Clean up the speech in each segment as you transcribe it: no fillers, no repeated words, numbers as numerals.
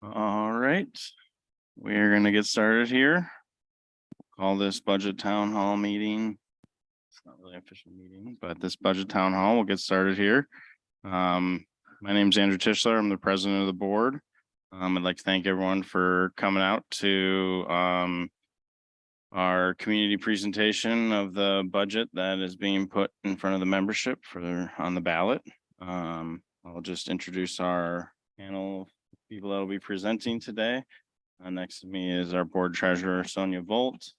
All right, we're gonna get started here. Call this budget town hall meeting. It's not really an official meeting, but this budget town hall will get started here. My name's Andrew Tischler. I'm the president of the board. I'd like to thank everyone for coming out to our community presentation of the budget that is being put in front of the membership on the ballot. I'll just introduce our panel of people that will be presenting today. Next to me is our board treasurer, Sonia Volt.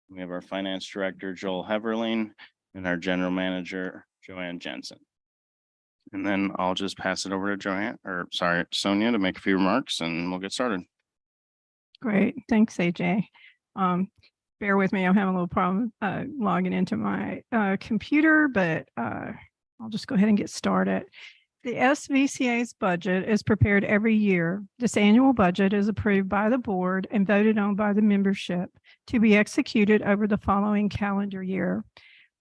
We have our finance director, Joel Heverling, and our general manager, Joanne Jensen. And then I'll just pass it over to Sonia to make a few remarks and we'll get started. Great. Thanks, AJ. Bear with me. I'm having a little problem logging into my computer, but I'll just go ahead and get started. The SVCA's budget is prepared every year. This annual budget is approved by the board and voted on by the membership to be executed over the following calendar year.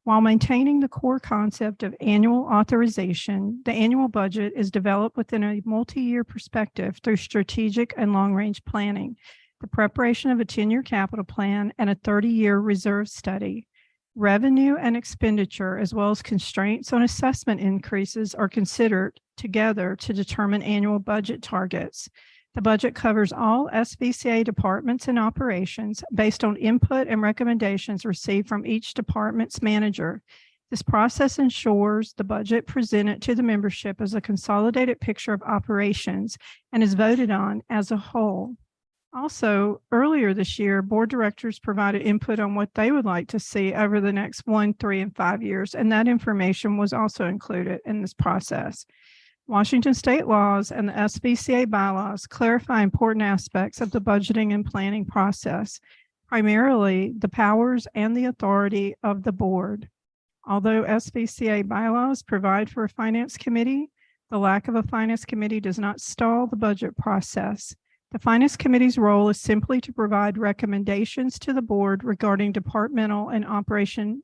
While maintaining the core concept of annual authorization, the annual budget is developed within a multi-year perspective through strategic and long-range planning, the preparation of a 10-year capital plan, and a 30-year reserve study. Revenue and expenditure, as well as constraints on assessment increases, are considered together to determine annual budget targets. The budget covers all SVCA departments and operations based on input and recommendations received from each department's manager. This process ensures the budget presented to the membership is a consolidated picture of operations and is voted on as a whole. Also, earlier this year, board directors provided input on what they would like to see over the next 1, 3, and 5 years, and that information was also included in this process. Washington state laws and the SVCA bylaws clarify important aspects of the budgeting and planning process, primarily the powers and the authority of the board. Although SVCA bylaws provide for a finance committee, the lack of a finance committee does not stall the budget process. The Finance Committee's role is simply to provide recommendations to the board regarding departmental and operational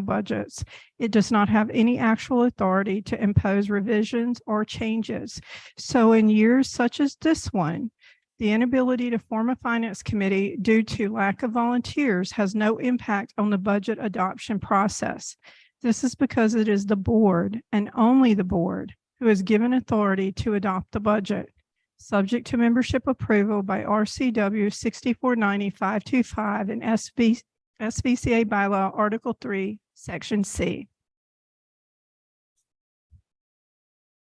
budgets. It does not have any actual authority to impose revisions or changes. So in years such as this one, the inability to form a Finance Committee due to lack of volunteers has no impact on the budget adoption process. This is because it is the board and only the board who is given authority to adopt the budget, subject to membership approval by RCW 6490-525 and SVCA bylaw Article 3, Section C.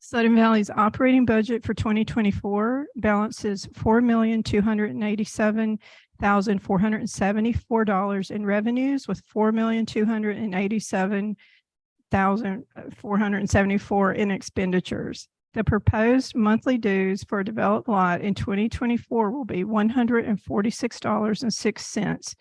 Southern Valley's operating budget for 2024 balances $4,287,474 in revenues with $4,287,474 in expenditures. The proposed monthly dues for a developed lot in 2024 will be $146.06.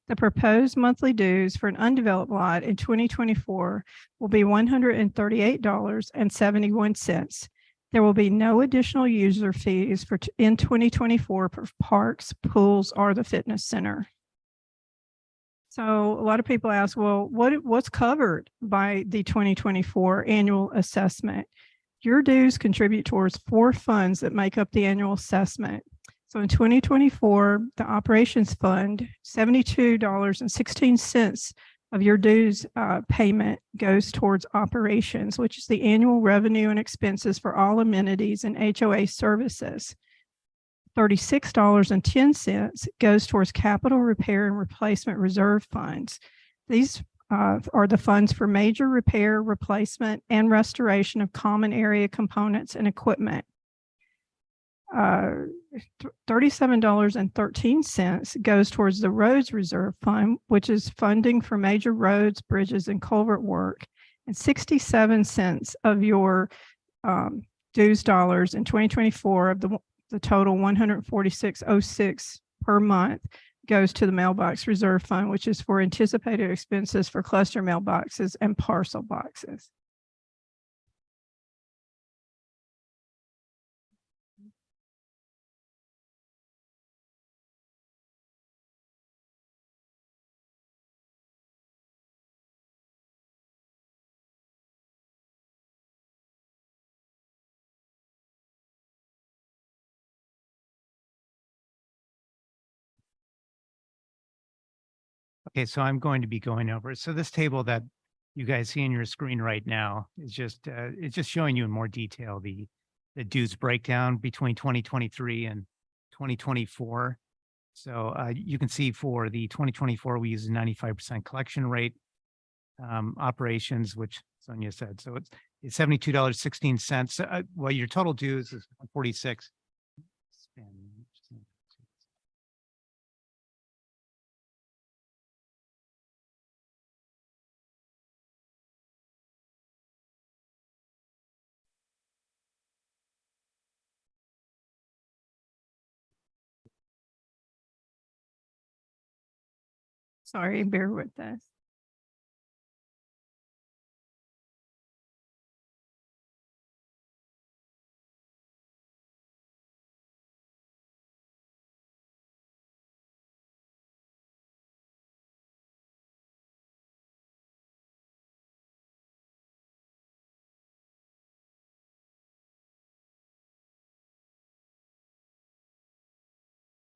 The proposed monthly dues for an undeveloped lot in 2024 will be $138.71. There will be no additional user fees in 2024 for parks, pools, or the fitness center. So a lot of people ask, well, what's covered by the 2024 annual assessment? Your dues contribute towards 4 funds that make up the annual assessment. So in 2024, the operations fund, $72.16 of your dues payment goes towards operations, which is the annual revenue and expenses for all amenities and HOA services. $36.10 goes towards capital repair and replacement reserve funds. These are the funds for major repair, replacement, and restoration of common area components and equipment. $37.13 goes towards the roads reserve fund, which is funding for major roads, bridges, and culvert work. And 67 cents of your dues dollars in 2024 of the total 146.06 per month goes to the mailbox reserve fund, which is for anticipated expenses for cluster mailboxes and parcel boxes. Okay, so I'm going to be going over it. So this table that you guys see on your screen right now is just it's just showing you in more detail the dues breakdown between 2023 and 2024. So you can see for the 2024, we use a 95% collection rate operations, which Sonia said. So it's $72.16. Well, your total dues is 146. Sorry, bear with us.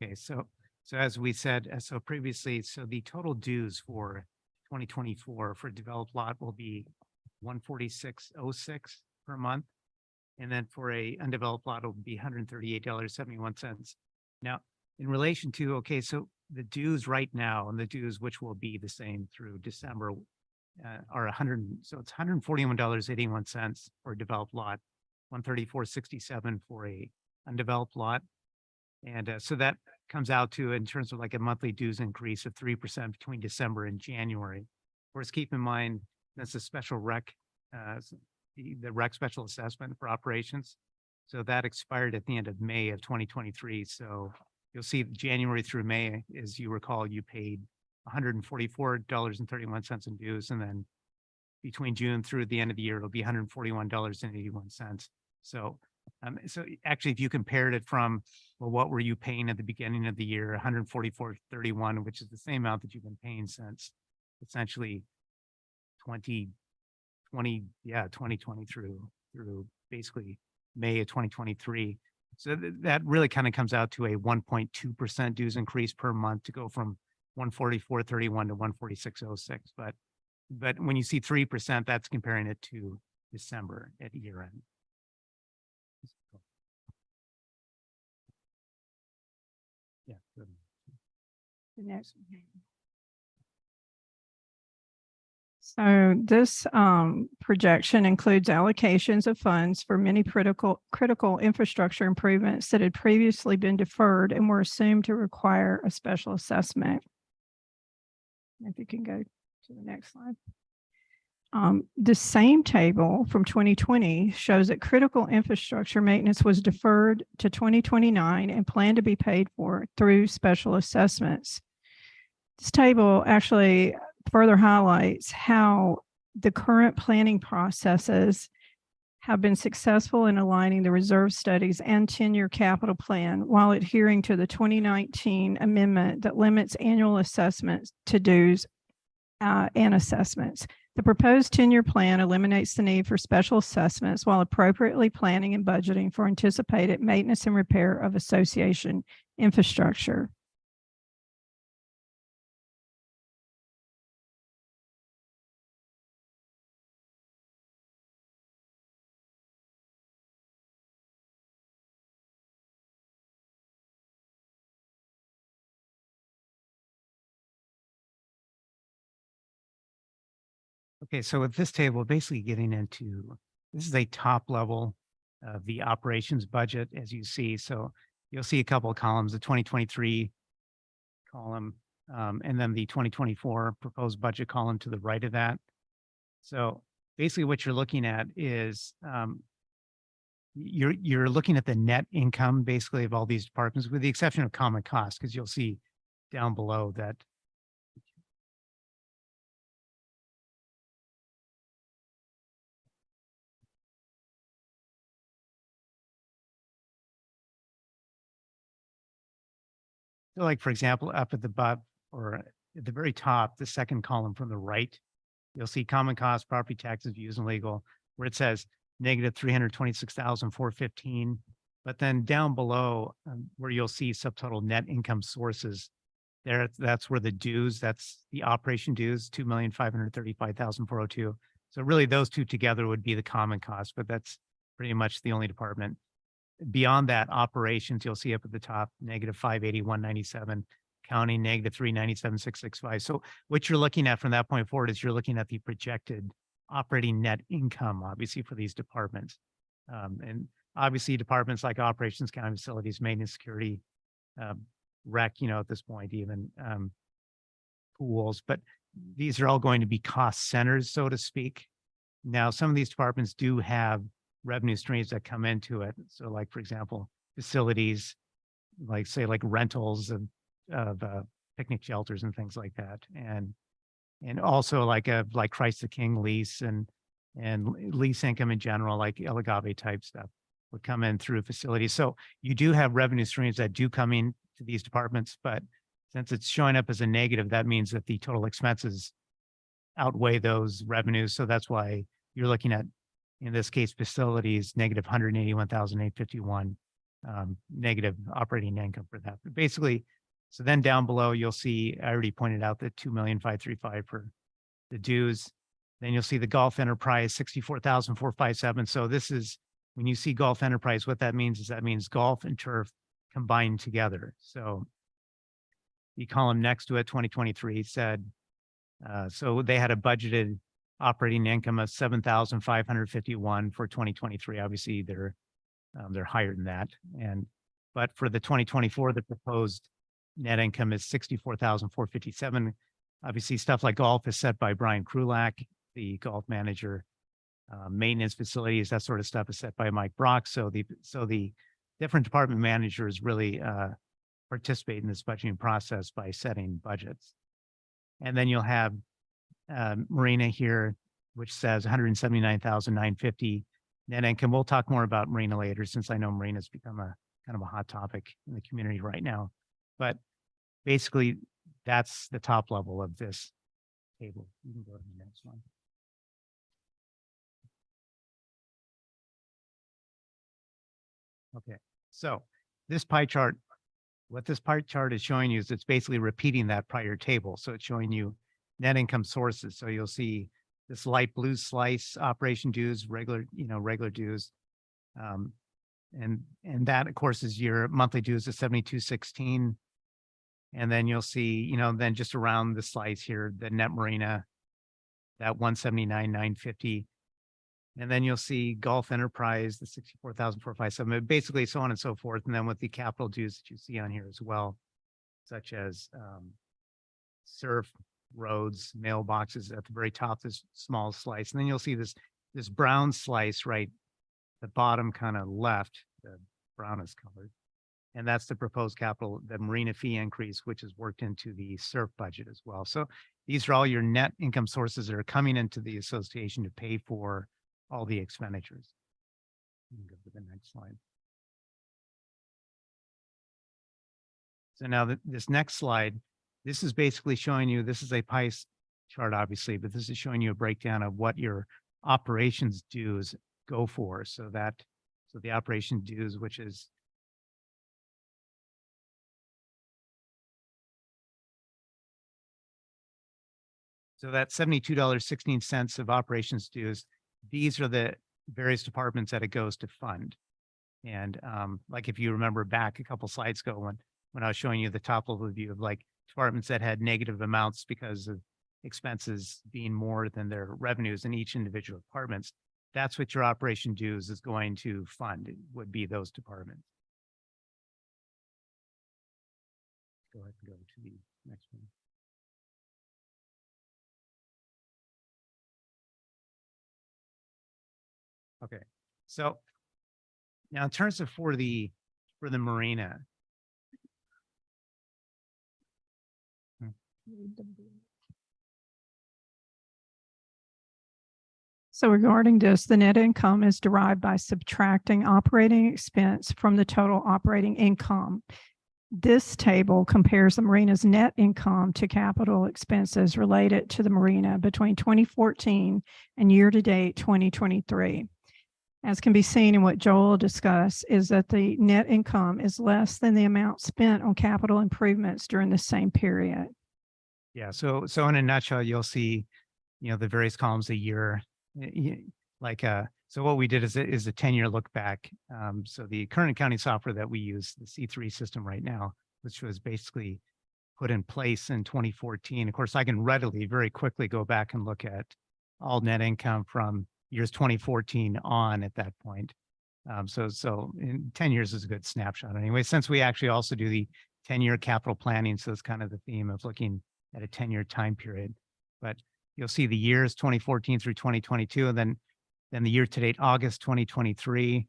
Okay, so as we said, so previously, so the total dues for 2024 for developed lot will be 146.06 per month. And then for a undeveloped lot, it will be $138.71. Now, in relation to, okay, so the dues right now and the dues, which will be the same through December, are 100, so it's $141.81 for a developed lot, 134.67 for a undeveloped lot. And so that comes out to, in terms of like a monthly dues increase of 3% between December and January. Of course, keep in mind, that's a special rec, the rec special assessment for operations. So that expired at the end of May of 2023. So you'll see January through May, as you recall, you paid $144.31 in dues. And then between June through the end of the year, it'll be $141.81. So actually, if you compared it from, well, what were you paying at the beginning of the year, $144.31, which is the same amount that you've been paying since essentially 2020 through basically May of 2023. So that really kind of comes out to a 1.2% dues increase per month to go from 144.31 to 146.06. But when you see 3%, that's comparing it to December at year end. Yeah. Good. The next one. So this projection includes allocations of funds for many critical infrastructure improvements that had previously been deferred and were assumed to require a special assessment. If you can go to the next slide. The same table from 2020 shows that critical infrastructure maintenance was deferred to 2029 and planned to be paid for through special assessments. This table actually further highlights how the current planning processes have been successful in aligning the reserve studies and 10-year capital plan while adhering to the 2019 amendment that limits annual assessments to dues and assessments. The proposed 10-year plan eliminates the need for special assessments while appropriately planning and budgeting for anticipated maintenance and repair of association infrastructure. Okay, so with this table, basically getting into, this is a top level of the operations budget, as you see. So you'll see a couple of columns, the 2023 column, and then the 2024 proposed budget column to the right of that. So basically what you're looking at is you're looking at the net income basically of all these departments, with the exception of common costs, because you'll see down below that so, like, for example, up at the bottom or at the very top, the second column from the right, you'll see common costs, property taxes, views, and legal, where it says negative 326,415. But then down below, where you'll see subtotal net income sources, That's where the dues, that's the operation dues, 2,535,402. So really those two together would be the common cost, but that's pretty much the only department. Beyond that, operations, you'll see up at the top, -580,197, county -397,665. So what you're looking at from that point forward is you're looking at the projected operating net income, obviously, for these departments. And obviously departments like operations, county facilities, maintenance, security, rec, at this point, even pools, but these are all going to be cost centers, so to speak. Now, some of these departments do have revenue streams that come into it. So like, for example, facilities, like say like rentals of picnic shelters and things like that. And also like Christ the King lease and lease income in general, like El Agave type stuff would come in through facilities. So you do have revenue streams that do come in to these departments, but since it's showing up as a negative, that means that the total expenses outweigh those revenues. So that's why you're looking at, in this case, facilities, -181,851, negative operating income for that. But basically, so then down below, you'll see, I already pointed out the 2,535,000 for the dues. Then you'll see the golf enterprise, 64,457. So this is, when you see golf enterprise, what that means is that means golf and turf combined together. So the column next to it, 2023 said, so they had a budgeted operating income of 7,551 for 2023. Obviously they're higher than that. But for the 2024, the proposed net income is 64,457. Obviously stuff like golf is set by Brian Krulak, the golf manager. Maintenance facilities, that sort of stuff is set by Mike Brock. So the different department managers really participate in this budgeting process by setting budgets. And then you'll have Marina here, which says 179,950 net income. We'll talk more about Marina later, since I know Marina's become a kind of a hot topic in the community right now. But basically, that's the top level of this table. You can go to the next one. Okay, so this pie chart, what this pie chart is showing you is it's basically repeating that prior table. So it's showing you net income sources. So you'll see this light blue slice, operation dues, regular dues. And that, of course, is your monthly dues of 7216. And then you'll see, then just around the slice here, the net marina, that 179,950. And then you'll see golf enterprise, the 64,457, basically so on and so forth. And then with the capital dues that you see on here as well, such as surf, roads, mailboxes at the very top, this small slice. And then you'll see this brown slice right, the bottom kind of left, the brown is colored. And that's the proposed capital, the marina fee increase, which is worked into the surf budget as well. So these are all your net income sources that are coming into the association to pay for all the expenditures. You can go to the next slide. So now this next slide, this is basically showing you, this is a pie chart, obviously, but this is showing you a breakdown of what your operations dues go for. So the operation dues, which is so that $72.16 of operations dues, these are the various departments that it goes to fund. And like if you remember back a couple slides ago when I was showing you the top level view of like departments that had negative amounts because of expenses being more than their revenues in each individual departments, that's what your operation dues is going to fund. It would be those departments. Go ahead and go to the next one. Okay, so now in terms of for the marina. So regarding this, the net income is derived by subtracting operating expense from the total operating income. This table compares the marina's net income to capital expenses related to the marina between 2014 and year-to-date 2023. as can be seen in what Joel discussed, is that the net income is less than the amount spent on capital improvements during the same period. Yeah. So in a nutshell, you'll see, the various columns a year, so what we did is a 10-year look back. So the current accounting software that we use, the C3 system right now, which was basically put in place in 2014. Of course, I can readily, very quickly go back and look at all net income from years 2014 on at that point. So in 10 years is a good snapshot anyway, since we actually also do the 10-year capital planning. So it's kind of the theme of looking at a 10-year time period. But you'll see the years 2014 through 2022, and then the year to date, August 2023.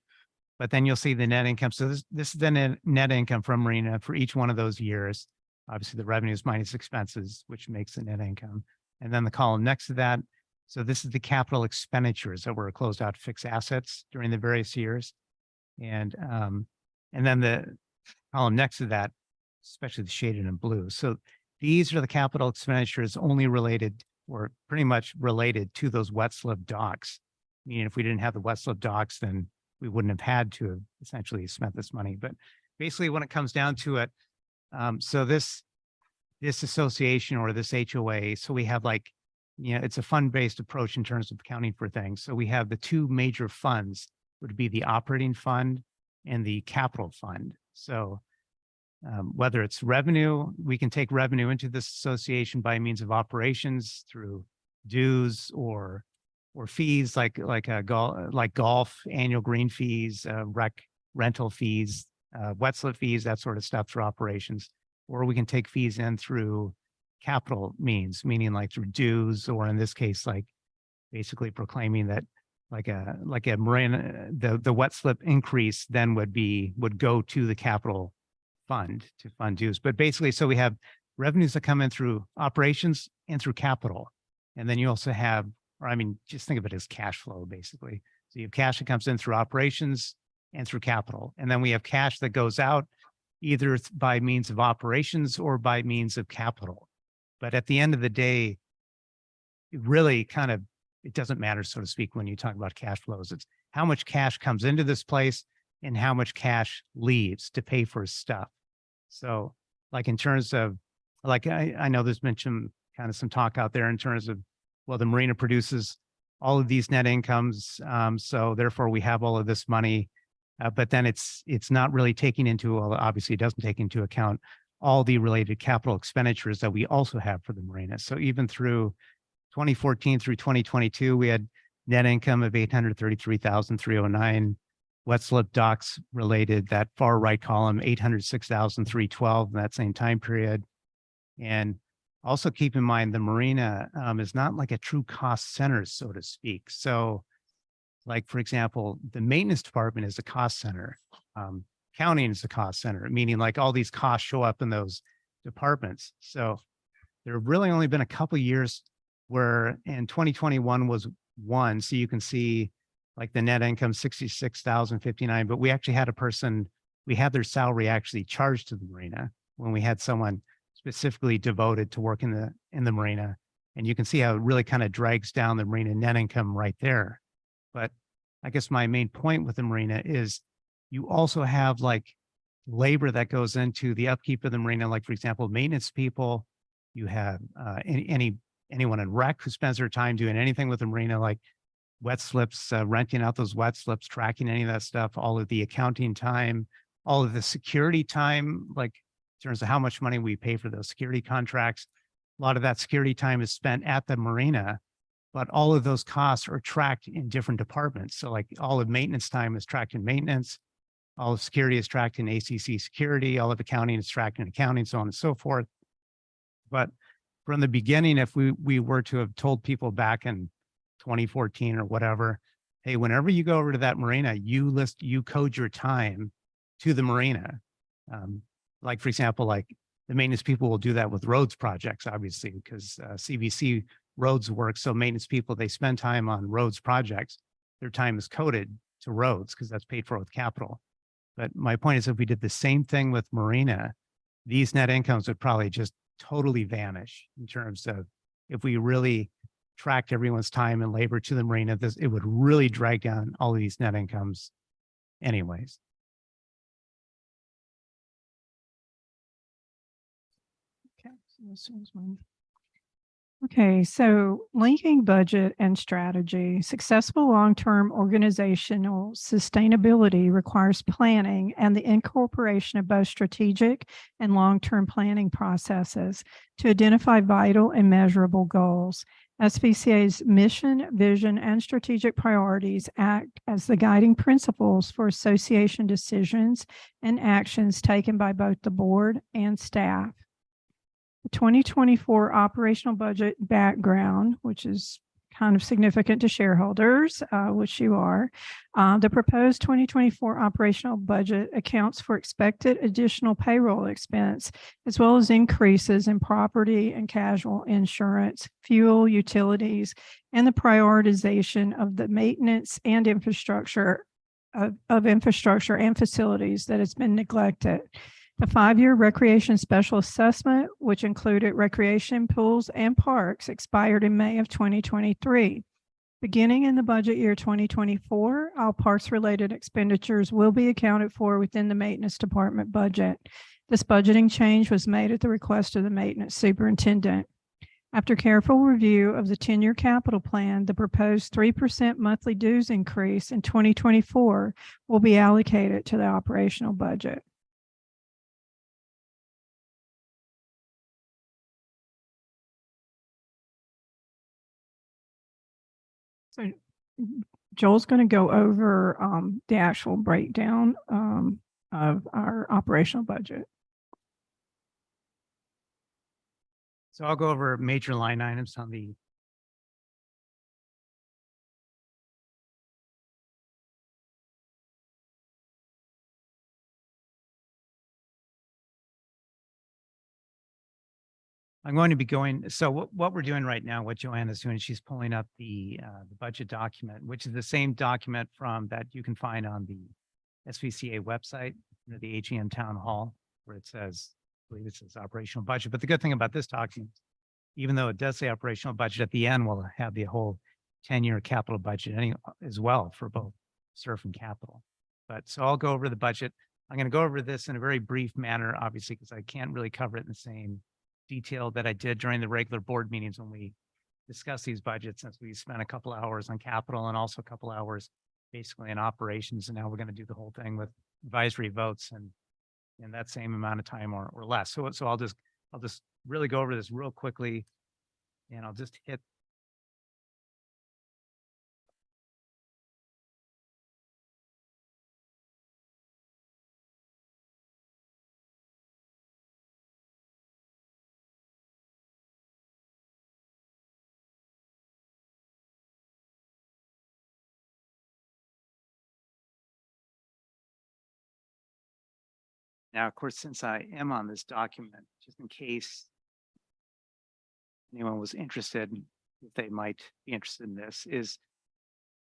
But then you'll see the net income. So this is the net income from Marina for each one of those years. Obviously, the revenues minus expenses, which makes the net income. And then the column next to that. So this is the capital expenditures that were closed out fixed assets during the various years. And then the column next to that, especially the shaded in blue. So these are the capital expenditures only related, or pretty much related, to those wet slip docks. Meaning if we didn't have the wet slip docks, then we wouldn't have had to have essentially spent this money. But basically when it comes down to it, so this association or this HOA, so we have it's a fund-based approach in terms of accounting for things. So we have the two major funds would be the operating fund and the capital fund. So whether it's revenue, we can take revenue into this association by means of operations through dues or fees like golf, annual green fees, rec rental fees, wet slip fees, that sort of stuff through operations. Or we can take fees in through capital means, meaning like through dues, or in this case, like basically proclaiming that like a marina, the wet slip increase then would go to the capital fund to fund dues. But basically, so we have revenues that come in through operations and through capital. And then you also have, just think of it as cash flow, basically. So you have cash that comes in through operations and through capital. And then we have cash that goes out either by means of operations or by means of capital. But at the end of the day, it really it doesn't matter, so to speak, when you talk about cash flows. It's how much cash comes into this place and how much cash leaves to pay for stuff. So like in terms of, I know there's been some talk out there in terms of, well, the marina produces all of these net incomes. So therefore we have all of this money, but then it's not really taking into, obviously it doesn't take into account all the related capital expenditures that we also have for the marina. So even through 2014 through 2022, we had net income of $833,309. Wet slip docks related, that far right column, $806,312 in that same time period. And also keep in mind, the marina is not like a true cost center, so to speak. So like, for example, the maintenance department is a cost center. Accounting is a cost center, meaning like all these costs show up in those departments. So there have really only been a couple of years where, in 2021 was one. So you can see like the net income, $66,059, but we actually had a person, we had their salary actually charged to the marina when we had someone specifically devoted to work in the marina. And you can see how it really kind of drags down the marina net income right there. But I guess my main point with the marina is you also have like labor that goes into the upkeep of the marina. Like, for example, maintenance people, you have anyone in rec who spends their time doing anything with the marina, like wet slips, renting out those wet slips, tracking any of that stuff, all of the accounting time, all of the security time, like in terms of how much money we pay for those security contracts. A lot of that security time is spent at the marina, but all of those costs are tracked in different departments. So like all of maintenance time is tracked in maintenance, all of security is tracked in ACC security, all of accounting is tracked in accounting, so on and so forth. But from the beginning, if we were to have told people back in 2014 or whatever, hey, whenever you go over to that marina, you code your time to the marina. Like, for example, like the maintenance people will do that with roads projects, obviously, because CBC roads work. So maintenance people, they spend time on roads projects. Their time is coded to roads because that's paid for with capital. But my point is, if we did the same thing with marina, these net incomes would probably just totally vanish in terms of if we really subtract everyone's time and labor to the marina, it would really drag down all of these net incomes anyways. Okay, so this was one. Okay, so linking budget and strategy, successful long-term organizational sustainability requires planning and the incorporation of both strategic and long-term planning processes to identify vital and measurable goals. SVCA's mission, vision, and strategic priorities act as the guiding principles for association decisions and actions taken by both the board and staff. The 2024 operational budget background, which is kind of significant to shareholders, which you are. The proposed 2024 operational budget accounts for expected additional payroll expense, as well as increases in property and casualty insurance, fuel, utilities, and the prioritization of the maintenance and infrastructure of infrastructure and facilities that has been neglected. The 5-year recreation special assessment, which included recreation pools and parks, expired in May of 2023. Beginning in the budget year 2024, all parks-related expenditures will be accounted for within the maintenance department budget. This budgeting change was made at the request of the maintenance superintendent. After careful review of the 10-year capital plan, the proposed 3% monthly dues increase in 2024 will be allocated to the operational budget. So Joel's going to go over the actual breakdown of our operational budget. So I'll go over major line items on the I'm going to be going, so what we're doing right now, what Joanna's doing, she's pulling up the budget document, which is the same document from that you can find on the SVCA website, the AGM Town Hall, where it says, I believe it says operational budget. But the good thing about this document, even though it does say operational budget, at the end, we'll have the whole 10-year capital budget as well for both SURF and capital. But so I'll go over the budget. I'm going to go over this in a very brief manner, obviously, because I can't really cover it in the same detail that I did during the regular board meetings when we discussed these budgets, since we spent a couple hours on capital and also a couple hours basically in operations. And now we're going to do the whole thing with advisory votes and in that same amount of time or less. So I'll just really go over this real quickly, and I'll just hit. Now, of course, since I am on this document, just in case anyone was interested, if they might be interested in this, is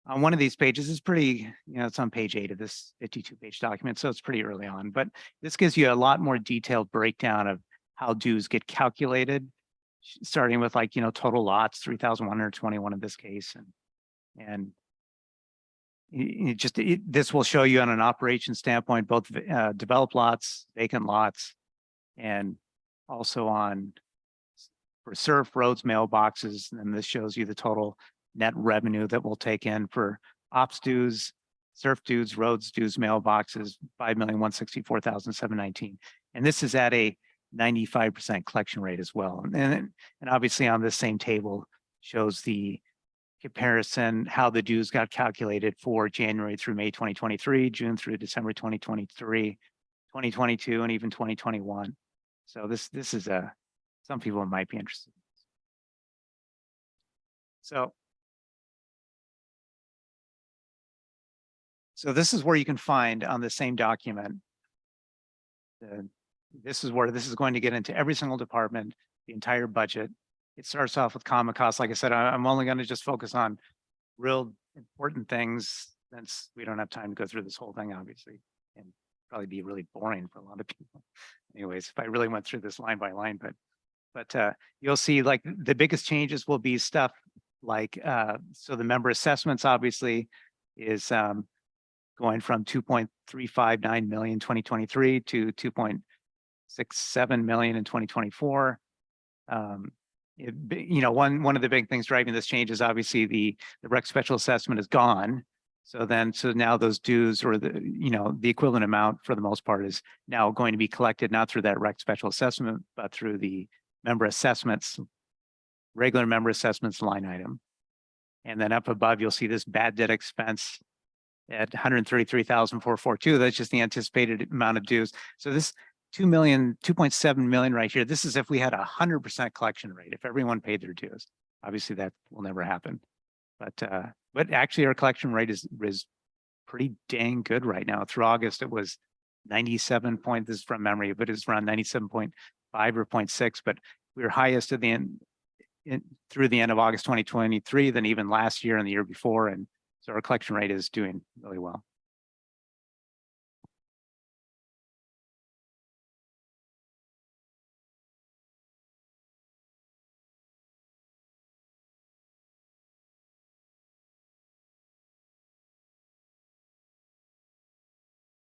on one of these pages is pretty, it's on page 8 of this 52-page document, so it's pretty early on, but this gives you a lot more detailed breakdown of how dues get calculated, starting with total lots, 3,121 in this case. And this will show you on an operation standpoint, both developed lots, vacant lots, and also for SURF, roads, mailboxes. And this shows you the total net revenue that we'll take in for ops dues, SURF dues, roads dues, mailboxes, 5,164,719. And this is at a 95% collection rate as well. And obviously on this same table shows the comparison, how the dues got calculated for January through May 2023, June through December 2023, 2022, and even 2021. So this is some people might be interested. So this is where you can find on the same document. This is where this is going to get into every single department, the entire budget. It starts off with common costs. Like I said, I'm only going to just focus on real important things, since we don't have time to go through this whole thing, obviously, and probably be really boring for a lot of people. Anyways, if I really went through this line by line, but you'll see like the biggest changes will be stuff so the member assessments obviously is going from 2.359 million 2023 to 2.67 million in 2024. One of the big things driving this change is obviously the rec special assessment is gone. So now those dues, or the equivalent amount for the most part, is now going to be collected not through that rec special assessment, but through the member assessments, regular member assessments line item. And then up above, you'll see this bad debt expense at 133,442. That's just the anticipated amount of dues. So this 2.7 million right here, this is if we had 100% collection rate, if everyone paid their dues. Obviously that will never happen. But actually our collection rate is pretty dang good right now. Through August, it was 97 point, this is from memory, but it's around 97.5 or 0.6, but we were highest at the end through the end of August 2023 than even last year and the year before. And so our collection rate is doing really well.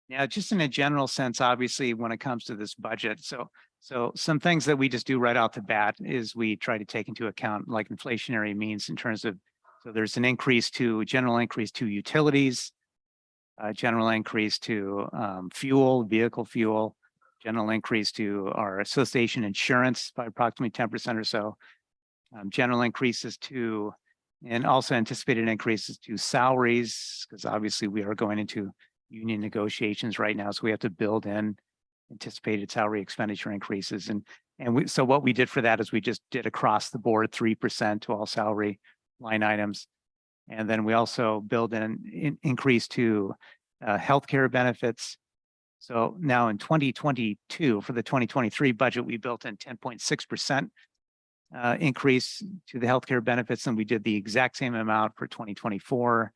Yeah, just in a general sense, obviously, when it comes to this budget. So some things that we just do right off the bat is we try to take into account like inflationary means in terms of, so there's an general increase to utilities, general increase to vehicle fuel, general increase to our association insurance by approximately 10% or so, general increases to, and also anticipated increases to salaries, because obviously we are going into union negotiations right now, so we have to build in anticipated salary expenditure increases. So what we did for that is we just did across the board 3% to all salary line items. And then we also build in an increase to healthcare benefits. So now in 2022, for the 2023 budget, we built in 10.6% increase to the healthcare benefits, and we did the exact same amount for 2024.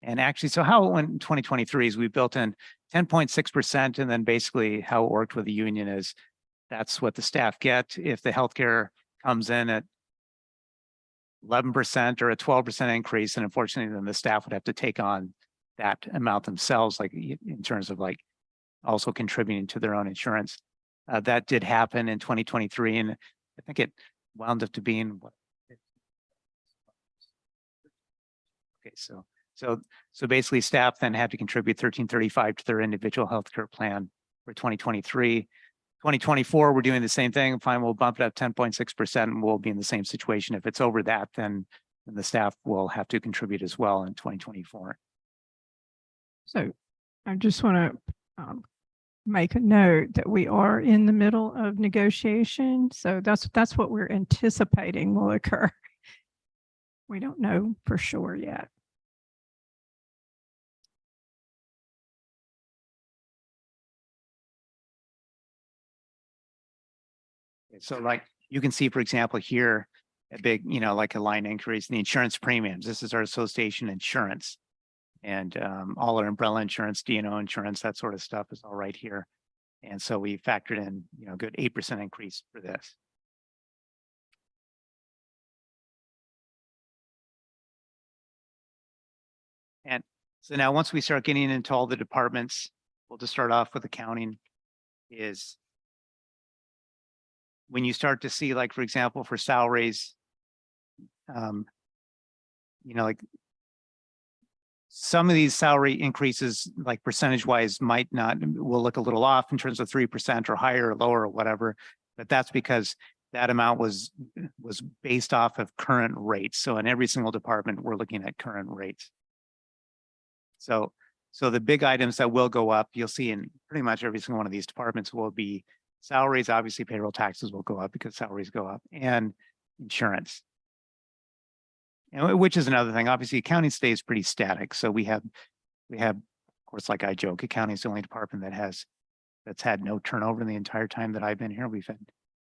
And actually, so how it went in 2023 is we built in 10.6%, and then basically how it worked with the union is that's what the staff get. If the healthcare comes in at 11% or a 12% increase, and unfortunately, then the staff would have to take on that amount themselves, like in terms of like also contributing to their own insurance. That did happen in 2023, and I think it wound up to being what? Okay, so basically staff then had to contribute $13.35 to their individual healthcare plan for 2023. 2024, we're doing the same thing. Fine, we'll bump it up 10.6%, and we'll be in the same situation. If it's over that, then the staff will have to contribute as well in 2024. So I just want to make a note that we are in the middle of negotiation. So that's what we're anticipating will occur. We don't know for sure yet. So like you can see, for example, here, a big, like a line increase in the insurance premiums. This is our association insurance, and all our umbrella insurance, D&O insurance, that sort of stuff is all right here. And so we factored in, a good 8% increase for this. And so now once we start getting into all the departments, we'll just start off with accounting. Is when you start to see, like, for example, for salaries, like some of these salary increases, like percentage wise, will look a little off in terms of 3% or higher or lower or whatever, but that's because that amount was based off of current rates. So in every single department, we're looking at current rates. So the big items that will go up, you'll see in pretty much every single one of these departments will be salaries. Obviously, payroll taxes will go up because salaries go up, and insurance. And which is another thing. Obviously, accounting stays pretty static. So we have, of course, like I joke, accounting is the only department that's had no turnover in the entire time that I've been here. We've had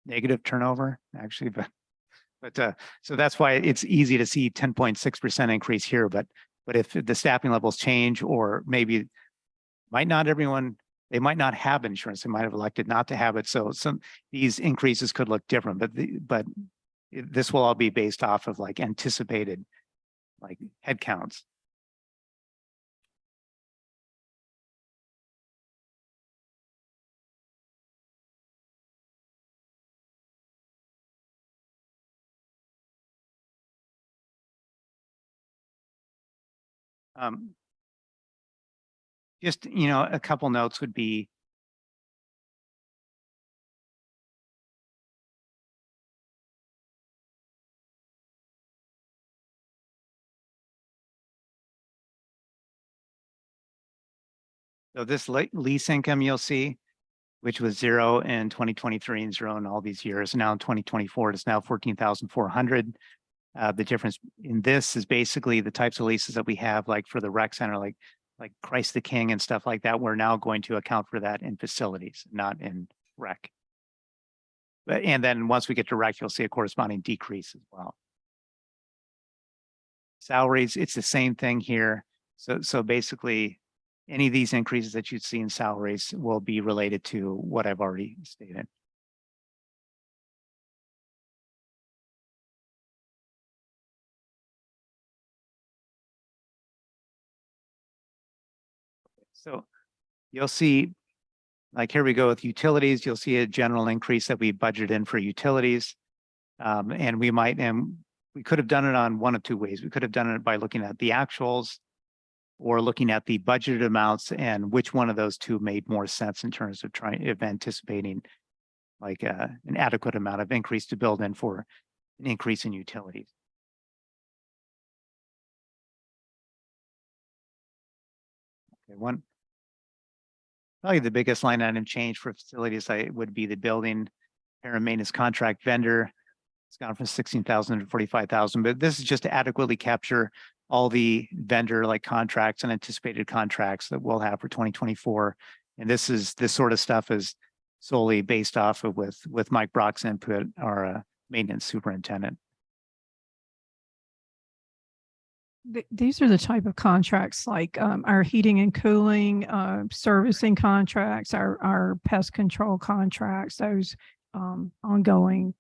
negative turnover actually, but so that's why it's easy to see 10.6% increase here. But if the staffing levels change, or maybe they might not have insurance, they might have elected not to have it. So these increases could look different, but this will all be based off of like anticipated like head counts. Just, a couple notes would be, so this lease income you'll see, which was 0 in 2023 and 0 in all these years. Now in 2024, it's now 14,400. The difference in this is basically the types of leases that we have, like for the rec center, like Christ the King and stuff like that. We're now going to account for that in facilities, not in rec. And then once we get to rec, you'll see a corresponding decrease as well. Salaries, it's the same thing here. So basically, any of these increases that you see in salaries will be related to what I've already stated. So you'll see, like here we go with utilities, you'll see a general increase that we budgeted in for utilities. And we could have done it on one of two ways. We could have done it by looking at the actuals or looking at the budgeted amounts and which one of those two made more sense in terms of anticipating like an adequate amount of increase to build in for an increase in utilities. Okay, probably the biggest line item change for facilities would be the building repair and maintenance contract vendor. It's gone from 16,000 to 45,000, but this is just to adequately capture all the vendor like contracts and anticipated contracts that we'll have for 2024. And this sort of stuff is solely based off of with Mike Brock's input, our maintenance superintendent. These are the type of contracts like our heating and cooling, servicing contracts, our pest control contracts, those ongoing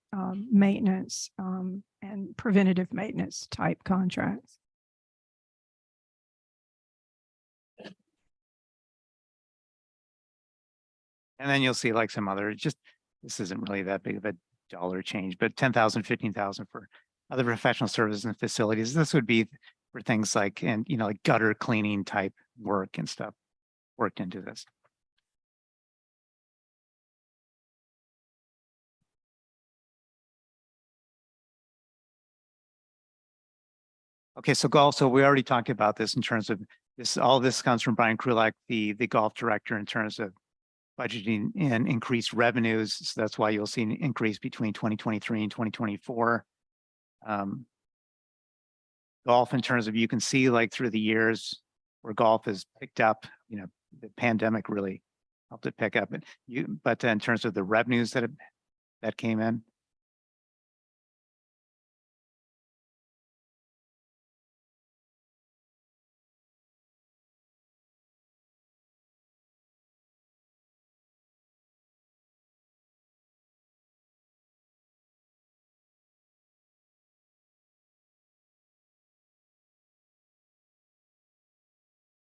maintenance and preventative maintenance type contracts. And then you'll see like some other, this isn't really that big of a dollar change, but 10,000, 15,000 for other professional services and facilities. This would be for things like, like gutter cleaning type work and stuff worked into this. Okay, so golf. So we already talked about this in terms of this. All this comes from Brian Krulak, the golf director, in terms of budgeting and increased revenues. So that's why you'll see an increase between 2023 and 2024. Golf, in terms of, you can see like through the years where golf has picked up, the pandemic really helped it pick up. But in terms of the revenues that came in.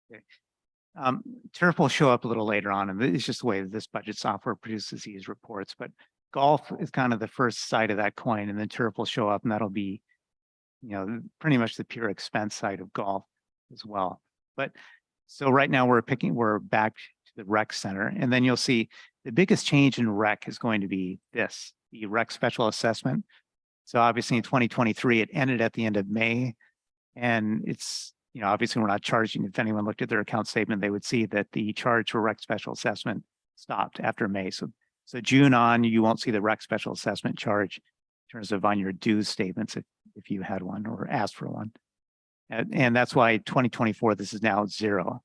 Okay. Turf will show up a little later on, and it's just the way that this budget software produces these reports. But golf is kind of the first side of that coin, and then turf will show up, and that'll be, pretty much the pure expense side of golf as well. But so right now we're back to the rec center, and then you'll see the biggest change in rec is going to be the rec special assessment. So obviously in 2023, it ended at the end of May, and it's, obviously we're not charging. If anyone looked at their account statement, they would see that the charge for rec special assessment stopped after May. So June on, you won't see the rec special assessment charge in terms of on your dues statements if you had one or asked for one. And that's why 2024, this is now 0.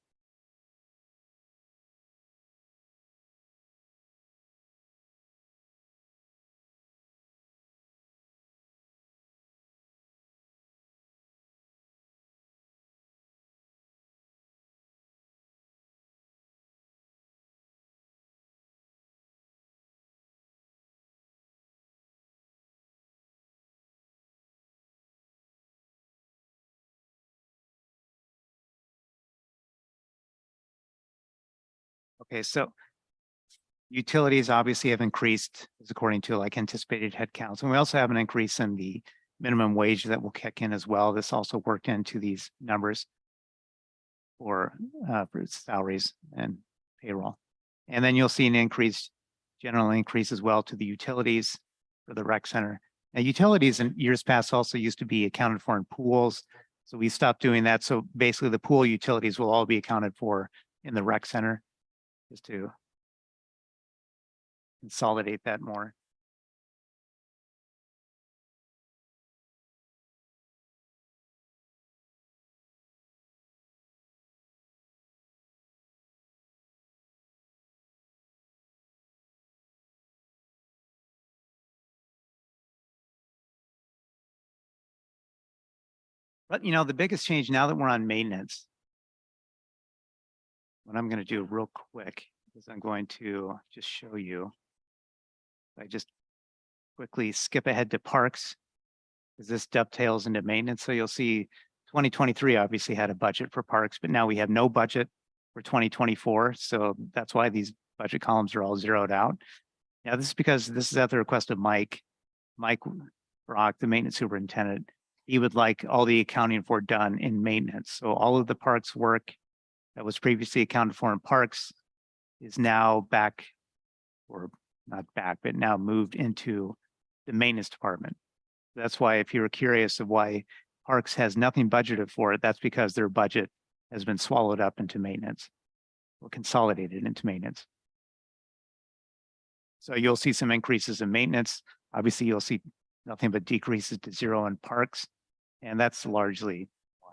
Okay, so utilities obviously have increased as according to like anticipated headcounts. And we also have an increase in the minimum wage that will kick in as well. This also worked into these numbers for salaries and payroll. And then you'll see an general increase as well to the utilities for the rec center. Now, utilities in years past also used to be accounted for in pools. So we stopped doing that. So basically the pool utilities will all be accounted for in the rec center, just to consolidate that more. But the biggest change now that we're on maintenance, what I'm going to do real quick is I'm going to just show you. I just quickly skip ahead to parks, because this dovetails into maintenance. So you'll see 2023 obviously had a budget for parks, but now we have no budget for 2024. So that's why these budget columns are all zeroed out. Now, this is because this is at the request of Mike Brock, the maintenance superintendent. He would like all the accounting for done in maintenance. So all of the parks work that was previously accounted for in parks is now back, or not back, but now moved into the maintenance department. That's why if you were curious of why parks has nothing budgeted for it, that's because their budget has been swallowed up into maintenance or consolidated into maintenance. So you'll see some increases in maintenance. Obviously, you'll see nothing but decreases to zero in parks. And that's largely why.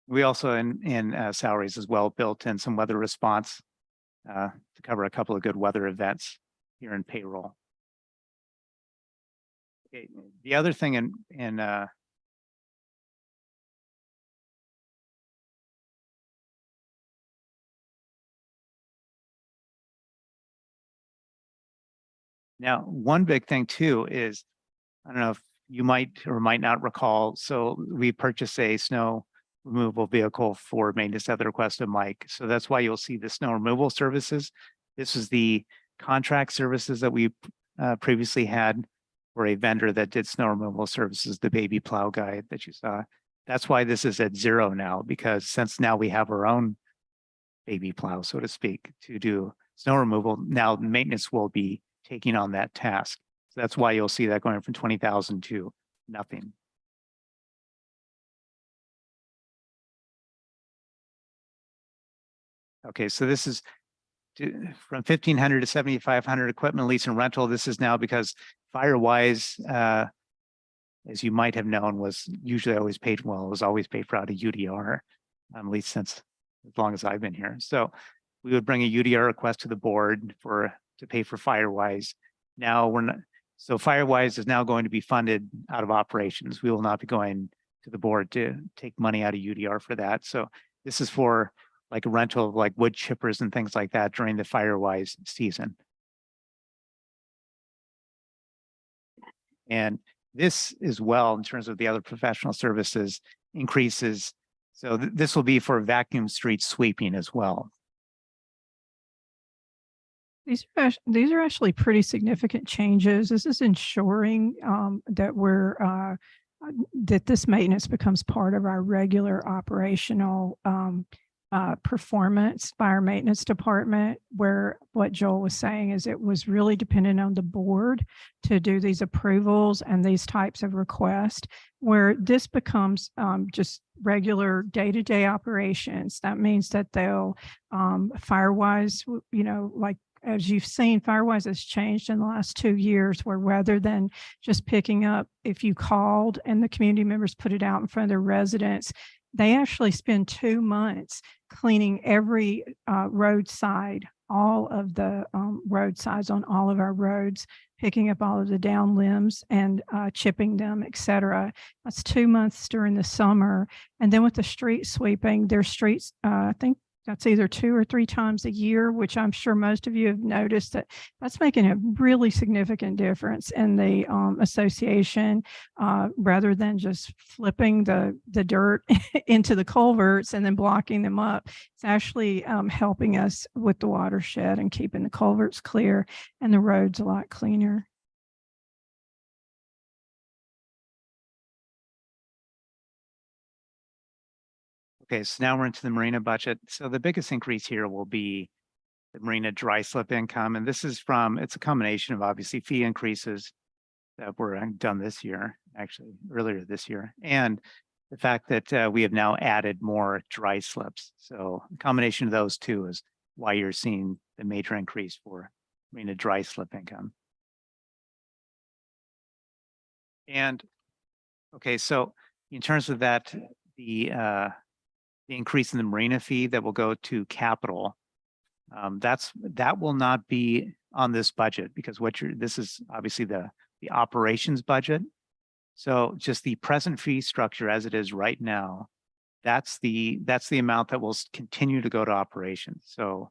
We also in salaries as well built in some weather response to cover a couple of good weather events here in payroll. Okay, the other thing in now, one big thing too is, I don't know if you might or might not recall, so we purchased a snow removal vehicle for maintenance at the request of Mike. So that's why you'll see the snow removal services. This is the contract services that we previously had for a vendor that did snow removal services, the baby plow guy that you saw. That's why this is at zero now, because since now we have our own baby plow, so to speak, to do snow removal, now maintenance will be taking on that task. So that's why you'll see that going from 20,000 to nothing. Okay, so this is from 1,500 to 7,500 equipment lease and rental. This is now because Firewise, as you might have known, was usually always paid, well, it was always paid for out of UDR, at least since as long as I've been here. So we would bring a UDR request to the board to pay for Firewise. Now we're not, so Firewise is now going to be funded out of operations. We will not be going to the board to take money out of UDR for that. So this is for like a rental of like wood chippers and things like that during the Firewise season. And this as well, in terms of the other professional services increases. So this will be for vacuum street sweeping as well. These are actually pretty significant changes. This is ensuring that that this maintenance becomes part of our regular operational performance by our maintenance department, where what Joel was saying is it was really dependent on the board to do these approvals and these types of requests, where this becomes just regular day-to-day operations. That means that they'll Firewise, like as you've seen, Firewise has changed in the last 2 years, where rather than just picking up if you called and the community members put it out in front of their residents, they actually spend 2 months cleaning every roadside, all of the roadsides on all of our roads, picking up all of the down limbs and chipping them, etc. That's 2 months during the summer. And then with the street sweeping, their streets, I think that's either 2 or 3 times a year, which I'm sure most of you have noticed that that's making a really significant difference in the association, rather than just flipping the dirt into the culverts and then blocking them up. It's actually helping us with the watershed and keeping the culverts clear and the roads a lot cleaner. Okay, so now we're into the marina budget. So the biggest increase here will be the marina dry slip income. And this is it's a combination of obviously fee increases that were done this year, actually earlier this year, and the fact that we have now added more dry slips. So a combination of those two is why you're seeing the major increase for marina dry slip income. And okay, so in terms of that, the increase in the marina fee that will go to capital, that will not be on this budget because this is obviously the operations budget. So just the present fee structure as it is right now, that's the amount that will continue to go to operations. So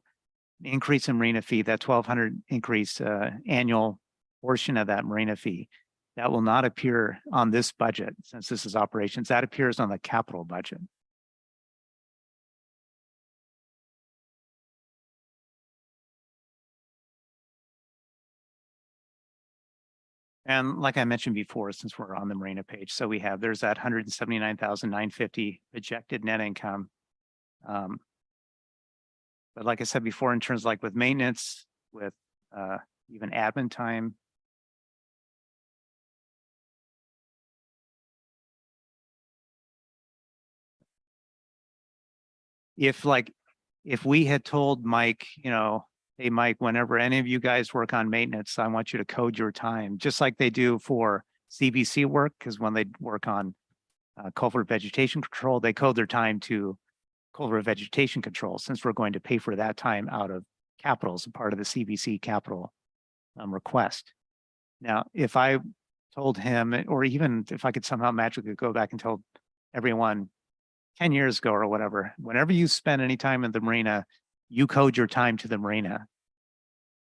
the increase in marina fee, that 1,200 increase annual portion of that marina fee, that will not appear on this budget since this is operations. That appears on the capital budget. And like I mentioned before, since we're on the marina page, so there's that 179,950 projected net income. But like I said before, in terms like with maintenance, with even admin time, if we had told Mike, hey, Mike, whenever any of you guys work on maintenance, I want you to code your time, just like they do for CBC work, because when they work on culvert vegetation control, they code their time to culvert vegetation control, since we're going to pay for that time out of capital as a part of the CBC capital request. Now, if I told him, or even if I could somehow magically go back and tell everyone 10 years ago or whatever, whenever you spend any time in the marina, you code your time to the marina.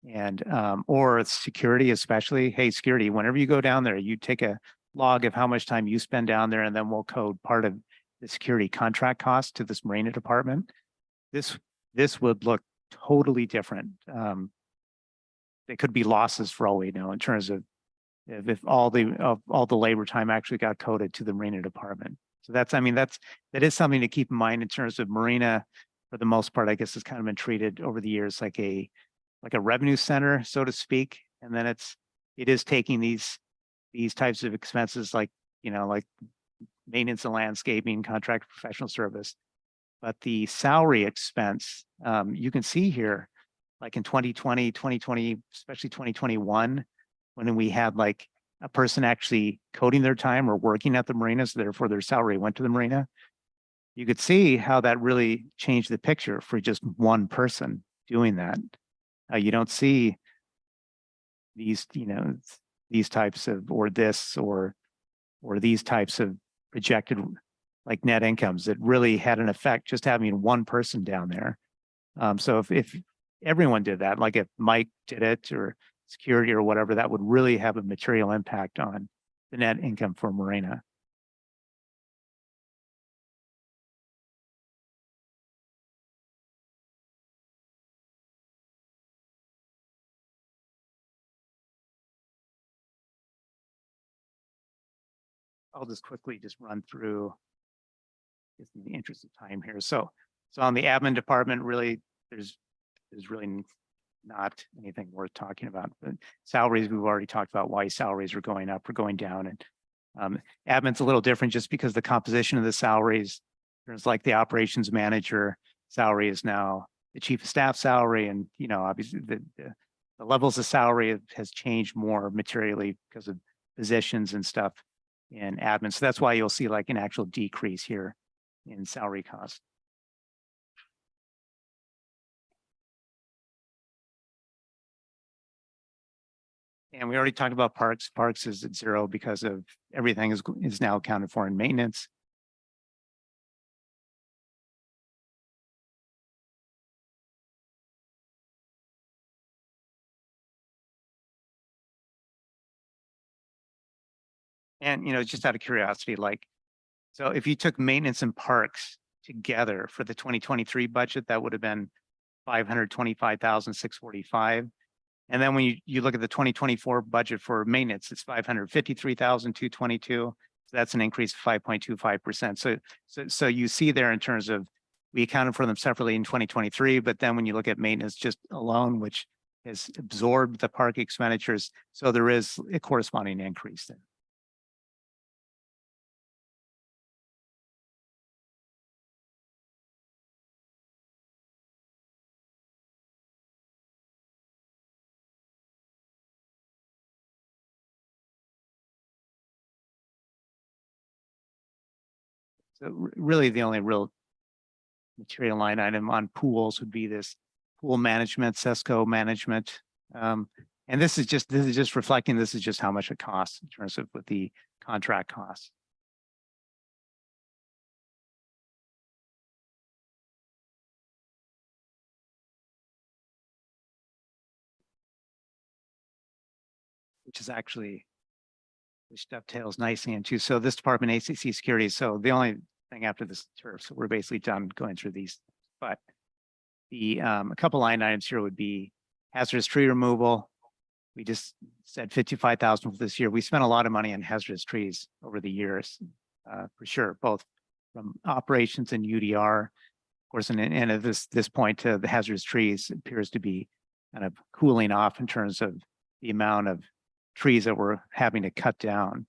And or security, especially, hey, security, whenever you go down there, you take a log of how much time you spend down there, and then we'll code part of the security contract cost to this marina department. This would look totally different. There could be losses for all we know in terms of if all the labor time actually got coded to the marina department. So that is something to keep in mind in terms of marina. For the most part, I guess has kind of been treated over the years like a revenue center, so to speak. And then it is taking these types of expenses like maintenance and landscaping, contract professional service. But the salary expense, you can see here, like in 2020, especially 2021, when we had like a person actually coding their time or working at the marina, so therefore their salary went to the marina. You could see how that really changed the picture for just one person doing that. You don't see these, these types of, or these types of projected like net incomes that really had an effect just having one person down there. So if everyone did that, like if Mike did it or security or whatever, that would really have a material impact on the net income for marina. I'll just quickly run through just in the interest of time here. So on the admin department, really, there's really not anything worth talking about. But salaries, we've already talked about why salaries are going up or going down. And admin's a little different just because the composition of the salaries, there's like the operations manager salary is now the chief of staff salary. And, obviously the levels of salary has changed more materially because of positions and stuff in admin. So that's why you'll see like an actual decrease here in salary costs. And we already talked about parks. Parks is at 0 because of everything is now accounted for in maintenance. And, just out of curiosity, like, so if you took maintenance and parks together for the 2023 budget, that would have been 525,645. And then when you look at the 2024 budget for maintenance, it's 553,222. So that's an increase of 5.25%. So you see there in terms of, we accounted for them separately in 2023, but then when you look at maintenance just alone, which has absorbed the park expenditures, so there is a corresponding increase there. So really the only real material line item on pools would be this pool management, Sesco management. And this is just reflecting, this is just how much it costs in terms of what the contract costs. Which is actually, which dovetails nicely into, so this department, ACC security. So the only thing after this turf, so we're basically done going through these, but the, a couple line items here would be hazardous tree removal. We just said 55,000 for this year. We spent a lot of money on hazardous trees over the years, for sure, both from operations and UDR. Of course, and at this point, the hazardous trees appears to be kind of cooling off in terms of the amount of trees that we're having to cut down.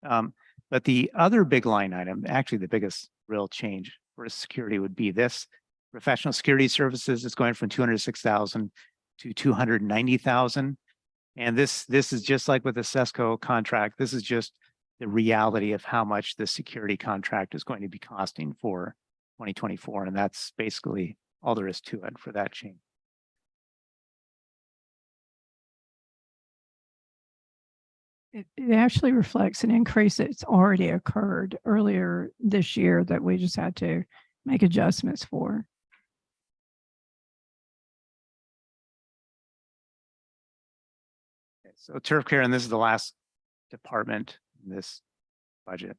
But the other big line item, actually the biggest real change for security would be this. Professional security services is going from 206,000 to 290,000. And this is just like with the Sesco contract. This is just the reality of how much the security contract is going to be costing for 2024. And that's basically all there is to it for that change. It actually reflects an increase that's already occurred earlier this year that we just had to make adjustments for. Okay, so turf care, and this is the last department in this budget.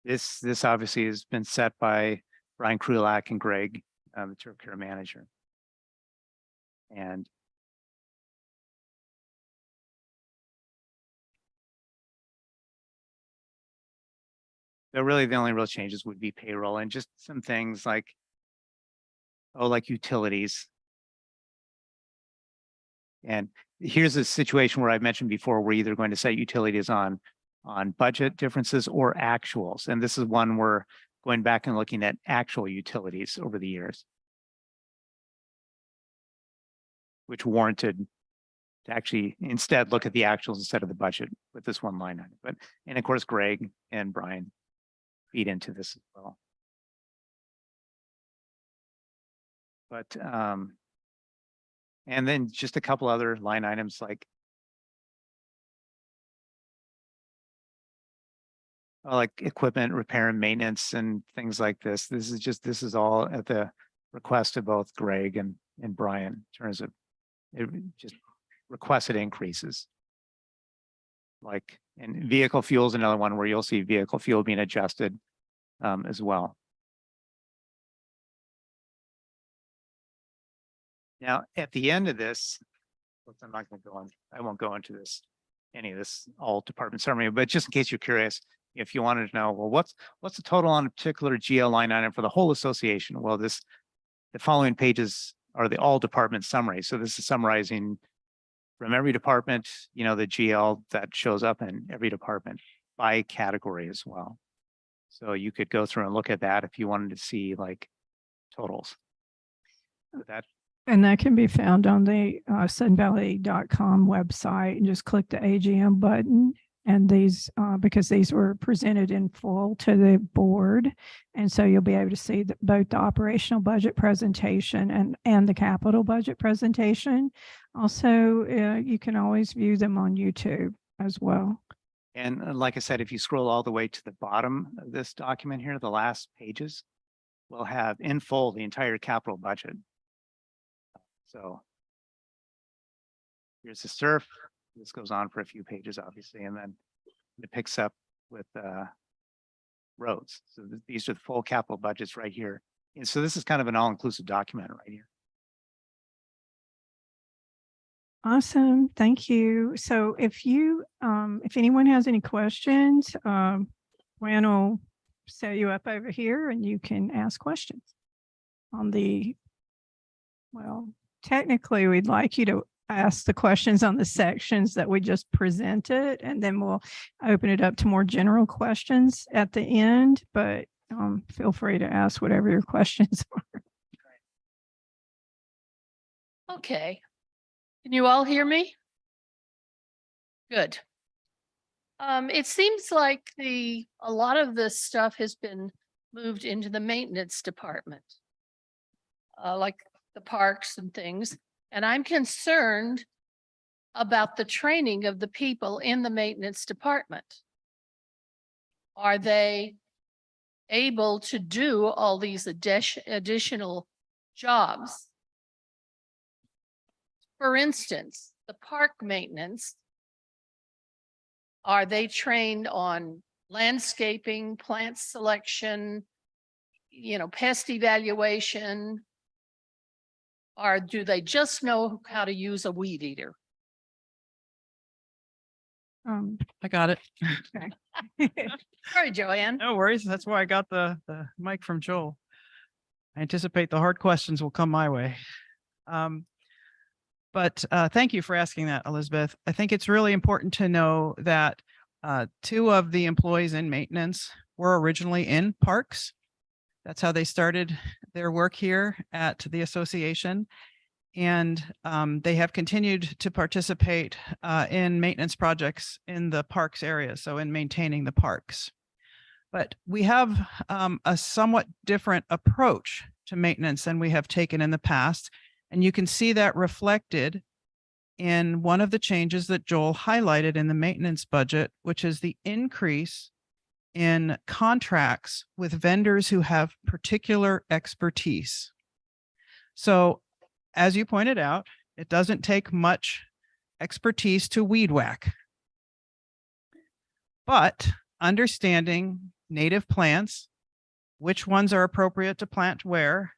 This obviously has been set by Brian Krulak and Greg, the turf care manager. And so really the only real changes would be payroll and just some things like, like utilities. And here's a situation where I've mentioned before, we're either going to set utilities on budget differences or actuals. And this is one we're going back and looking at actual utilities over the years, which warranted to actually instead look at the actuals instead of the budget with this one line item. But, and of course, Greg and Brian feed into this as well. But, and then just a couple other line items like equipment repair and maintenance and things like this. This is all at the request of both Greg and Brian in terms of it, just requested increases. Like, and vehicle fuel is another one where you'll see vehicle fuel being adjusted as well. Now, at the end of this, I'm not going to go on, I won't go into this, any of this all department summary, but just in case you're curious, if you wanted to know, well, what's the total on a particular GL line item for the whole association? Well, the following pages are the all department summary. So this is summarizing from every department, the GL that shows up in every department by category as well. So you could go through and look at that if you wanted to see like totals. And that can be found on the sunvalley.com website, and just click the AGM button. And these, because these were presented in full to the board. And so you'll be able to see both the operational budget presentation and the capital budget presentation. Also, you can always view them on YouTube as well. And like I said, if you scroll all the way to the bottom of this document here, the last pages will have in full the entire capital budget. So here's the SURF, This goes on for a few pages, obviously, and then it picks up with roads. So these are the full capital budgets right here. And so this is kind of an all-inclusive document right here. Awesome. Thank you. So if anyone has any questions, Ryan will set you up over here and you can ask questions well, technically we'd like you to ask the questions on the sections that we just presented, and then we'll open it up to more general questions at the end, but feel free to ask whatever your questions are. Okay. Can you all hear me? Good. It seems like a lot of this stuff has been moved into the maintenance department. Like the parks and things. And I'm concerned about the training of the people in the maintenance department. Are they able to do all these additional jobs? For instance, the park maintenance, are they trained on landscaping, plant selection, pest evaluation? Or do they just know how to use a weed eater? I got it. Sorry, Joanne. No worries. That's why I got the mic from Joel. I anticipate the hard questions will come my way. But thank you for asking that, Elizabeth. I think it's really important to know that 2 of the employees in maintenance were originally in parks. That's how they started their work here at the association. And they have continued to participate in maintenance projects in the parks area, so in maintaining the parks. But we have a somewhat different approach to maintenance than we have taken in the past. And you can see that reflected in one of the changes that Joel highlighted in the maintenance budget, which is the increase in contracts with vendors who have particular expertise. So as you pointed out, it doesn't take much expertise to weed whack. But understanding native plants, which ones are appropriate to plant where,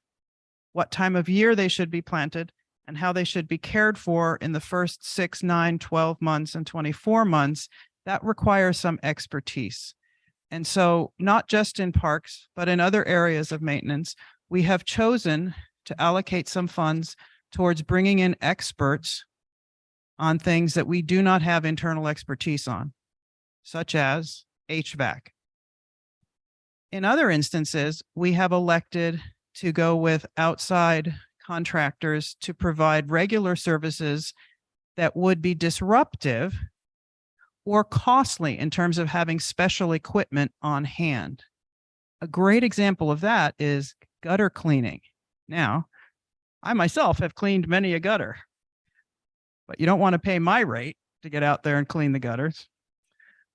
what time of year they should be planted, and how they should be cared for in the first 6, 9, 12 months and 24 months, that requires some expertise. And so not just in parks, but in other areas of maintenance, we have chosen to allocate some funds towards bringing in experts on things that we do not have internal expertise on, such as HVAC. In other instances, we have elected to go with outside contractors to provide regular services that would be disruptive or costly in terms of having special equipment on hand. A great example of that is gutter cleaning. Now, I myself have cleaned many a gutter, but you don't want to pay my rate to get out there and clean the gutters.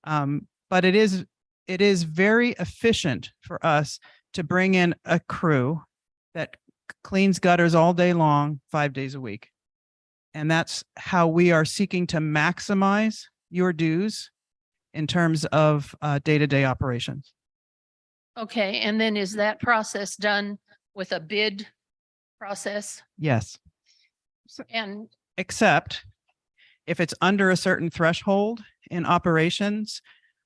But it is very efficient for us to bring in a crew that cleans gutters all day long, 5 days a week. And that's how we are seeking to maximize your dues in terms of day-to-day operations. Okay, and then is that process done with a bid process? Yes, And except if it's under a certain threshold in operations,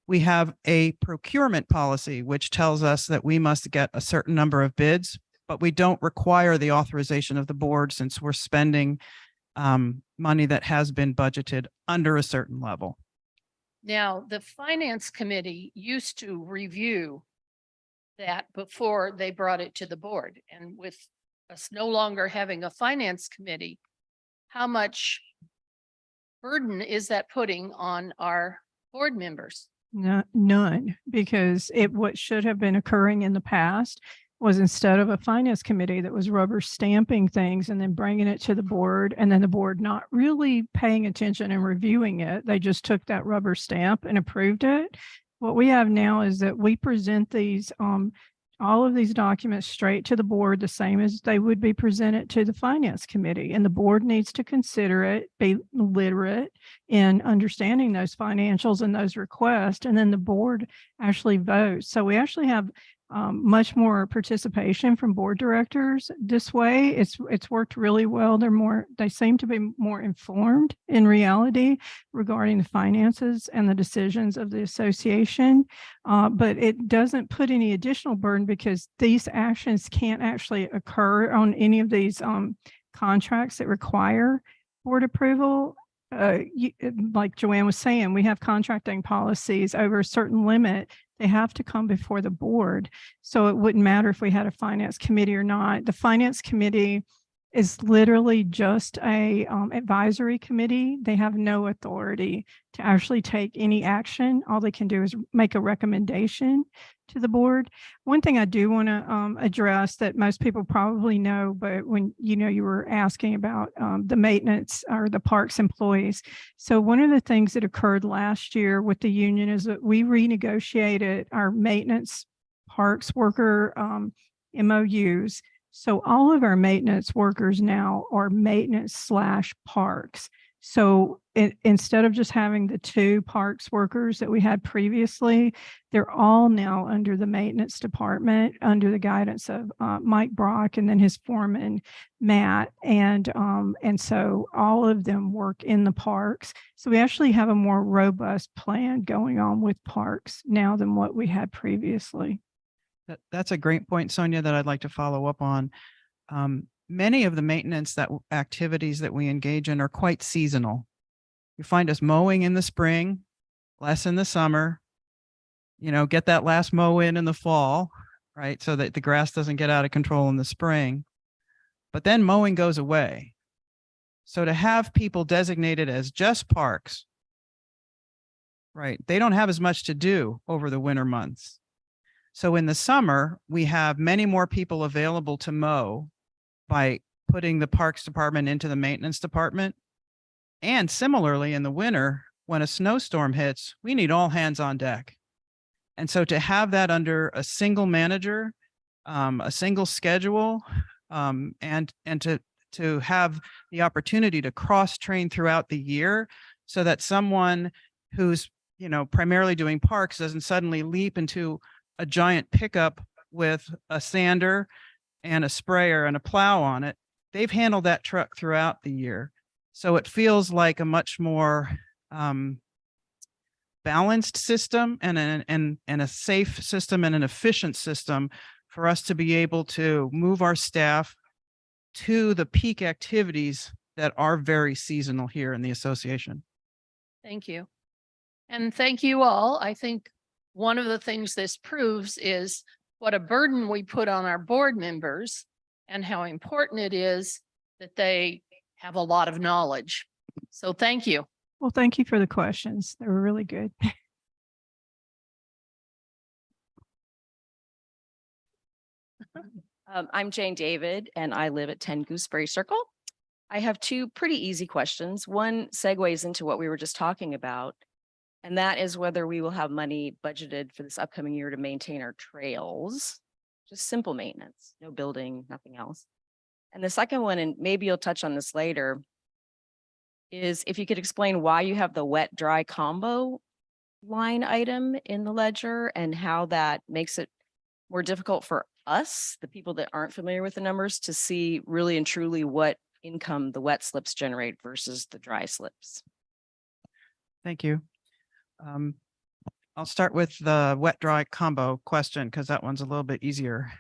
we have a procurement policy, which tells us that we must get a certain number of bids, but we don't require the authorization of the board since we're spending money that has been budgeted under a certain level. now the finance committee used to review that before they brought it to the board. And with us no longer having a finance committee, how much burden is that putting on our board members? None, because what should have been occurring in the past was instead of a finance committee that was rubber stamping things and then bringing it to the board, and then the board not really paying attention and reviewing it, they just took that rubber stamp and approved it. What we have now is that we present these all of these documents straight to the board, the same as they would be presented to the finance committee. And the board needs to consider it, be literate in understanding those financials and those requests. And then the board actually votes. So we actually have much more participation from board directors this way. It's worked really well. They seem to be more informed in reality regarding the finances and the decisions of the association. But it doesn't put any additional burden because these actions can't actually occur on any of these contracts that require board approval. Like Joanne was saying, we have contracting policies over a certain limit. They have to come before the board. So it wouldn't matter if we had a finance committee or not. The finance committee is literally just a advisory committee. They have no authority to actually take any action. All they can do is make a recommendation to the board. One thing I do want to address that most people probably know, but when you were asking about the maintenance or the parks employees. So one of the things that occurred last year with the union is that we renegotiated our maintenance parks worker MOUs. So all of our maintenance workers now are maintenance / parks. So instead of just having the 2 parks workers that we had previously, they're all now under the maintenance department, under the guidance of Mike Brock and then his foreman, Matt. And so all of them work in the parks. So we actually have a more robust plan going on with parks now than what we had previously. That's a great point, Sonia, that I'd like to follow up on. Many of the maintenance activities that we engage in are quite seasonal. You find us mowing in the spring, less in the summer, get that last mow in the fall, right? So that the grass doesn't get out of control in the spring, but then mowing goes away. So to have people designated as just parks, right? They don't have as much to do over the winter months. So in the summer, we have many more people available to mow by putting the parks department into the maintenance department. And similarly, in the winter, when a snowstorm hits, we need all hands on deck. And so to have that under a single manager, a single schedule, and to have the opportunity to cross-train throughout the year so that someone who's, primarily doing parks doesn't suddenly leap into a giant pickup with a sander and a sprayer and a plow on it. They've handled that truck throughout the year. So it feels like a much more balanced system and a safe system and an efficient system for us to be able to move our staff to the peak activities that are very seasonal here in the association. Thank you. And thank you all. I think one of the things this proves is what a burden we put on our board members and how important it is that they have a lot of knowledge. So thank you. Well, thank you for the questions. They were really good. I'm Jane David, and I live at 10 Gooseberry Circle. I have 2 pretty easy questions. One segues into what we were just talking about, and that is whether we will have money budgeted for this upcoming year to maintain our trails, just simple maintenance, no building, nothing else. And the second one, and maybe you'll touch on this later, is if you could explain why you have the wet dry combo line item in the ledger and how that makes it more difficult for us, the people that aren't familiar with the numbers, to see really and truly what income the wet slips generate versus the dry slips. Thank you. I'll start with the wet dry combo question because that one's a little bit easier.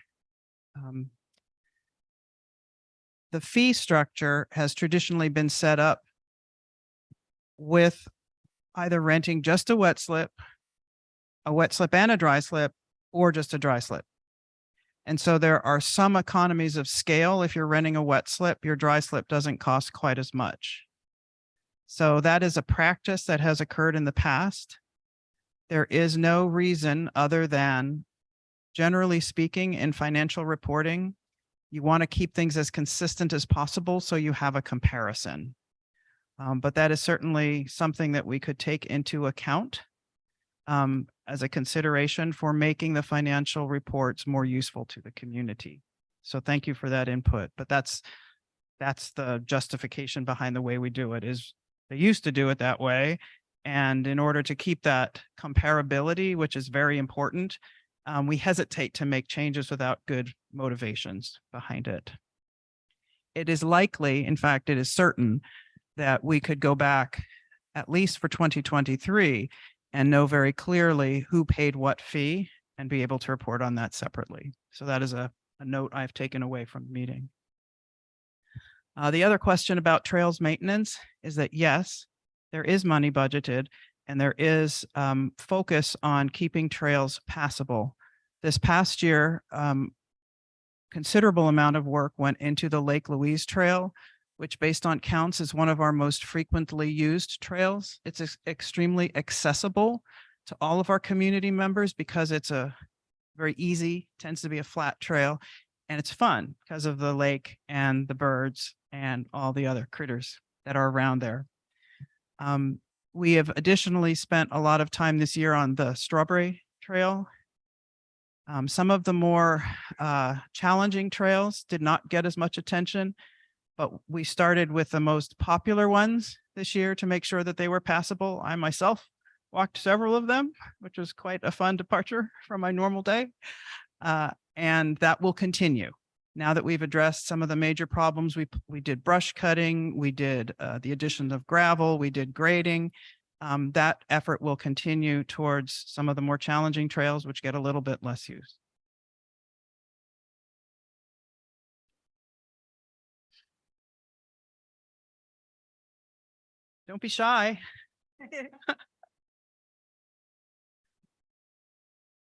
The fee structure has traditionally been set up with either renting just a wet slip and a dry slip, or just a dry slip. And so there are some economies of scale. If you're renting a wet slip, your dry slip doesn't cost quite as much. So that is a practice that has occurred in the past. There is no reason other than, generally speaking, in financial reporting, you want to keep things as consistent as possible so you have a comparison. But that is certainly something that we could take into account. as a consideration for making the financial reports more useful to the community. So thank you for that input, but that's the justification behind the way we do it. Is they used to do it that way. And in order to keep that comparability, which is very important, we hesitate to make changes without good motivations behind it. It is likely, in fact, it is certain that we could go back at least for 2023 and know very clearly who paid what fee and be able to report on that separately. So that is a note I've taken away from the meeting. The other question about trails maintenance is that yes, there is money budgeted and there is focus on keeping trails passable. This past year, considerable amount of work went into the Lake Louise Trail, which based on counts is one of our most frequently used trails. It's extremely accessible to all of our community members because it's a very easy, tends to be a flat trail, and it's fun because of the lake and the birds and all the other critters that are around there. We have additionally spent a lot of time this year on the Strawberry Trail. Some of the more challenging trails did not get as much attention, but we started with the most popular ones this year to make sure that they were passable. I myself walked several of them, which was quite a fun departure from my normal day. And that will continue. Now that we've addressed some of the major problems, we did brush cutting, we did the addition of gravel, we did grading. That effort will continue towards some of the more challenging trails, which get a little bit less use. Don't be shy.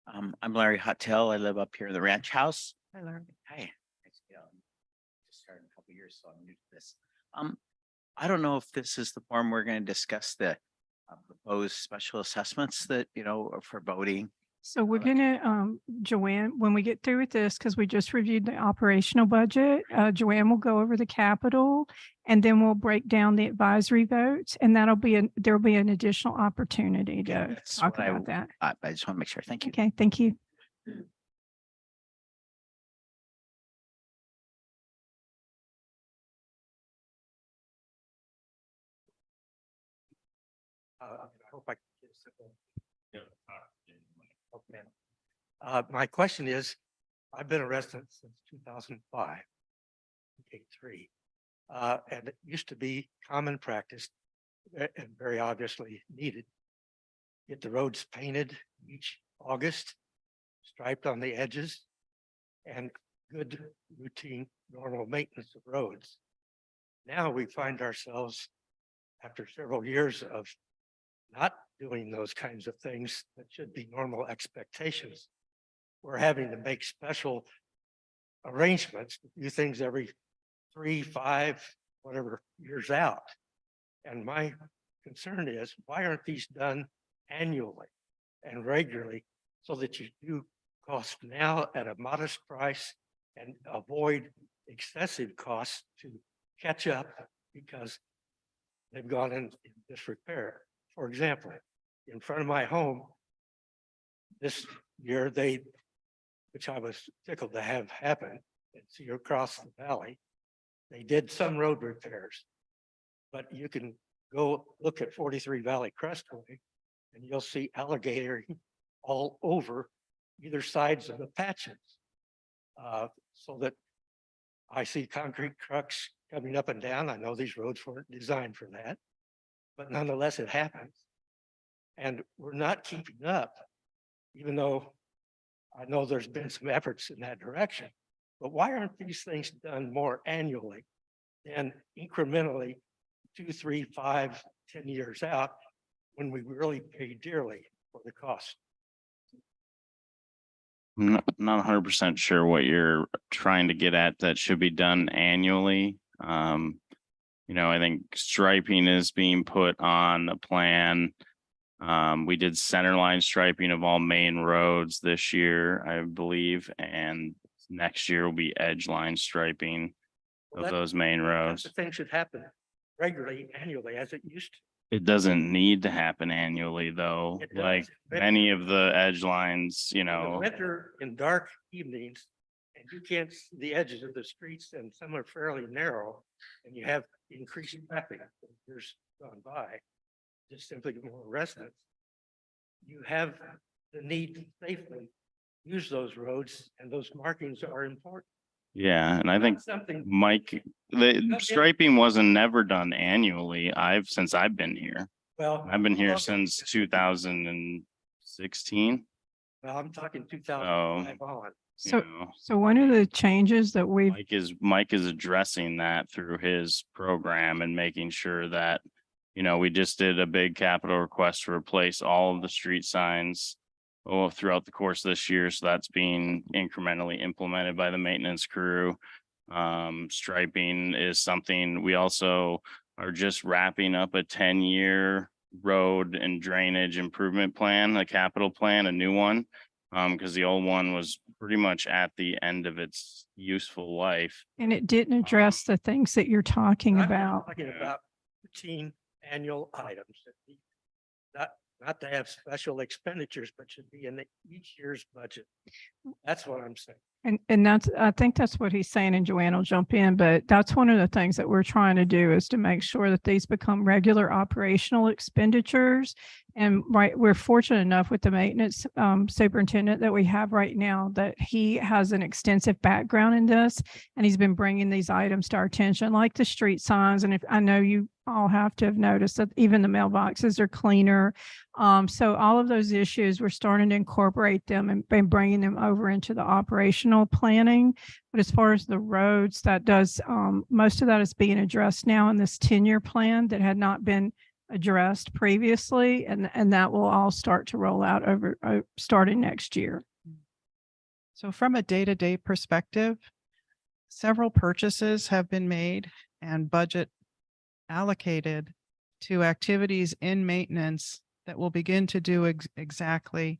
I'm Larry Huttel. I live up here in the ranch house. Hi, Larry. Hi. Just started a couple years, so I'm new to this. I don't know if this is the forum we're going to discuss the proposed special assessments that, for voting. So we're gonna, Joanne, when we get through with this, because we just reviewed the operational budget, Joanne will go over the capital and then we'll break down the advisory votes and there'll be an additional opportunity to That's talk what about that. I just want to make sure. Thank you. Okay, thank you. I hope I can get a simple. Okay. My question is, I've been a resident since 2005, K3, and it used to be common practice and very obviously needed. Get the roads painted each August, striped on the edges, and good routine normal maintenance of roads. Now we find ourselves after several years of not doing those kinds of things that should be normal expectations. We're having to make special arrangements to do things every 3, 5, whatever years out. And my concern is, why aren't these done annually and regularly so that you do cost now at a modest price and avoid excessive costs to catch up because they've gone in disrepair. For example, in front of my home this year, which I was tickled to have happen and see across the valley, they did some road repairs, but you can go look at 43 Valley Crestway and you'll see alligator all over either sides of the patches. So that I see concrete trucks coming up and down. I know these roads weren't designed for that, but nonetheless, it happens. And we're not keeping up, even though I know there's been some efforts in that direction. But why aren't these things done more annually and incrementally 2, 3, 5, 10 years out when we really pay dearly for the cost? I'm not 100% sure what you're trying to get at. That should be done annually. I think striping is being put on a plan. We did center line striping of all main roads this year, I believe, and next year will be edge line striping of those main roads. The thing should happen regularly, annually, as it used to. It doesn't need to happen annually, though. It does. Like many of the edge lines, you In the know, winter, in dark evenings, and you can't see the edges of the streets, and some are fairly narrow, and you have increasing traffic. Years gone by, just simply more residents. You have the need to safely use those roads, and those markings are important. yeah, and I think Not something, Mike, the striping wasn't never done annually. Since I've been here. well. I've been here well, since 2016. Well, I'm talking 2005 on. You So, know, so one of the changes that we've Mike is addressing that through his program and making sure that, you know, we just did a big capital request to replace all of the street signs throughout the course of this year. So that's being incrementally implemented by the maintenance crew. Striping is something we also are just wrapping up a 10-year road and drainage improvement plan, a capital plan, a new one. Because the old one was pretty much at the end of its useful life. and it didn't address the things that you're talking I'm about. Talking about routine annual items that not to have special expenditures, but should be in each year's budget. That's what I'm saying. And I think that's what he's saying, and Joanne will jump in, but that's one of the things that we're trying to do is to make sure that these become regular operational expenditures. And we're fortunate enough with the maintenance superintendent that we have right now that he has an extensive background in this, and he's been bringing these items to our attention, like the street signs. And if I know you all have to have noticed that even the mailboxes are cleaner. So all of those issues, we're starting to incorporate them and bringing them over into the operational planning. But as far as the roads, that does, most of that is being addressed now in this 10-year plan that had not been addressed previously. And that will all start to roll out starting next year. So from a day-to-day perspective, several purchases have been made and budget allocated to activities in maintenance that will begin to do exactly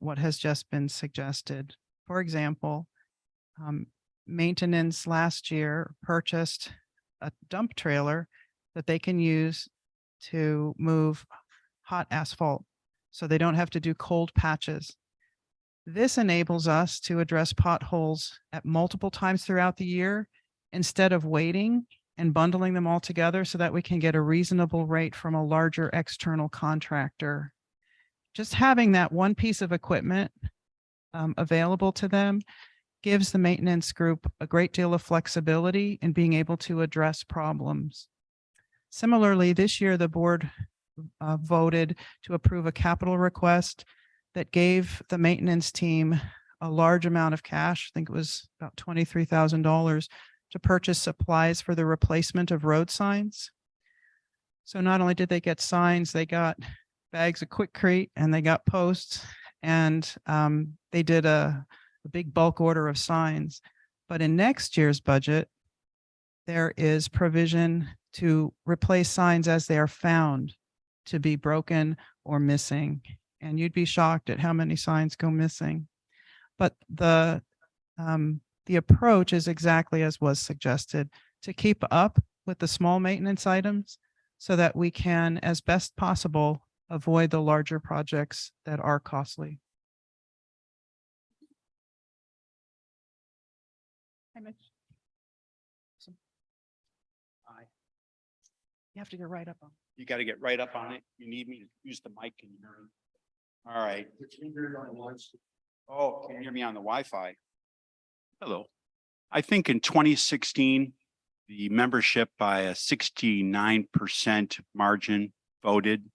what has just been suggested. For example, maintenance last year purchased a dump trailer that they can use to move hot asphalt so they don't have to do cold patches. This enables us to address potholes at multiple times throughout the year instead of waiting and bundling them all together so that we can get a reasonable rate from a larger external contractor. Just having that one piece of equipment available to them gives the maintenance group a great deal of flexibility in being able to address problems. Similarly, this year, the board voted to approve a capital request that gave the maintenance team a large amount of cash. I think it was about $23,000 to purchase supplies for the replacement of road signs. So not only did they get signs, they got bags of Quikrete and they got posts, and they did a big bulk order of signs. But in next year's budget, there is provision to replace signs as they are found to be broken or missing. And you'd be shocked at how many signs go missing. But the approach is exactly as was suggested, to keep up with the small maintenance items so that we can, as best possible, avoid the larger projects that are costly. You have to get right up on. You got to get right up on it. You need me to use the mic. Can you hear me? All right. Oh, can you hear me on the Wi-Fi? Hello. I think in 2016, the membership by a 69% margin voted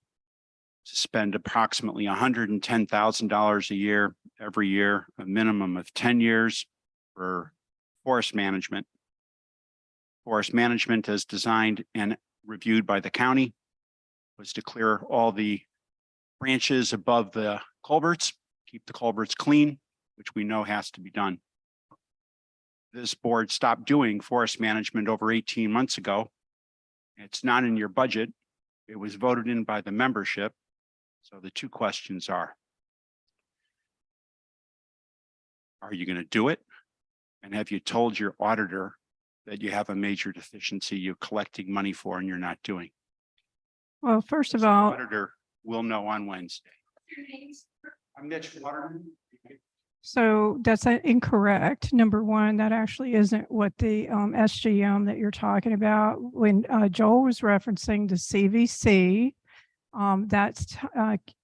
to spend approximately $110,000 a year, every year, a minimum of 10 years for forest management. Forest management as designed and reviewed by the county was to clear all the branches above the culverts, keep the culverts clean, which we know has to be done. This board stopped doing forest management over 18 months ago. It's not in your budget. It was voted in by the membership. So the two questions are you going to do it? And have you told your auditor that you have a major deficiency you're collecting money for and you're not doing? Well, first of The all, Auditor will know on Wednesday. I'm Mitch Waterman. so that's incorrect. Number one, that actually isn't what the SGM that you're talking about. When Joel was referencing the CVC, that's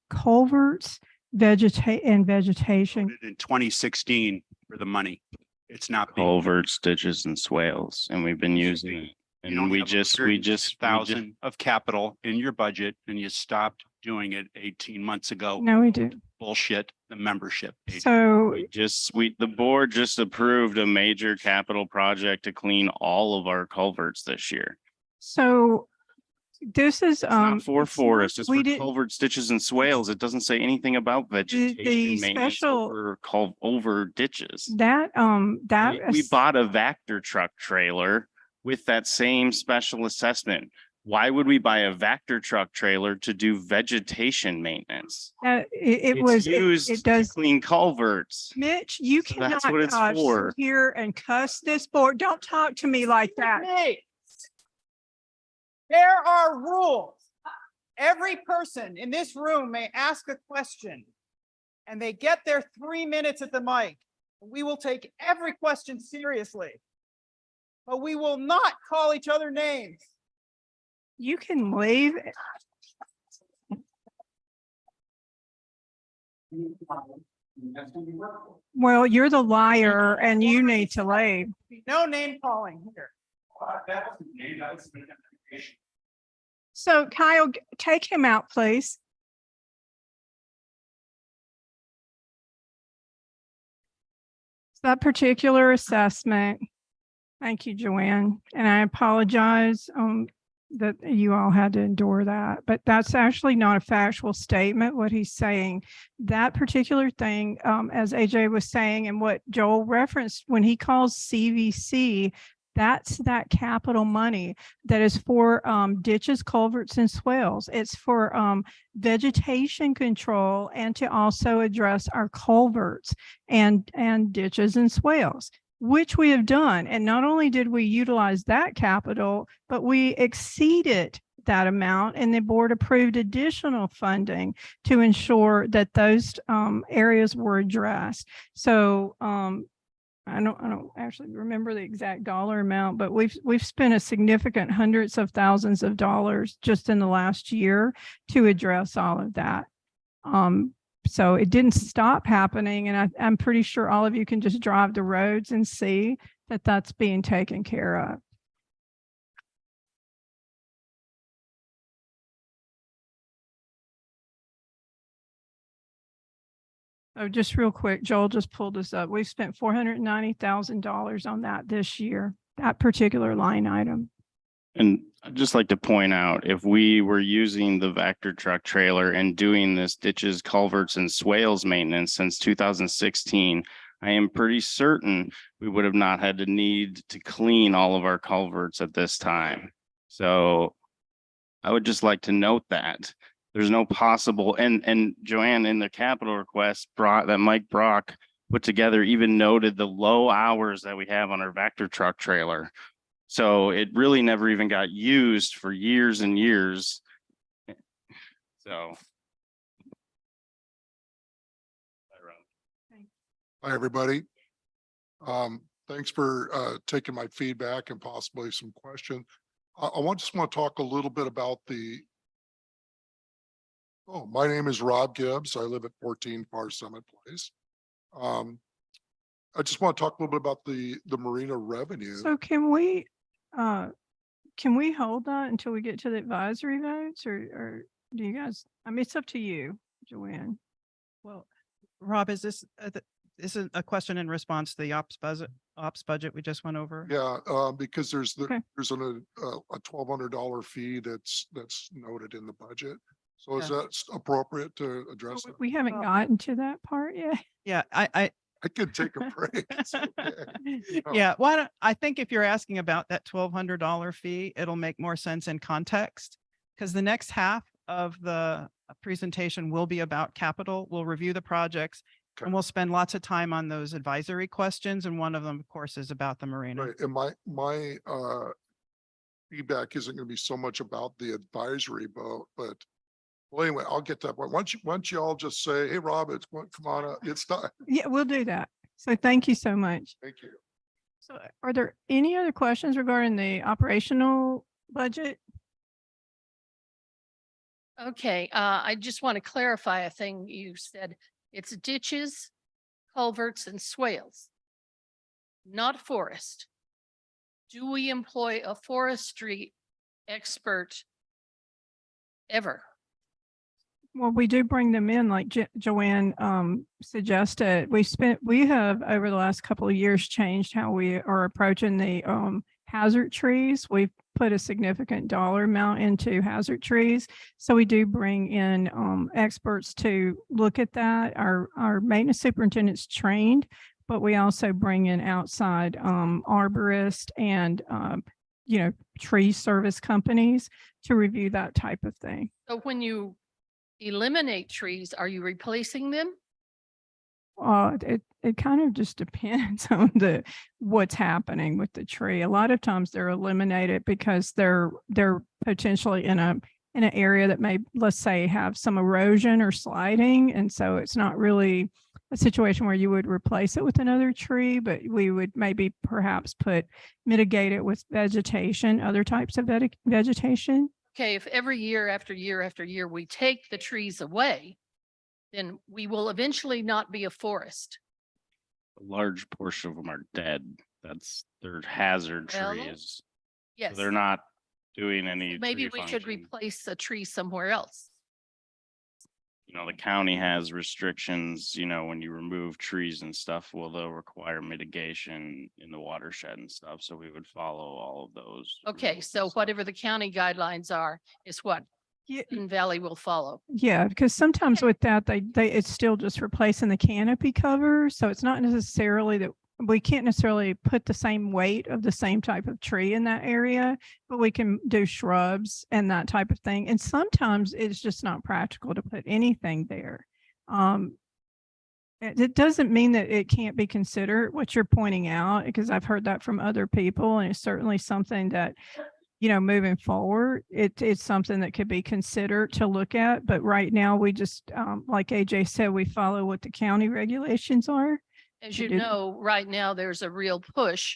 culverts, vegetation. Voted in 2016 for the money. It's not being. Culverts, ditches and swales, and we've been using it. You don't And we have just 110,000 of capital in your budget and you stopped doing it 18 months ago. No, we do. Bullshit, the membership. So the board just approved a major capital project to clean all of our culverts this year. So this is, It's not for it's not- forests, it's we for didn't- culverts, ditches and swales. It doesn't say anything about vegetation maintenance special- over ditches. that, We bought a Vector truck trailer with that same special assessment. Why would we buy a Vector truck trailer to do vegetation maintenance? it It's was, used it to does. clean culverts. Mitch, you So cannot that's what it's sit for. here and cuss this board. Don't talk to me like that. There are rules. Every person in this room may ask a question and they get their 3 minutes at the mic. We will take every question seriously, but we will not call each other names. You can leave. Well, you're the liar and you need to leave. No name calling here. So Kyle, take him out, please. That particular assessment. Thank you, Joanne. And I apologize that you all had to endure that, but that's actually not a factual statement, what he's saying. That particular thing, as AJ was saying, and what Joel referenced when he calls CVC, that's that capital money that is for ditches, culverts, and swales. It's for vegetation control and to also address our culverts and ditches and swales, which we have done. And not only did we utilize that capital, but we exceeded that amount and the board approved additional funding to ensure that those areas were addressed. So I don't actually remember the exact dollar amount, but we've spent a significant hundreds of thousands of dollars just in the last year to address all of that. So it didn't stop happening. And I'm pretty sure all of you can just drive the roads and see that that's being taken care of. Oh, just real quick, Joel just pulled this up. We've spent $490,000 on that this year, that particular line item. And I'd just like to point out, if we were using the Vector truck trailer and doing this ditches, culverts and swales maintenance since 2016, I am pretty certain we would have not had the need to clean all of our culverts at this time. So I would just like to note that there's no possible, and Joanne, in the capital request that Mike Brock put together, even noted the low hours that we have on our Vector truck trailer. So it really never even got used for years and years. So. Hi, everybody. Thanks for taking my feedback and possibly some questions. Just want to talk a little bit about my name is Rob Gibbs. I live at 14 Far Summit Place. I just want to talk a little bit about the marina revenue. So can we hold that until we get to the advisory votes or do you guys, I mean, it's up to you, Joanne. Well, Rob, is this a question in response to the ops budget we just went over? Yeah, because there's Okay. there's a $1,200 fee that's noted in the budget. So is that appropriate to address that? We haven't Well- gotten to that part yet. Yeah, I I could take a break. It's okay. No. Yeah, I think if you're asking about that $1,200 fee, it'll make more sense in context. Because the next half of the presentation will be about capital. We'll review the projects Okay. and we'll spend lots of time on those advisory questions. And one of them, of course, is about the marina. Right, and my feedback isn't going to be so much about the advisory vote, but well, anyway, I'll get that. But once you all just say, hey, Rob, come on, it's time. Yeah, we'll do that. So thank you so much. Thank you. So are there any other questions regarding the operational budget? Okay, I just want to clarify a thing you said. It's ditches, culverts and swales, not forest. Do we employ a forestry expert ever? Well, we do bring them in like Joanne suggested. We have over the last couple of years changed how we are approaching the hazard trees. We've put a significant dollar amount into hazard trees. So we do bring in experts to look at that. Our maintenance superintendent's trained, but we also bring in outside arborists and tree service companies to review that type of thing. So when you eliminate trees, are you replacing them? It kind of just depends on what's happening with the tree. A lot of times they're eliminated because they're potentially in an area that may, let's say, have some erosion or sliding. And so it's not really a situation where you would replace it with another tree, but we would maybe perhaps mitigate it with vegetation, other types of vegetation. Okay, if every year after year after year, we take the trees away, then we will eventually not be a forest. A large portion of them are dead. They're hazard Well, trees. So Yes, they're not doing any. maybe tree we should function. replace a tree somewhere else. The county has restrictions, when you remove trees and stuff, well, they'll require mitigation in the watershed and stuff. So we would follow all of those. Okay, rules so and stuff. whatever the county guidelines are is what Yeah, Hidden Valley will follow. yeah, because sometimes with that, it's still just replacing the canopy cover. So it's not necessarily that we can't necessarily put the same weight of the same type of tree in that area, but we can do shrubs and that type of thing. And sometimes it's just not practical to put anything there. It doesn't mean that it can't be considered what you're pointing out, because I've heard that from other people, and it's certainly something that, moving forward, it's something that could be considered to look at. But right now we just, like AJ said, we follow what the county regulations are. As to you do that. know, right now, there's a real push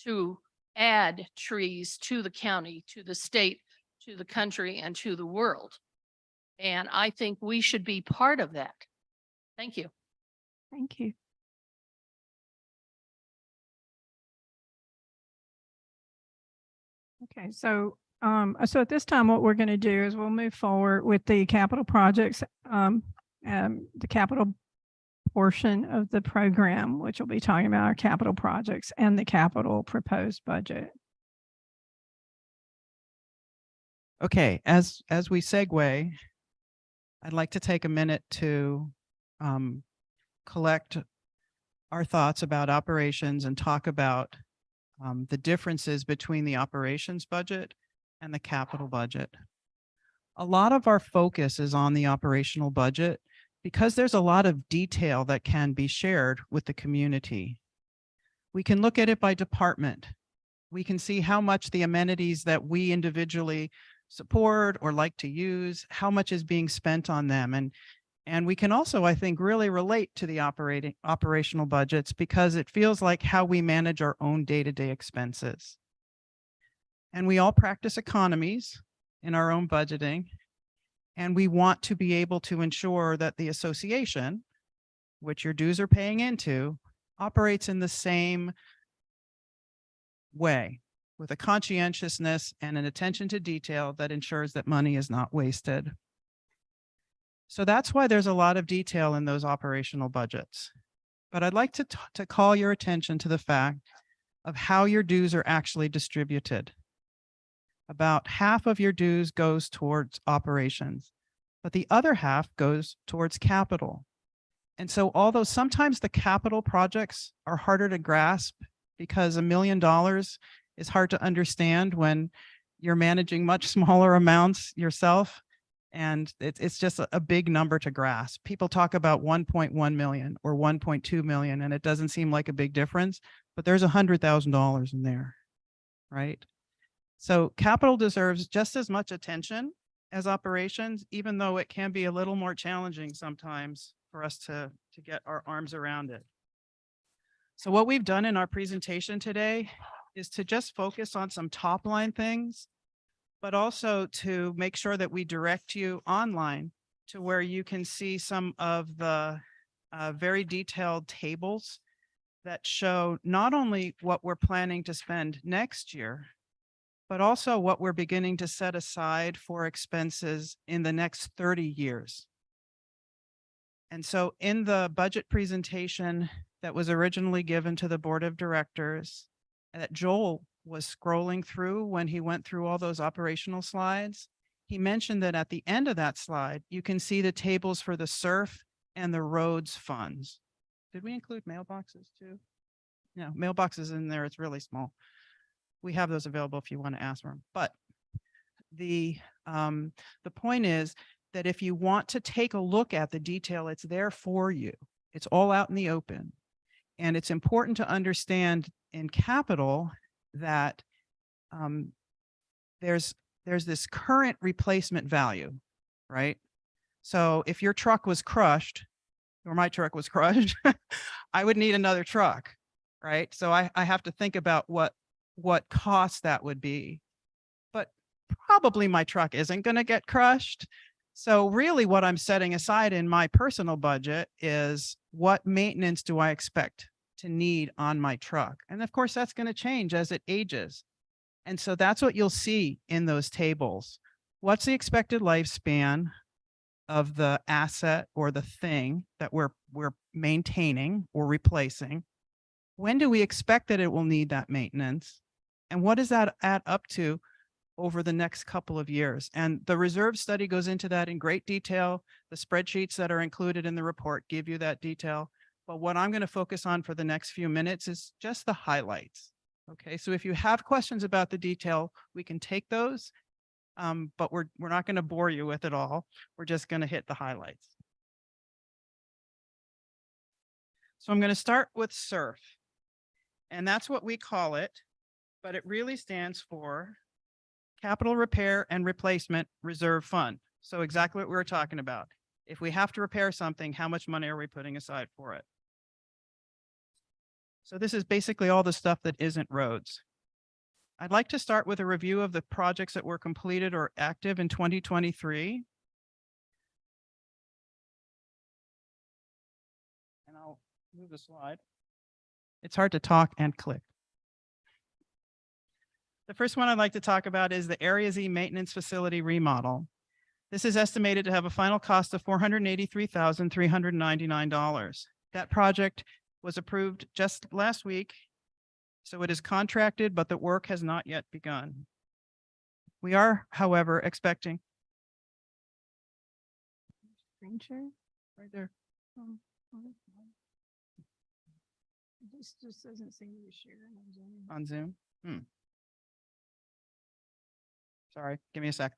to add trees to the county, to the state, to the country, and to the world. And I think we should be part of that. Thank you. Thank you. Okay, so at this time, what we're going to do is we'll move forward with the capital projects, the capital portion of the program, which will be talking about our capital projects and the capital proposed budget. Okay, as we segue, I'd like to take a minute to collect our thoughts about operations and talk about the differences between the operations budget and the capital budget. A lot of our focus is on the operational budget because there's a lot of detail that can be shared with the community. We can look at it by department. We can see how much the amenities that we individually support or like to use, how much is being spent on them. And we can also, I think, really relate to the operational budgets because it feels like how we manage our own day-to-day expenses. And we all practice economies in our own budgeting. And we want to be able to ensure that the association, which your dues are paying into, operates in the same way with a conscientiousness and an attention to detail that ensures that money is not wasted. So that's why there's a lot of detail in those operational budgets. But I'd like to call your attention to the fact of how your dues are actually distributed. About half of your dues goes towards operations, but the other half goes towards capital. And so although sometimes the capital projects are harder to grasp because $1 million is hard to understand when you're managing much smaller amounts yourself, and it's just a big number to grasp. People talk about 1.1 million or 1.2 million, and it doesn't seem like a big difference, but there's $100,000 in there, right? So capital deserves just as much attention as operations, even though it can be a little more challenging sometimes for us to get our arms around it. So what we've done in our presentation today is to just focus on some top line things, but also to make sure that we direct you online to where you can see some of the very detailed tables that show not only what we're planning to spend next year, but also what we're beginning to set aside for expenses in the next 30 years. And so in the budget presentation that was originally given to the board of directors, that Joel was scrolling through when he went through all those operational slides, he mentioned that at the end of that slide, you can see the tables for the SURF and the roads funds. Did we include mailboxes too? No, mailboxes in there, it's really small. We have those available if you want to ask for them. But the point is that if you want to take a look at the detail, it's there for you. It's all out in the open. And it's important to understand in capital that there's this current replacement value, right? So if your truck was crushed, or my truck was crushed, I would need another truck, right? So I have to think about what cost that would be. But probably my truck isn't going to get crushed. So really what I'm setting aside in my personal budget is what maintenance do I expect to need on my truck? And of course, that's going to change as it ages. And so that's what you'll see in those tables. What's the expected lifespan of the asset or the thing that we're maintaining or replacing? When do we expect that it will need that maintenance? And what does that add up to over the next couple of years? And the reserve study goes into that in great detail. The spreadsheets that are included in the report give you that detail. But what I'm going to focus on for the next few minutes is just the highlights. Okay, so if you have questions about the detail, we can take those, but we're not going to bore you with it all. We're just going to hit the highlights. So I'm going to start with SURF, and that's what we call it, but it really stands for Capital Repair and Replacement Reserve Fund. So exactly what we were talking about. If we have to repair something, how much money are we putting aside for it? So this is basically all the stuff that isn't roads. I'd like to start with a review of the projects that were completed or active in 2023. And I'll move the slide. It's hard to talk and click. The first one I'd like to talk about is the Area Z Maintenance Facility remodel. This is estimated to have a final cost of $483,399. That project was approved just last week, so it is contracted, but the work has not yet begun. We are, however, expecting. Screen share? Right there. This just doesn't seem to be sharing on Zoom. On Zoom? Sorry, give me a sec.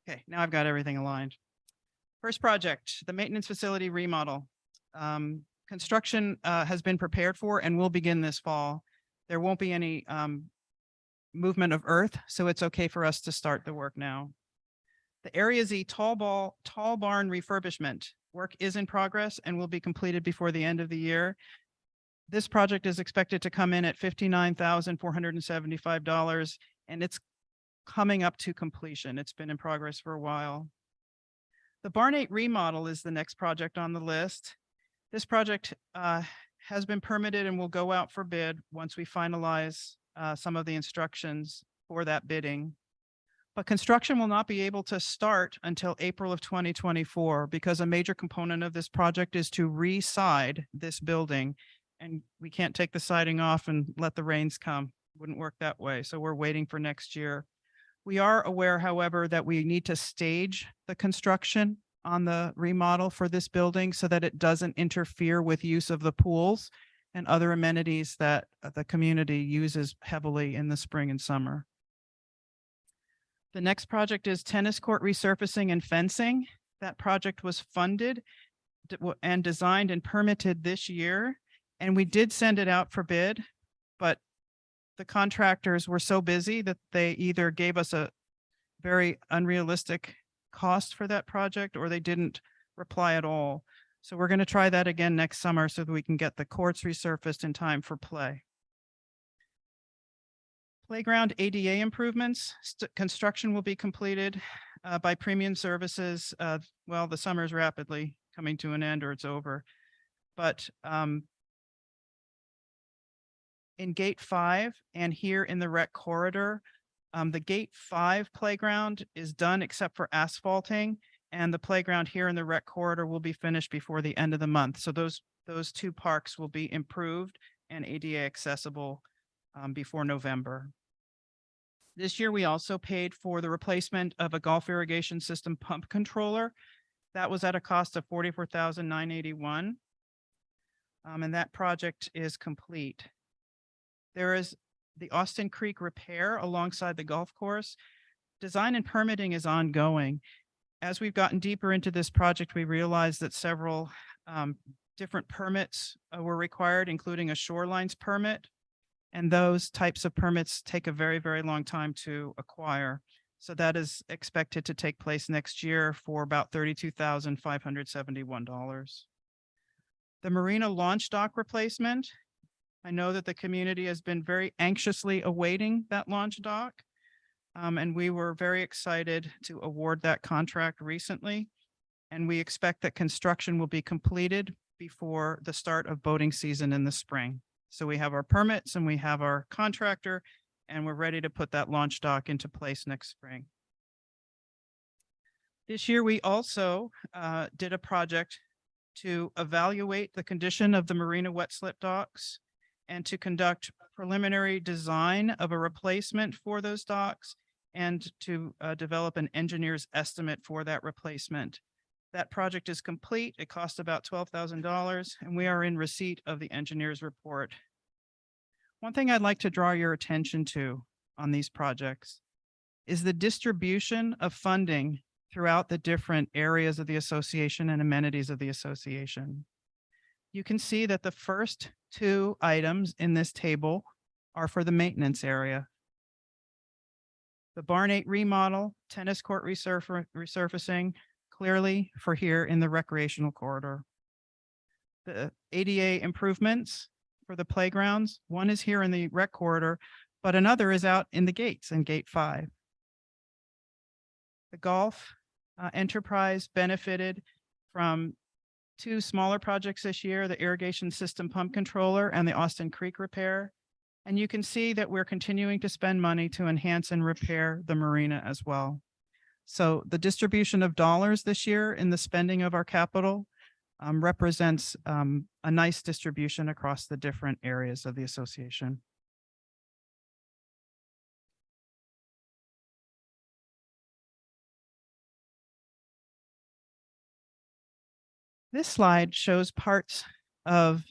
Okay, now I've got everything aligned. First project, the maintenance facility remodel. Construction has been prepared for and will begin this fall. There won't be any movement of earth, so it's okay for us to start the work now. The Area Z tall barn refurbishment work is in progress and will be completed before the end of the year. This project is expected to come in at $59,475, and it's coming up to completion. It's been in progress for a while. The Barn 8 remodel is the next project on the list. This project has been permitted and will go out for bid once we finalize some of the instructions for that bidding. But construction will not be able to start until April of 2024 because a major component of this project is to re-side this building, and we can't take the siding off and let the rains come. Wouldn't work that way. So we're waiting for next year. We are aware, however, that we need to stage the construction on the remodel for this building so that it doesn't interfere with use of the pools and other amenities that the community uses heavily in the spring and summer. The next project is tennis court resurfacing and fencing. That project was funded and designed and permitted this year, and we did send it out for bid, but the contractors were so busy that they either gave us a very unrealistic cost for that project or they didn't reply at all. So we're going to try that again next summer so that we can get the courts resurfaced in time for play. Playground ADA improvements, construction will be completed by Premium Services. Well, the summer is rapidly coming to an end or it's over. But in Gate 5 and here in the rec corridor, the Gate 5 playground is done except for asphalting, and the playground here in the rec corridor will be finished before the end of the month. So those two parks will be improved and ADA accessible before November. This year, we also paid for the replacement of a golf irrigation system pump controller. That was at a cost of $44,981. And that project is complete. There is the Austin Creek repair alongside the golf course. Design and permitting is ongoing. As we've gotten deeper into this project, we realized that several different permits were required, including a shorelines permit. And those types of permits take a very, very long time to acquire. So that is expected to take place next year for about $32,571. The Marina launch dock replacement. I know that the community has been very anxiously awaiting that launch dock. And we were very excited to award that contract recently. And we expect that construction will be completed before the start of boating season in the spring. So we have our permits and we have our contractor, and we're ready to put that launch dock into place next spring. This year, we also did a project to evaluate the condition of the marina wet slip docks and to conduct preliminary design of a replacement for those docks and to develop an engineer's estimate for that replacement. That project is complete. It cost about $12,000, and we are in receipt of the engineer's report. One thing I'd like to draw your attention to on these projects is the distribution of funding throughout the different areas of the association and amenities of the association. You can see that the first two items in this table are for the maintenance area. The Barn 8 remodel, tennis court resurfacing, clearly for here in the recreational corridor. The ADA improvements for the playgrounds, one is here in the rec corridor, but another is out in the gates in Gate 5. The golf enterprise benefited from two smaller projects this year, the irrigation system pump controller and the Austin Creek repair. And you can see that we're continuing to spend money to enhance and repair the marina as well. So the distribution of dollars this year in the spending of our capital represents a nice distribution across the different areas of the association. This slide shows parts of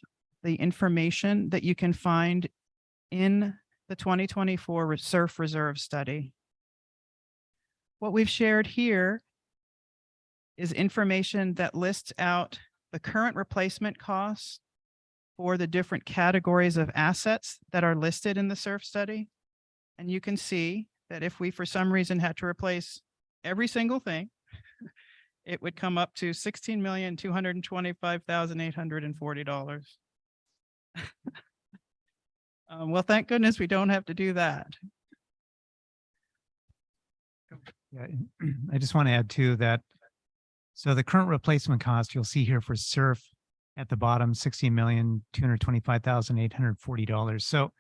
the information that you can find in the 2024 Surf Reserve Study. What we've shared here is information that lists out the current replacement costs for the different categories of assets that are listed in the surf study. And you can see that if we, for some reason, had to replace every single thing, it would come up to $16,225,840. Well, thank goodness we don't have to do that. Yeah, I just want to add too that, so the current replacement cost you'll see here for surf at the bottom, $16,225,840. So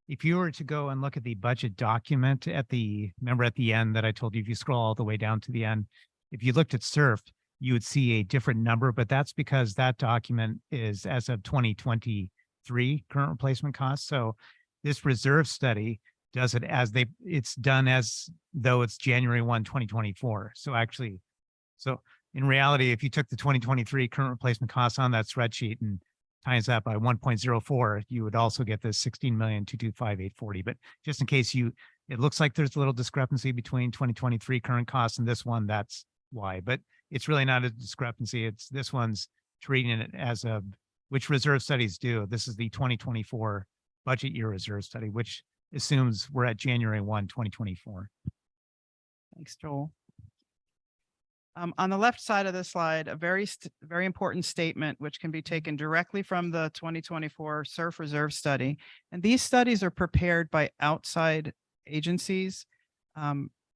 if you were to go and look at the budget document remember at the end that I told you, if you scroll all the way down to the end, if you looked at surf, you would see a different number, but that's because that document is as of 2023 current replacement costs. So this reserve study does it as it's done as though it's January 1, 2024. So actually, so in reality, if you took the 2023 current replacement costs on that spreadsheet and times that by 1.04, you would also get this 16,225,840. But just in case it looks like there's a little discrepancy between 2023 current costs and this one, that's why. But it's really not a discrepancy. It's this one's treating it as which reserve studies do. This is the 2024 budget year reserve study, which assumes we're at January 1, 2024. Thanks, Joel. On the left side of the slide, a very important statement, which can be taken directly from the 2024 SURF reserve study. And these studies are prepared by outside agencies.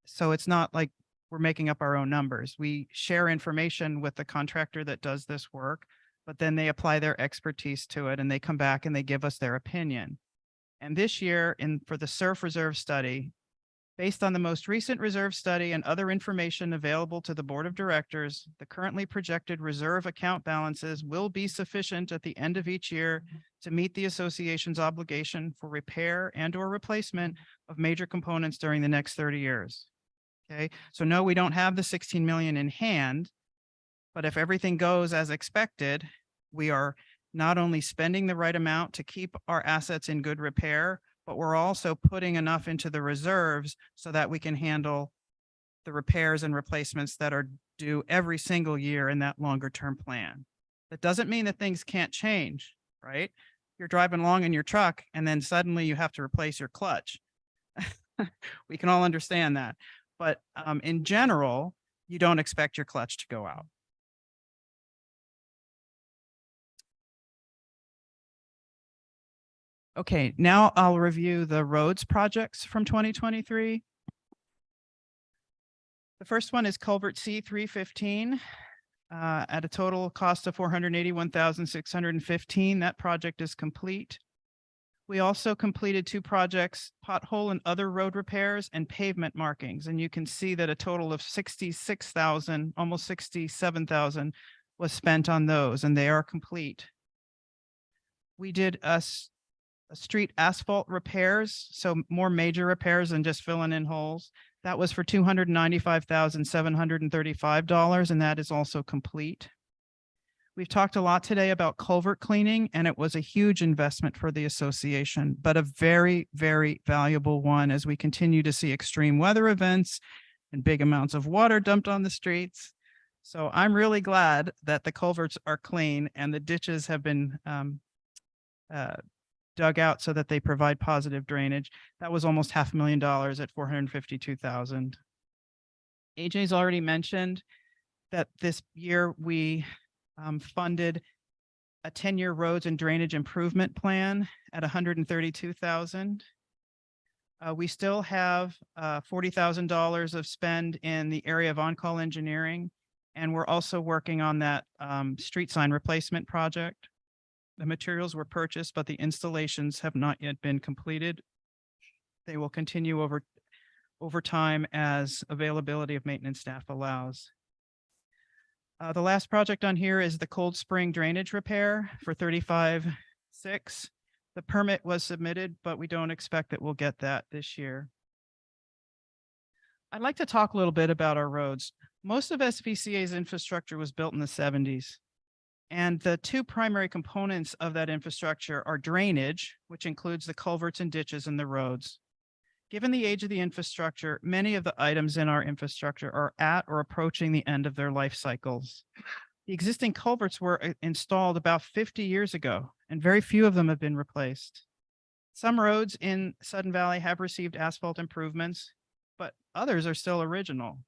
So it's not like we're making up our own numbers. We share information with the contractor that does this work, but then they apply their expertise to it and they come back and they give us their opinion. And this year for the SURF reserve study, based on the most recent reserve study and other information available to the board of directors, the currently projected reserve account balances will be sufficient at the end of each year to meet the association's obligation for repair and or replacement of major components during the next 30 years. Okay, so no, we don't have the 16 million in hand, but if everything goes as expected, we are not only spending the right amount to keep our assets in good repair, but we're also putting enough into the reserves so that we can handle the repairs and replacements that are due every single year in that longer term plan. That doesn't mean that things can't change, right? You're driving along in your truck and then suddenly you have to replace your clutch. We can all understand that. But in general, you don't expect your clutch to go out. Okay, now I'll review the roads projects from 2023. The first one is culvert C315 at a total cost of $481,615. That project is complete. We also completed 2 projects, pothole and other road repairs and pavement markings. And you can see that a total of 66,000, almost 67,000 was spent on those, and they are complete. We did street asphalt repairs, so more major repairs than just filling in holes. That was for $295,735, and that is also complete. We've talked a lot today about culvert cleaning, and it was a huge investment for the association, but a very, very valuable one as we continue to see extreme weather events and big amounts of water dumped on the streets. So I'm really glad that the culverts are clean and the ditches have been dug out so that they provide positive drainage. That was almost $500,000 at $452,000. AJ's already mentioned that this year we funded a 10-year roads and drainage improvement plan at $132,000. We still have $40,000 of spend in the area of on-call engineering, and we're also working on that street sign replacement project. The materials were purchased, but the installations have not yet been completed. They will continue over time as availability of maintenance staff allows. The last project on here is the Cold Spring drainage repair for $35,600. The permit was submitted, but we don't expect that we'll get that this year. I'd like to talk a little bit about our roads. Most of SVCA's infrastructure was built in the 70s. And the 2 primary components of that infrastructure are drainage, which includes the culverts and ditches in the roads. Given the age of the infrastructure, many of the items in our infrastructure are at or approaching the end of their life cycles. The existing culverts were installed about 50 years ago, and very few of them have been replaced. Some roads in Sudden Valley have received asphalt improvements, but others are still original.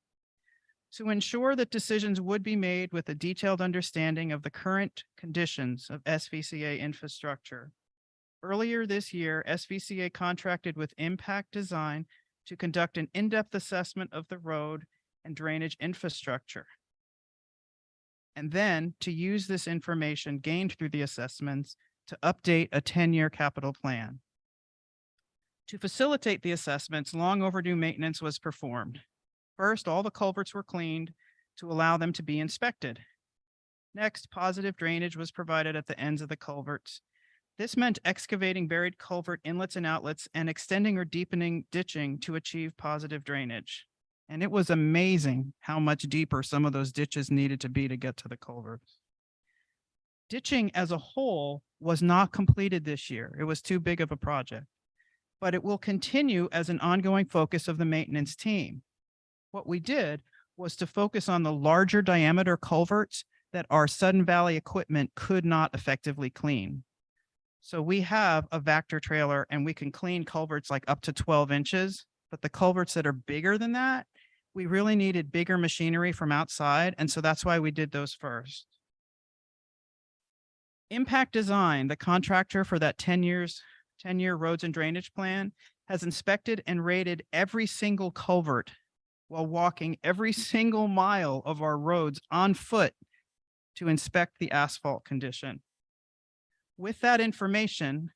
To ensure that decisions would be made with a detailed understanding of the current conditions of SVCA infrastructure, earlier this year, SVCA contracted with Impact Design to conduct an in-depth assessment of the road and drainage infrastructure, and then to use this information gained through the assessments to update a 10-year capital plan. To facilitate the assessments, long overdue maintenance was performed. First, all the culverts were cleaned to allow them to be inspected. Next, positive drainage was provided at the ends of the culverts. This meant excavating buried culvert inlets and outlets and extending or deepening ditching to achieve positive drainage. And it was amazing how much deeper some of those ditches needed to be to get to the culverts. Ditching as a whole was not completed this year. It was too big of a project, but it will continue as an ongoing focus of the maintenance team. What we did was to focus on the larger diameter culverts that our Sudden Valley equipment could not effectively clean. So we have a Vector trailer and we can clean culverts like up to 12 inches, but the culverts that are bigger than that, we really needed bigger machinery from outside. And so that's why we did those first. Impact Design, the contractor for that 10-year roads and drainage plan, has inspected and rated every single culvert while walking every single mile of our roads on foot to inspect the asphalt condition. With that information,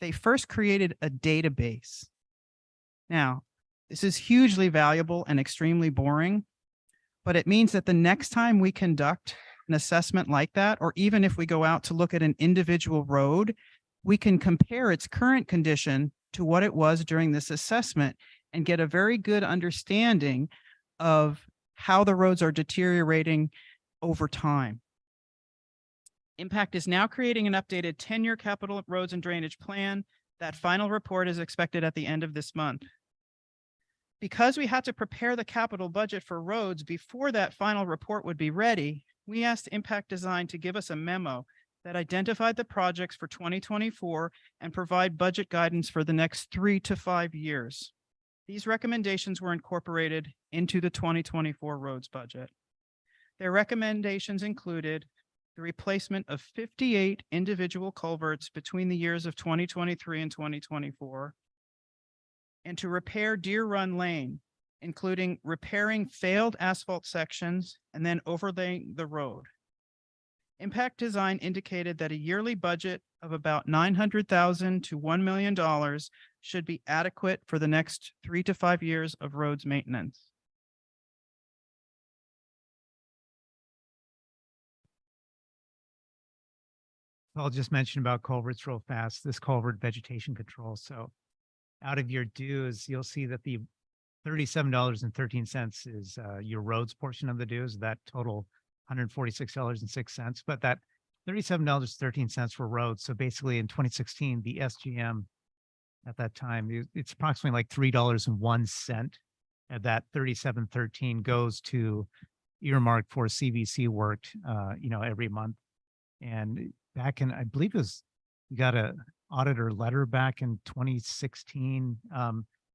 they first created a database. Now, this is hugely valuable and extremely boring, but it means that the next time we conduct an assessment like that, or even if we go out to look at an individual road, we can compare its current condition to what it was during this assessment and get a very good understanding of how the roads are deteriorating over time. Impact is now creating an updated 10-year capital roads and drainage plan. That final report is expected at the end of this month. Because we had to prepare the capital budget for roads before that final report would be ready, we asked Impact Design to give us a memo that identified the projects for 2024 and provide budget guidance for the next 3 to 5 years. These recommendations were incorporated into the 2024 roads budget. Their recommendations included the replacement of 58 individual culverts between the years of 2023 and 2024, and to repair Deer Run Lane, including repairing failed asphalt sections and then overlaying the road. Impact Design indicated that a yearly budget of about $900,000 to $1 million should be adequate for the next 3 to 5 years of roads maintenance. I'll just mention about culverts real fast, this culvert vegetation control. So out of your dues, you'll see that the $37.13 is your roads portion of the dues, that total $146.06. But that $37.13 for roads. So basically in 2016, the SGM at that time, it's approximately like $3.01. And that $37.13 goes to earmarked for CVC work, every month. And back in, I believe we got a auditor letter back in 2016,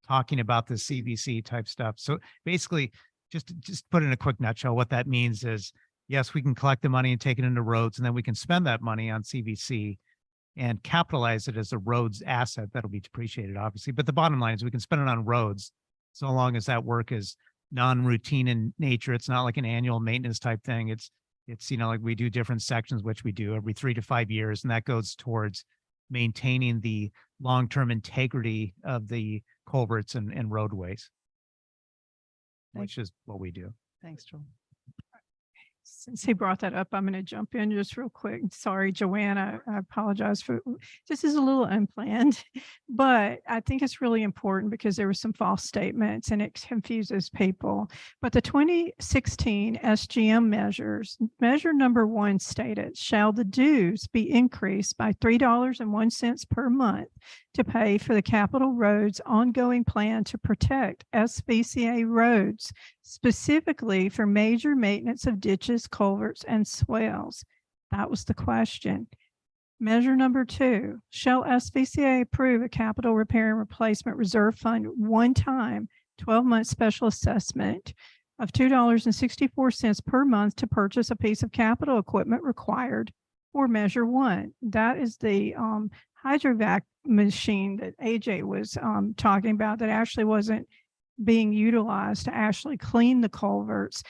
talking about the CVC type stuff. So basically, just put in a quick nutshell, what that means is, yes, we can collect the money and take it into roads, and then we can spend that money on CVC and capitalize it as a roads asset that'll be depreciated, obviously. But the bottom line is we can spend it on roads so long as that work is non-routine in nature. It's not like an annual maintenance type thing. It's like we do different sections, which we do every 3 to 5 years, and that goes towards maintaining the long-term integrity of the culverts and roadways, which is what we do. Thanks, Joel. Since he brought that up, I'm going to jump in just real quick. Sorry, Joanna, I apologize for, this is a little unplanned, but I think it's really important because there were some false statements and it confuses people. But the 2016 SGM measures, measure number 1 stated, shall the dues be increased by $3.01 per month to pay for the capital roads ongoing plan to protect SVCA roads, specifically for major maintenance of ditches, culverts, and swales? That was the question. Measure number 2, shall SVCA approve a capital repair and replacement reserve fund one-time 12-month special assessment of $2.64 per month to purchase a piece of capital equipment required for measure 1? That is the hydrovac machine that AJ was talking about that actually wasn't being utilized to actually clean the culverts.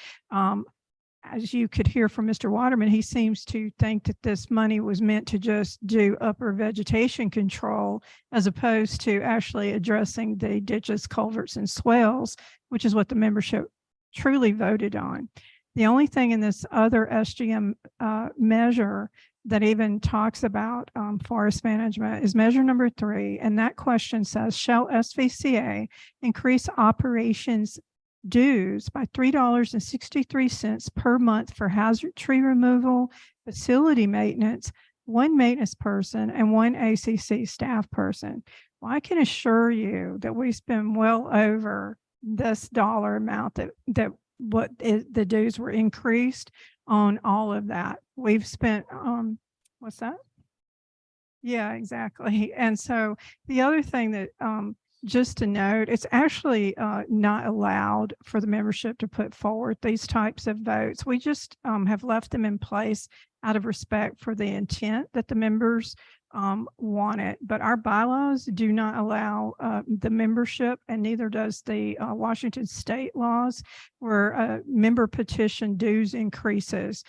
As you could hear from Mr. Waterman, he seems to think that this money was meant to just do upper vegetation control as opposed to actually addressing the ditches, culverts, and swales, which is what the membership truly voted on. The only thing in this other SGM measure that even talks about forest management is measure number 3. And that question says, shall SVCA increase operations dues by $3.63 per month for hazard tree removal, facility maintenance, 1 maintenance person, and 1 ACC staff person? Well, I can assure you that we spend well over this dollar amount that the dues were increased on all of that. We've spent, what's that? Yeah, exactly. And so the other thing that, just to note, it's actually not allowed for the membership to put forward these types of votes. We just have left them in place out of respect for the intent that the members want it. But our bylaws do not allow the membership, and neither does the Washington state laws, where member petition dues increases,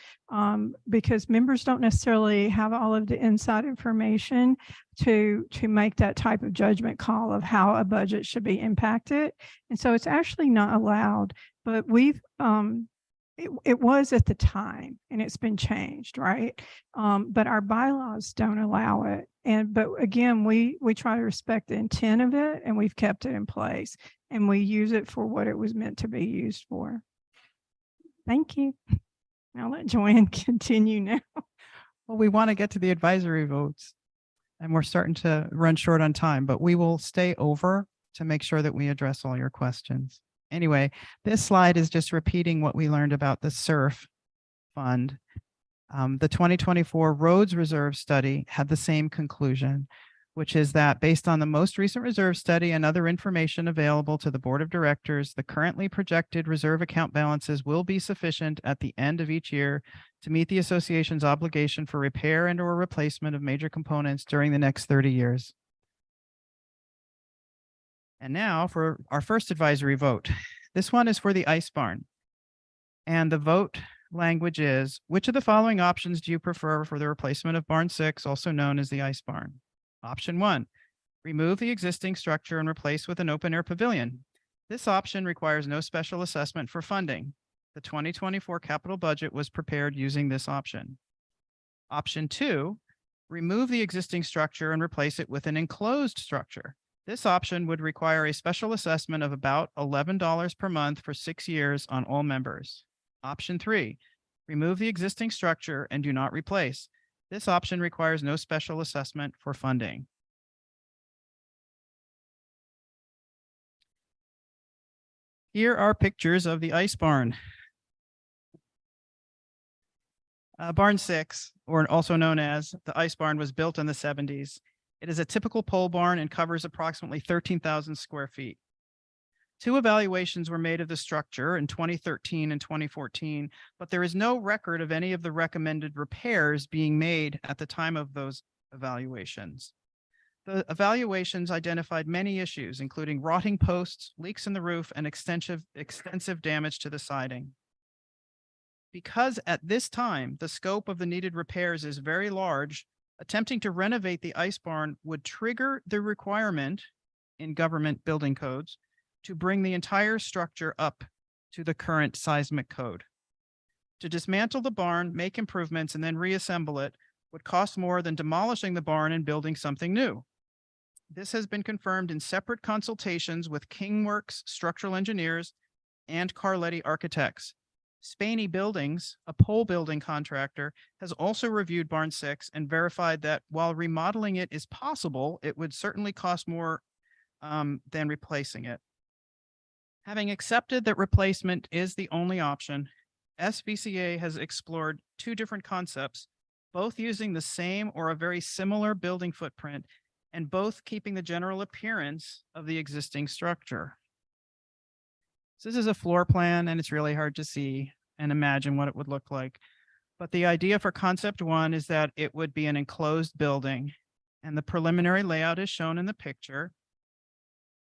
because members don't necessarily have all of the inside information to make that type of judgment call of how a budget should be impacted. And so it's actually not allowed, but we've it was at the time, and it's been changed, right? But our bylaws don't allow it. But again, we try to respect the intent of it, and we've kept it in place, and we use it for what it was meant to be used for. Thank you. I'll let Joanne continue now. Well, we want to get to the advisory votes, and we're starting to run short on time, but we will stay over to make sure that we address all your questions. Anyway, this slide is just repeating what we learned about the SURF fund. The 2024 Roads Reserve Study had the same conclusion, which is that based on the most recent reserve study and other information available to the board of directors, the currently projected reserve account balances will be sufficient at the end of each year to meet the association's obligation for repair and or replacement of major components during the next 30 years. And now for our first advisory vote. This one is for the ice barn. And the vote language is, which of the following options do you prefer for the replacement of barn 6, also known as the ice barn? Option 1, remove the existing structure and replace with an open air pavilion. This option requires no special assessment for funding. The 2024 capital budget was prepared using this option. Option 2, remove the existing structure and replace it with an enclosed structure. This option would require a special assessment of about $11 per month for 6 years on all members. Option 3, remove the existing structure and do not replace. This option requires no special assessment for funding. Here are pictures of the ice barn. Barn 6, or also known as the ice barn, was built in the 70s. It is a typical pole barn and covers approximately 13,000 square feet. 2 evaluations were made of the structure in 2013 and 2014, but there is no record of any of the recommended repairs being made at the time of those evaluations. The evaluations identified many issues, including rotting posts, leaks in the roof, and extensive damage to the siding. Because at this time, the scope of the needed repairs is very large, attempting to renovate the ice barn would trigger the requirement in government building codes to bring the entire structure up to the current seismic code. To dismantle the barn, make improvements, and then reassemble it would cost more than demolishing the barn and building something new. This has been confirmed in separate consultations with Kingworks structural engineers and Carletti architects. Spaney Buildings, a pole building contractor, has also reviewed Barn 6 and verified that while remodeling it is possible, it would certainly cost more than replacing it. Having accepted that replacement is the only option, SVCA has explored 2 different concepts, both using the same or a very similar building footprint and both keeping the general appearance of the existing structure. So this is a floor plan, and it's really hard to see and imagine what it would look like. But the idea for concept 1 is that it would be an enclosed building, and the preliminary layout is shown in the picture.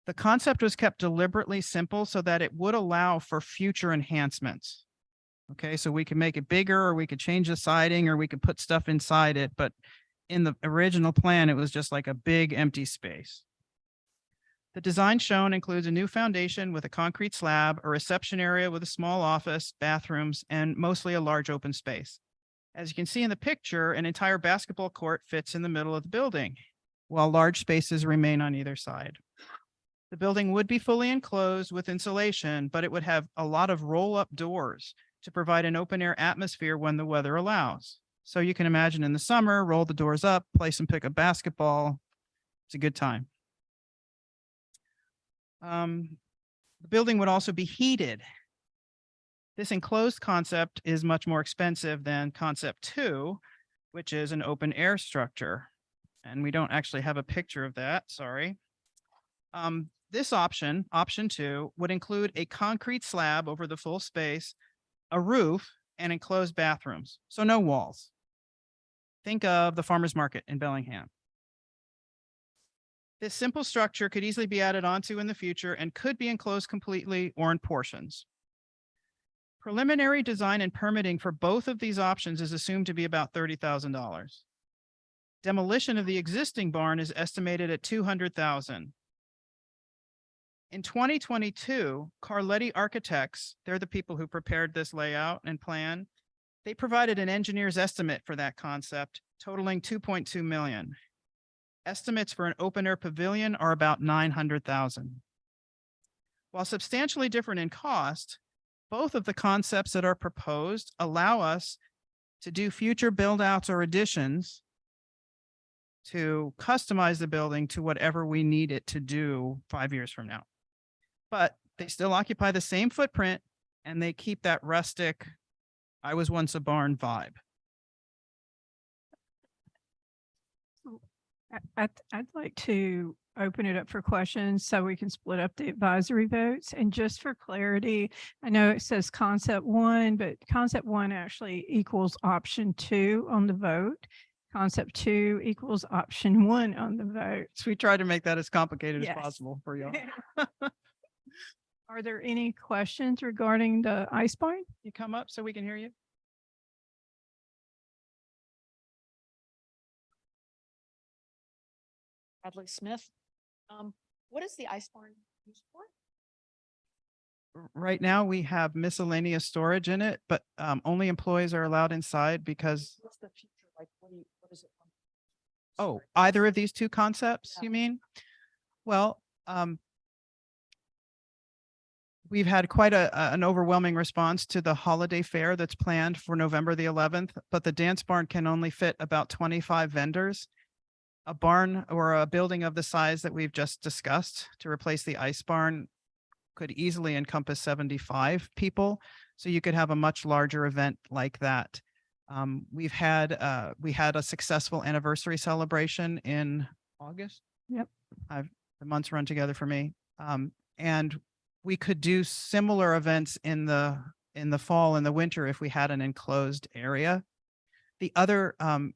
The concept was kept deliberately simple so that it would allow for future enhancements. Okay, so we could make it bigger, or we could change the siding, or we could put stuff inside it. But in the original plan, it was just like a big empty space. The design shown includes a new foundation with a concrete slab, a reception area with a small office, bathrooms, and mostly a large open space. As you can see in the picture, an entire basketball court fits in the middle of the building, while large spaces remain on either side. The building would be fully enclosed with insulation, but it would have a lot of roll-up doors to provide an open-air atmosphere when the weather allows. So you can imagine in the summer, roll the doors up, play some pickup basketball. It's a good time. The building would also be heated. This enclosed concept is much more expensive than concept 2, which is an open air structure. And we don't actually have a picture of that, sorry. This option 2, would include a concrete slab over the full space, a roof, and enclosed bathrooms, so no walls. Think of the farmer's market in Bellingham. This simple structure could easily be added onto in the future and could be enclosed completely or in portions. Preliminary design and permitting for both of these options is assumed to be about $30,000. Demolition of the existing barn is estimated at $200,000. In 2022, Carletti Architects, they're the people who prepared this layout and plan, they provided an engineer's estimate for that concept, totaling $2.2 million. Estimates for an open-air pavilion are about $900,000. While substantially different in cost, both of the concepts that are proposed allow us to do future build-outs or additions to customize the building to whatever we need it to do 5 years from now. But they still occupy the same footprint and they keep that rustic, I was once a barn vibe. I'd like to open it up for questions so we can split up the advisory votes. And just for clarity, I know it says concept 1, but concept 1 actually equals option 2 on the vote. Concept 2 equals option 1 on the vote. So we try to make that as complicated Yes. as possible for y'all. Are there any questions regarding the ice barn? You come up so we can hear you. Bradley Smith. What is the ice barn used for? Right now, we have miscellaneous storage in it, but only employees are allowed inside because, What's the future like? What is it? oh, either of these two concepts, Yeah. you mean? Well, we've had quite an overwhelming response to the holiday fair that's planned for November the 11th, but the dance barn can only fit about 25 vendors. A barn or a building of the size that we've just discussed to replace the ice barn could easily encompass 75 people. So you could have a much larger event like that. We had a successful anniversary celebration in August. Yep. The months run together for me. And we could do similar events in the fall and the winter if we had an enclosed area. The other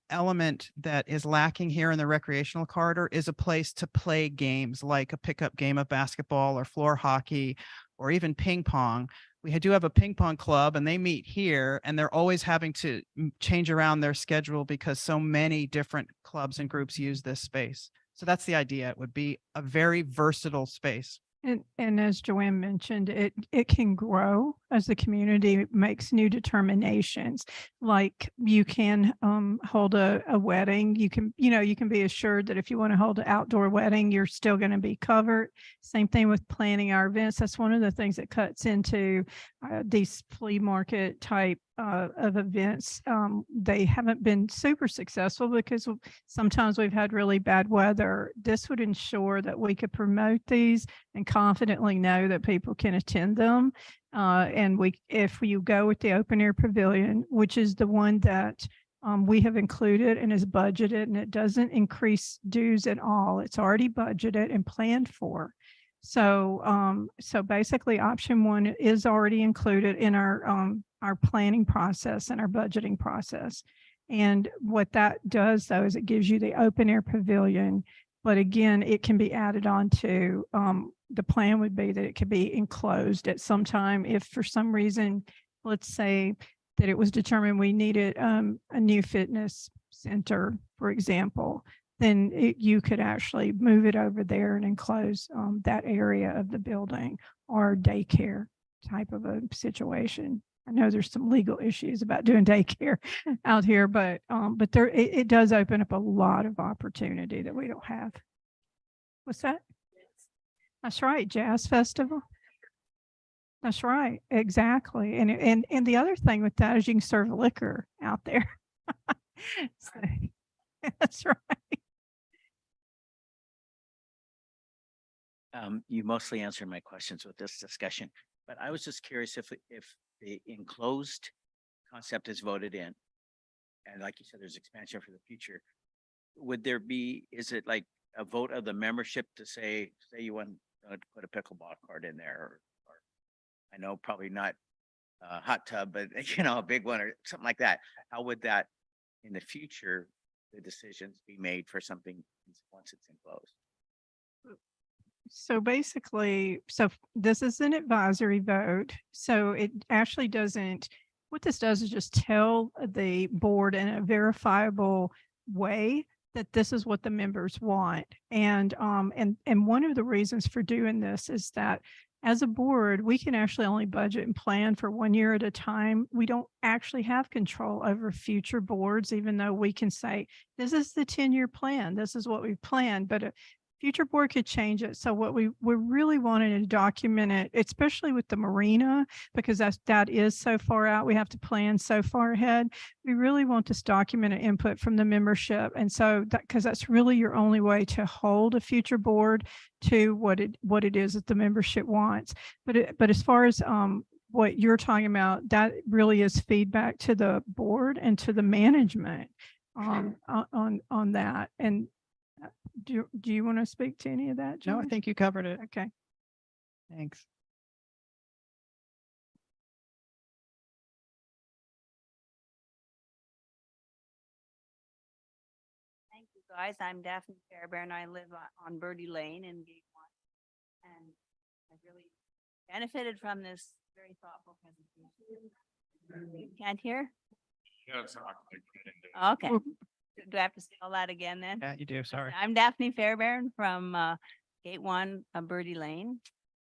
element that is lacking here in the recreational corridor is a place to play games like a pickup game of basketball or floor hockey or even ping pong. We do have a ping pong club and they meet here and they're always having to change around their schedule because so many different clubs and groups use this space. So that's the idea. It would be a very versatile space. And as Joanne mentioned, it can grow as the community makes new determinations. Like you can hold a wedding. You can be assured that if you want to hold an outdoor wedding, you're still going to be covered. Same thing with planning our events. That's one of the things that cuts into these flea market type of events. They haven't been super successful because sometimes we've had really bad weather. This would ensure that we could promote these and confidently know that people can attend them. And if you go with the open air pavilion, which is the one that we have included and is budgeted, and it doesn't increase dues at all. It's already budgeted and planned for. So, so basically option 1 is already included in our planning process and our budgeting process. And what that does though, is it gives you the open air pavilion, but again, it can be added on to, the plan would be that it could be enclosed at some time. If for some reason, let's say that it was determined we needed a new fitness center, for example, then you could actually move it over there and enclose that area of the building or daycare type of a situation. I know there's some legal issues about doing daycare out here, but there, it does open up a lot of opportunity that we don't have. What's that? That's right, Jazz Festival. That's right, exactly. And the other thing with that is you can serve liquor out there. So, that's right. You mostly answered my questions with this discussion, but I was just curious if the enclosed concept is voted in, and like you said, there's expansion for the future, would there be, is it like a vote of the membership to say you want to put a pickleball court in there, or I know probably not a hot tub, but a big one or something like that. How would that in the future, the decisions be made for something once it's enclosed? So basically, this is an advisory vote. So it actually doesn't, what this does is just tell the board in a verifiable way that this is what the members want. And one of the reasons for doing this is that as a board, we can actually only budget and plan for 1 year at a time. We don't actually have control over future boards, even though we can say, this is the 10-year plan. This is what we planned, but a future board could change it. So what we really wanted to document it, especially with the marina, because that is so far out. We have to plan so far ahead. We really want this documented input from the membership. And so because that's really your only way to hold a future board to what it is that the membership wants. But as far as what you're talking about, that really is feedback to the board and to the management on that. And do you want to speak to any of that, No, I John? think you covered it. Okay. Thanks. Thank you, guys. I'm Daphne Fairbairn. I live on Birdie Lane in Gate 1. And I really benefited from this very thoughtful presentation. You can't hear? Okay. Do I have to spell that again then? Yeah, you do. Sorry. I'm Daphne Fairbairn from Gate 1, Birdie Lane.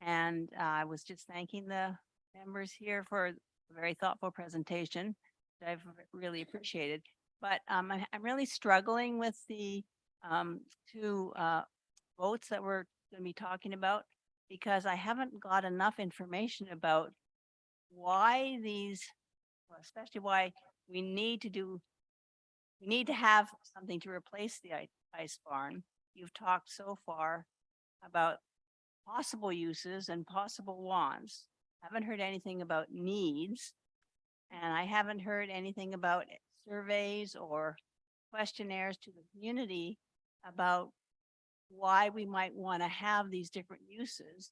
And I was just thanking the members here for a very thoughtful presentation that I've really appreciated. But I'm really struggling with the two votes that we're going to be talking about, because I haven't got enough information about why these, well, especially why we need to have something to replace the ice barn. You've talked so far about possible uses and possible wants. Haven't heard anything about needs. And I haven't heard anything about surveys or questionnaires to the community about why we might want to have these different uses.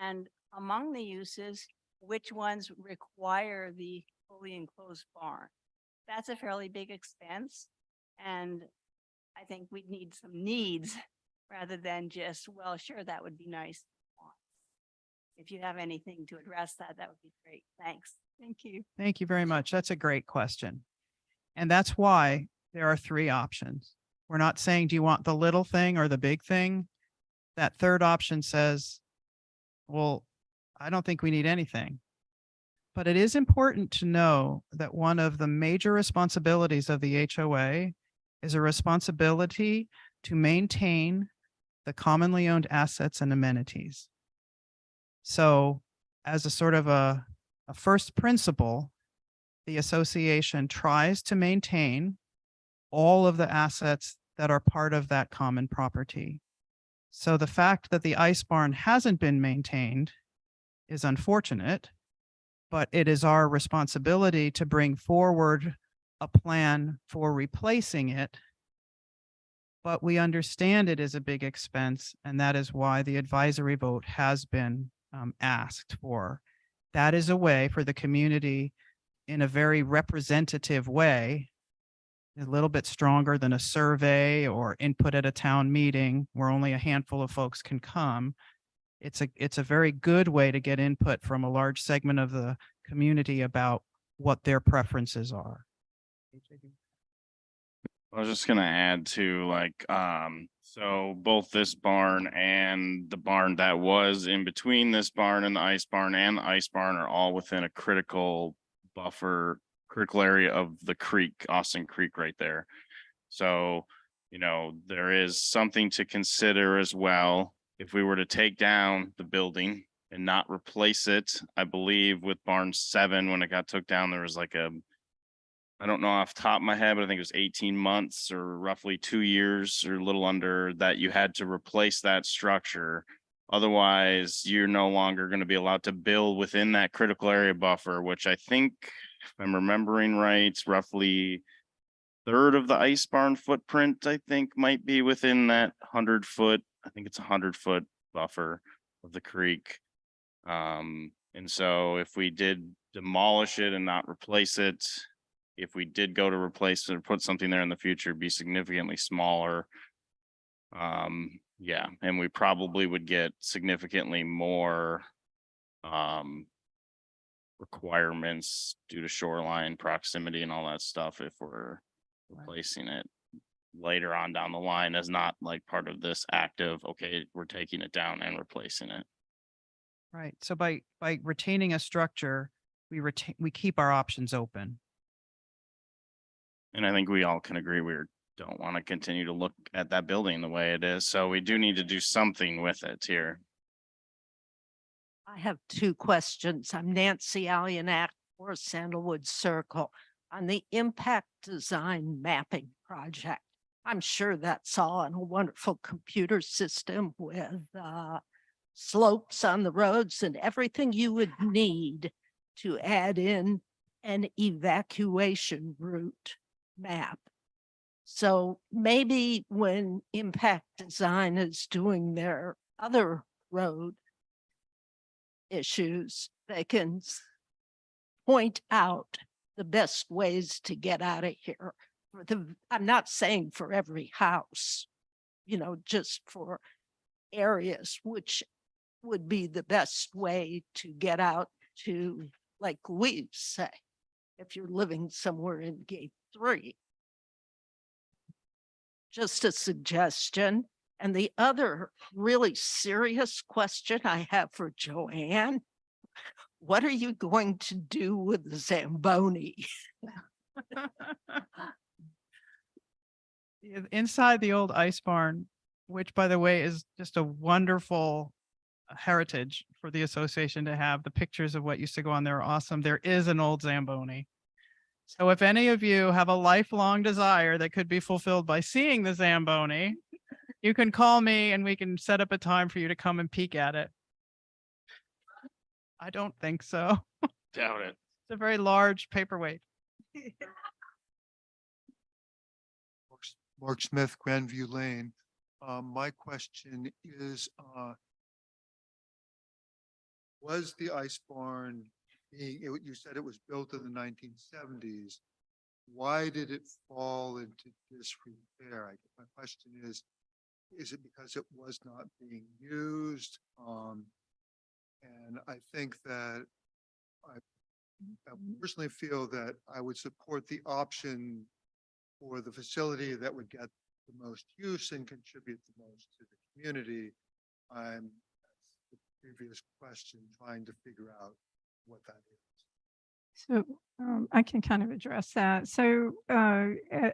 And among the uses, which ones require the fully enclosed barn. That's a fairly big expense. And I think we need some needs rather than just, well, sure, that would be nice. If you have anything to address that, that would be great. Thanks. Thank you. Thank you very much. That's a great question. And that's why there are 3 options. We're not saying, do you want the little thing or the big thing? That third option says, well, I don't think we need anything. But it is important to know that one of the major responsibilities of the HOA is a responsibility to maintain the commonly owned assets and amenities. So as a sort of a first principle, the association tries to maintain all of the assets that are part of that common property. So the fact that the ice barn hasn't been maintained is unfortunate, but it is our responsibility to bring forward a plan for replacing it. But we understand it is a big expense, and that is why the advisory vote has been asked for. That is a way for the community in a very representative way, a little bit stronger than a survey or input at a town meeting where only a handful of folks can come. It's a very good way to get input from a large segment of the community about what their preferences are. I was just gonna add to so both this barn and the barn that was in between this barn and the ice barn are all within a critical buffer critical area of the creek, Austin Creek right there. So, there is something to consider as well. If we were to take down the building and not replace it, I believe with barn 7, when it got took down, there was like I don't know off the top of my head, but I think it was 18 months or roughly 2 years or a little under that you had to replace that structure. Otherwise, you're no longer going to be allowed to build within that critical area buffer, which I think, if I'm remembering right, it's roughly third of the ice barn footprint, I think might be within that 100-foot, I think it's 100-foot buffer of the creek. And so if we did demolish it and not replace it, if we did go to replace it or put something there in the future, it'd be significantly smaller. Yeah, and we probably would get significantly more requirements due to shoreline proximity and all that stuff if we're replacing it later on down the line as not like part of this active, okay, we're taking it down and replacing it. Right. So by retaining a structure, we keep our options open. And I think we all can agree we don't want to continue to look at that building the way it is. So we do need to do something with it here. I have 2 questions. I'm Nancy Alionak for Sandalwood Circle on the impact design mapping project. I'm sure that's all in a wonderful computer system with slopes on the roads and everything you would need to add in an evacuation route map. So maybe when impact design is doing their other road issues, they can point out the best ways to get out of here. I'm not saying for every house, just for areas which would be the best way to get out to, like we say, if you're living somewhere in gate 3. Just a suggestion. And the other really serious question I have for Joanne, what are you going to do with the Zamboni? Inside the old ice barn, which by the way is just a wonderful heritage for the association to have. The pictures of what used to go on there are awesome. There is an old Zamboni. So if any of you have a lifelong desire that could be fulfilled by seeing the Zamboni, you can call me and we can set up a time for you to come and peek at it. I don't think so. Doubt it. It's a very large paperweight. Mark Smith, Grandview Lane. My question is, was the ice barn you said it was built in the 1970s. Why did it fall into disrepair? My question is it because it was not being used? And I think that I personally feel that I would support the option for the facility that would get the most use and contribute the most to the community. I'm, the previous question, trying to figure out what that is. So I can kind of address that. So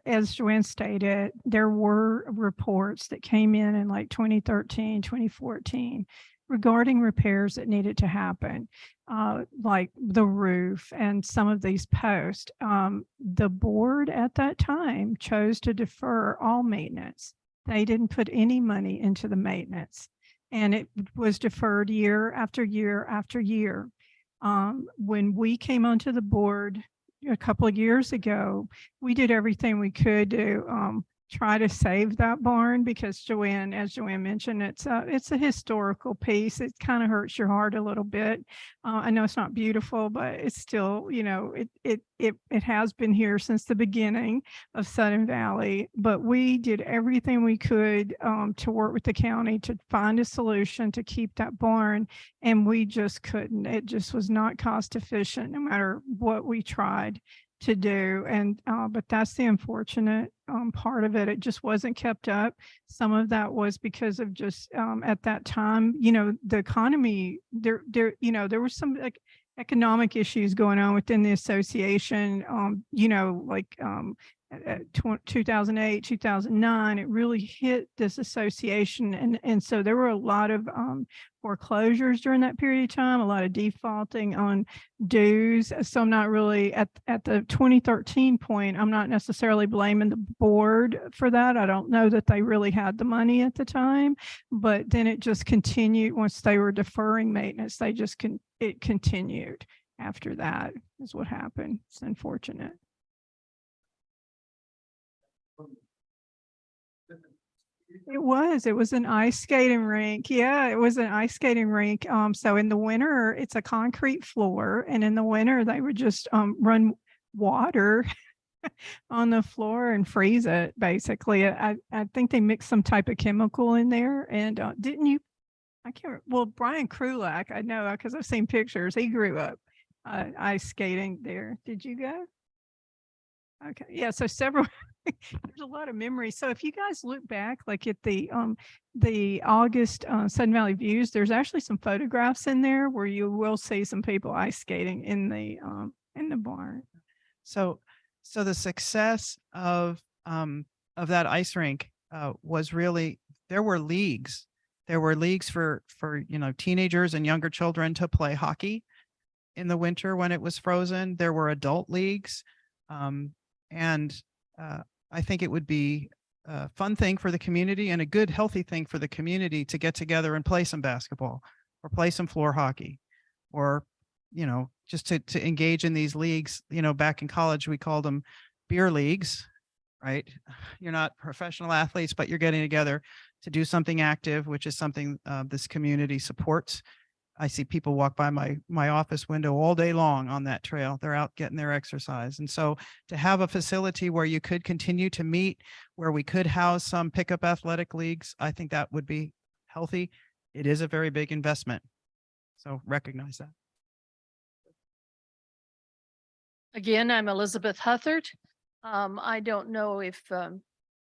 as Joanne stated, there were reports that came in like 2013, 2014 regarding repairs that needed to happen, like the roof and some of these posts. The board at that time chose to defer all maintenance. They didn't put any money into the maintenance, and it was deferred year after year after year. When we came onto the board a couple of years ago, we did everything we could to try to save that barn because Joanne, as Joanne mentioned, it's a historical piece. It kind of hurts your heart a little bit. I know it's not beautiful, but it's still, you know, it has been here since the beginning of Sudden Valley. But we did everything we could to work with the county to find a solution to keep that barn, and we just couldn't. It just was not cost efficient, no matter what we tried. to do. And, but that's the unfortunate, part of it. It just wasn't kept up. Some of that was because of just, at that time, the economy, there, there were some economic issues going on within the association, 2008, 2009, it really hit this association. And so there were a lot of foreclosures during that period of time, a lot of defaulting on dues. So I'm not really at the 2013 point, I'm not necessarily blaming the board for that. I don't know that they really had the money at the time, but then it just continued once they were deferring maintenance. It continued after that is what happened. It's unfortunate. It was an ice skating rink. Yeah, it was an ice skating rink. So in the winter, it's a concrete floor, and in the winter, they would just run water on the floor and freeze it. Basically, I think they mixed some type of chemical in there. And didn't you? I can't. Well, Brian Krulak, I know because I've seen pictures. He grew up ice skating there. Did you go? Okay, yeah. So several. There's a lot of memories. So if you guys look back, like at the August Sun Valley Views, there's actually some photographs in there where you will see some people ice skating in the barn. So the success of that ice rink was really, there were leagues for teenagers and younger children to play hockey in the winter when it was frozen. There were adult leagues, and I think it would be a fun thing for the community and a good, healthy thing for the community to get together and play some basketball or play some floor hockey, or, just to engage in these leagues. Back in college, we called them beer leagues, right? You're not professional athletes, but you're getting together to do something active, which is something this community supports. I see people walk by my office window all day long on that trail. They're out getting their exercise. And so to have a facility where you could continue to meet, where we could house some pickup athletic leagues, I think that would be healthy. It is a very big investment. So recognize that. Again, I'm Elizabeth Huthert. I don't know if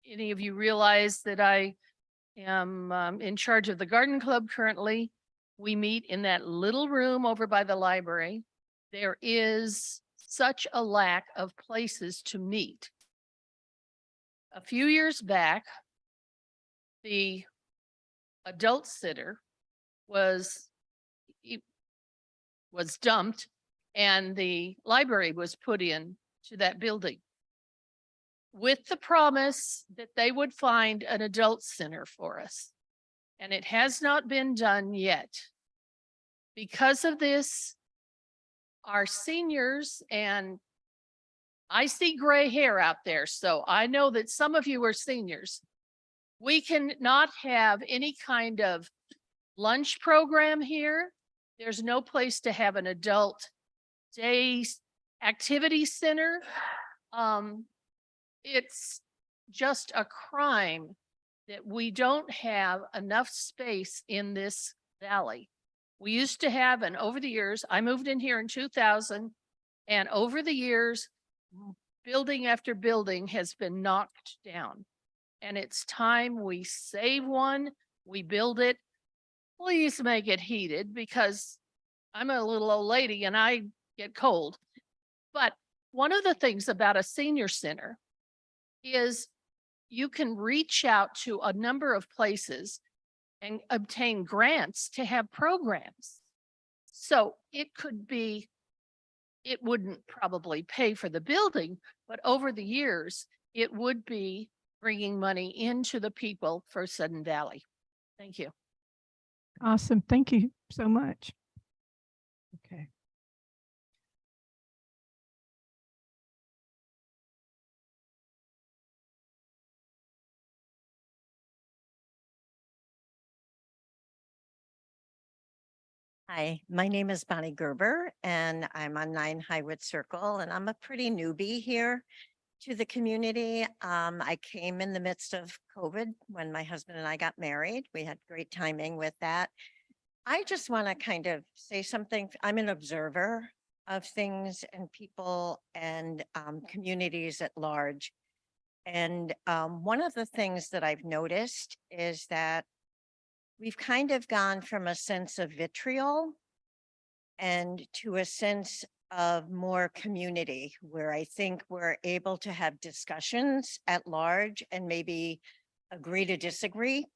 any of you realize that I am in charge of the garden club currently. We meet in that little room over by the library. There is such a lack of places to meet. A few years back, the adult sitter was dumped and the library was put in to that building with the promise that they would find an adult center for us. And it has not been done yet. Because of this, our seniors, and I see gray hair out there, so I know that some of you are seniors. We can not have any kind of lunch program here. There's no place to have an adult day activity center. It's just a crime that we don't have enough space in this valley. We used to have, and over the years, I moved in here in 2000, and over the years, building after building has been knocked down. And it's time we save one, we build it. Please make it heated, because I'm a little old lady and I get cold. But one of the things about a senior center is you can reach out to a number of places and obtain grants to have programs. So it wouldn't probably pay for the building, but over the years, it would be bringing money into the people for Sudden Valley. Thank you. Awesome. Thank you so much. Okay. Hi, my name is Bonnie Gerber and I'm on 9 Highwood Circle, and I'm a pretty newbie here to the community. I came in the midst of COVID when my husband and I got married. We had great timing with that. I just want to kind of say something. I'm an observer. of things and people and communities at large. And one of the things that I've noticed is that we've kind of gone from a sense of vitriol and to a sense of more community, where I think we're able to have discussions at large and maybe agree to disagree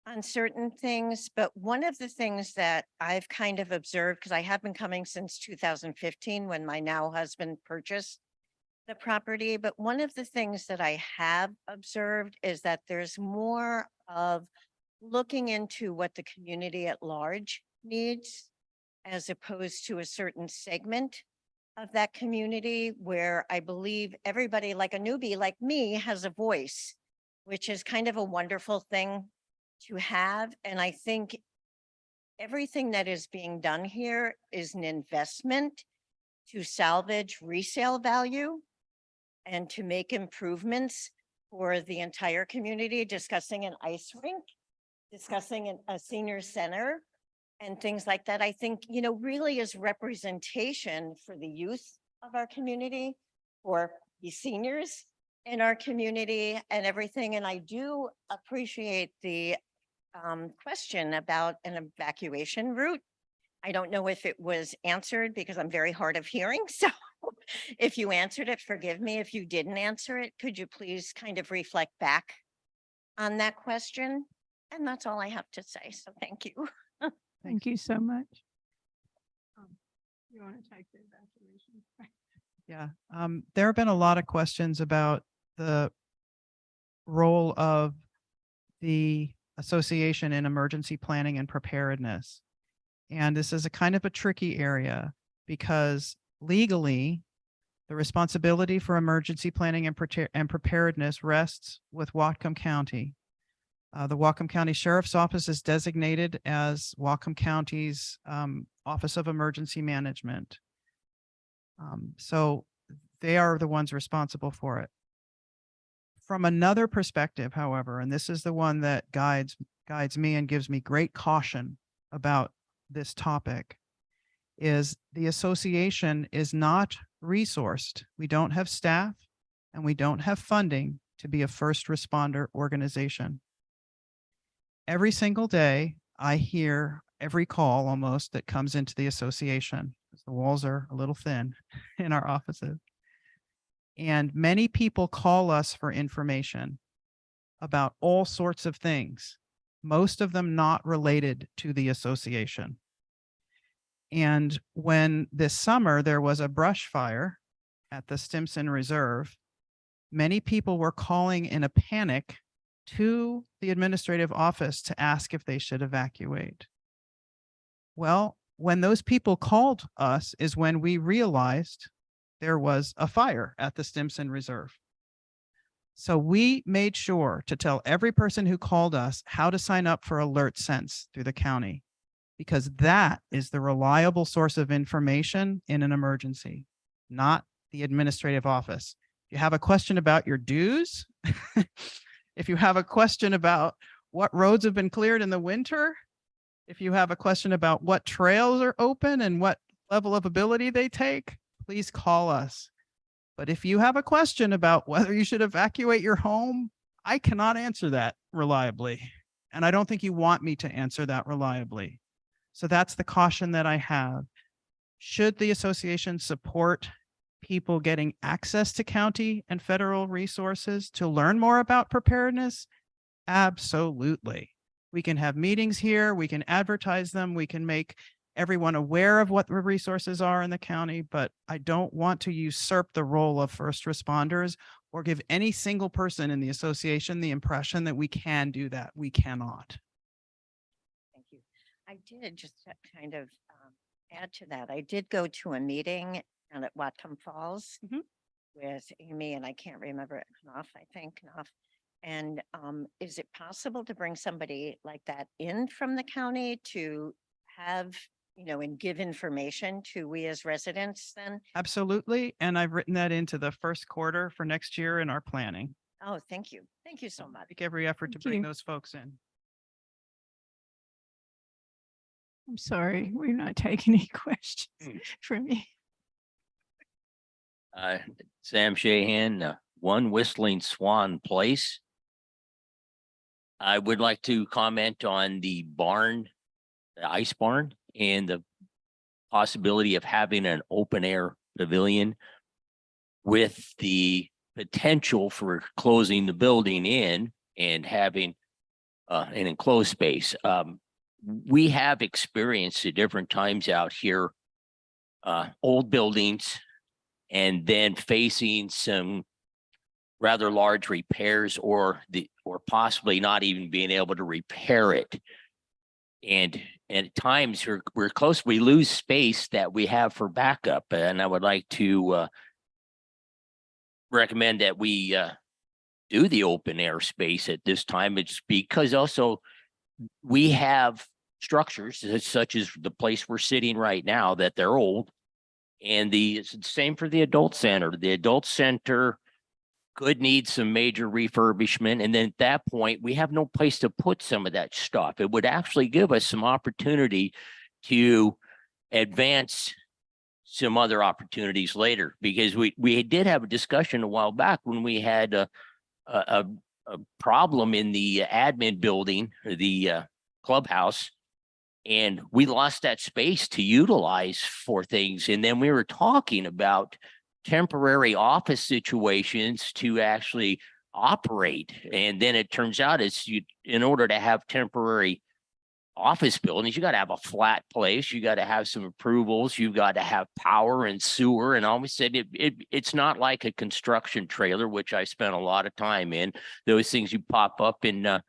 on certain things. But one of the things that I've kind of observed, because I have been coming since 2015 when my now husband purchased the property, but one of the things that I have observed is that there's more of looking into what the community at large needs, as opposed to a certain segment of that community, where I believe everybody, like a newbie like me, has a voice, which is kind of a wonderful thing to have. And I think everything that is being done here is an investment to salvage resale value and to make improvements for the entire community, discussing an ice rink, discussing a senior center and things like that. I think, really is representation for the youth of our community, or the seniors in our community and everything. And I do appreciate the question about an evacuation route. I don't know if it was answered because I'm very hard of hearing. So if you answered it, forgive me. If you didn't answer it, could you please kind of reflect back on that question? And that's all I have to say. So thank you. Thank you so much. You want to take the evacuation? Yeah, there have been a lot of questions about the role of the association in emergency planning and preparedness. And this is a kind of a tricky area because legally, the responsibility for emergency planning and preparedness rests with Whatcom County. The Whatcom County Sheriff's Office is designated as Whatcom County's Office of Emergency Management. So they are the ones responsible for it. From another perspective, however, and this is the one that guides me and gives me great caution about this topic, is the association is not resourced. We don't have staff and we don't have funding to be a first responder organization. Every single day, I hear every call almost that comes into the association, because the walls are a little thin in our offices. And many people call us for information about all sorts of things, most of them not related to the association. And when this summer there was a brush fire at the Stimson Reserve, many people were calling in a panic to the administrative office to ask if they should evacuate. Well, when those people called us is when we realized there was a fire at the Stimson Reserve. So we made sure to tell every person who called us how to sign up for Alert Sense through the county, because that is the reliable source of information in an emergency, not the administrative office. If you have a question about your dues, if you have a question about what roads have been cleared in the winter, if you have a question about what trails are open and what level of ability they take, please call us. But if you have a question about whether you should evacuate your home, I cannot answer that reliably. And I don't think you want me to answer that reliably. So that's the caution that I have. Should the association support people getting access to county and federal resources to learn more about preparedness? Absolutely. We can have meetings here, we can advertise them, we can make everyone aware of what the resources are in the county, but I don't want to usurp the role of first responders or give any single person in the association the impression that we can do that. We cannot. Thank you. I did just to kind of add to that. I did go to a meeting down at Whatcom Falls with Amy, and I can't remember it, Knopf, I think Knopf. And is it possible to bring somebody like that in from the county to have, and give information to we as residents then? Absolutely. And I've written that into the first quarter for next year in our planning. Oh, thank you. Thank you so much. Make every effort to Thank bring you. those folks in. I'm sorry, we're not taking any questions from you. Sam Shahan, 1 Whistling Swan Place. I would like to comment on the barn, the ice barn, and the possibility of having an open air pavilion with the potential for closing the building in and having an enclosed space. We have experienced at different times out here old buildings and then facing some rather large repairs or possibly not even being able to repair it. And at times we're close, we lose space that we have for backup. And I would like to recommend that we do the open air space at this time. It's because also we have structures such as the place we're sitting right now that they're old. And it's the same for the adult center. The adult center could need some major refurbishment. And then at that point, we have no place to put some of that stuff. It would actually give us some opportunity to advance some other opportunities later, because we did have a discussion a while back when we had a problem in the admin building, or the clubhouse, and we lost that space to utilize for things. And then we were talking about temporary office situations to actually operate. And then it turns out in order to have temporary office buildings, you got to have a flat place, you got to have some approvals, you got to have power and sewer. And always said it's not like a construction trailer, which I spent a lot of time in. Those things you pop up in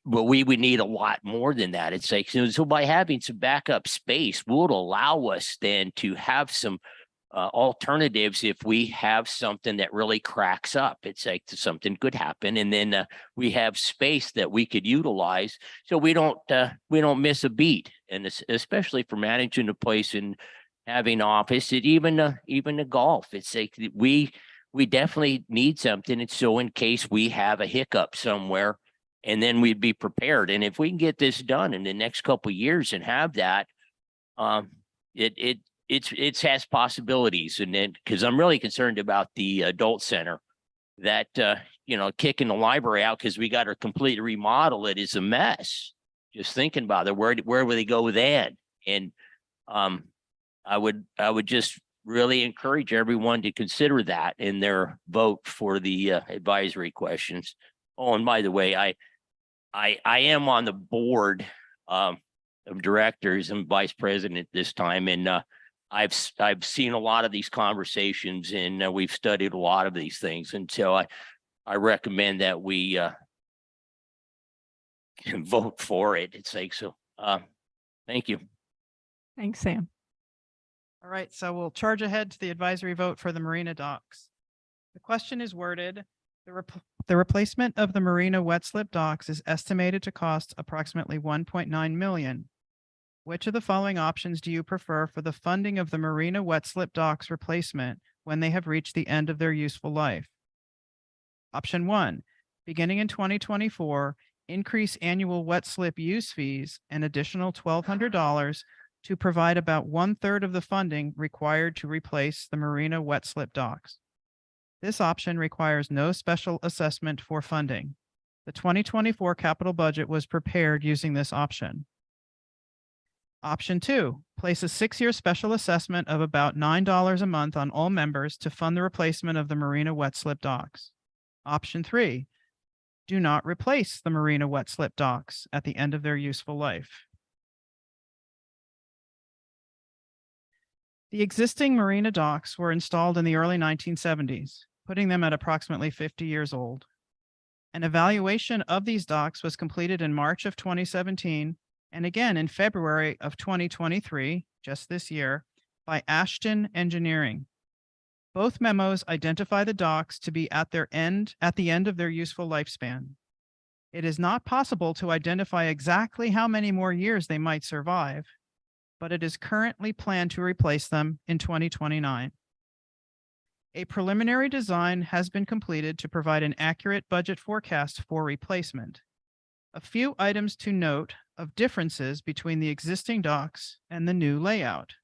but we would need a lot more than that. It's like, so by having some backup space would allow us then to have some alternatives if we have something that really cracks up. It's like something could happen, and then we have space that we could utilize, so we don't miss a beat. And especially for managing a place and having office, even the golf. It's like we definitely need something. And so in case we have a hiccup somewhere, and then we'd be prepared. And if we can get this done in the next couple of years and have that, it has possibilities. And then, because I'm really concerned about the adult center, that kicking the library out because we got to completely remodel it is a mess. Just thinking about it, where will they go then? And I would just really encourage everyone to consider that in their vote for the advisory questions. Oh, and by the way, I am on the board of directors and vice president this time, and I've seen a lot of these conversations, and we've studied a lot of these things, and so I recommend that we vote for it. It's like, so thank you. Thanks, Sam. All right, so we'll charge ahead to the advisory vote for the Marina docks. The question is worded: the replacement of the Marina wet slip docks is estimated to cost approximately 1.9 million. Which of the following options do you prefer for the funding of the Marina wet slip docks replacement when they have reached the end of their useful life? Option 1, beginning in 2024, increase annual wet slip use fees an additional $1,200 to provide about 1/3 of the funding required to replace the Marina wet slip docks. This option requires no special assessment for funding. The 2024 capital budget was prepared using this option. Option 2, place a 6-year special assessment of about $9 a month on all members to fund the replacement of the Marina wet slip docks. Option 3, do not replace the Marina wet slip docks at the end of their useful life. The existing Marina docks were installed in the early 1970s, putting them at approximately 50 years old. An evaluation of these docks was completed in March of 2017 and again in February of 2023, just this year, by Ashton Engineering. Both memos identify the docks to be at the end of their useful lifespan. It is not possible to identify exactly how many more years they might survive, but it is currently planned to replace them in 2029. A preliminary design has been completed to provide an accurate budget forecast for replacement. A few items to note of differences between the existing docks and the new layout.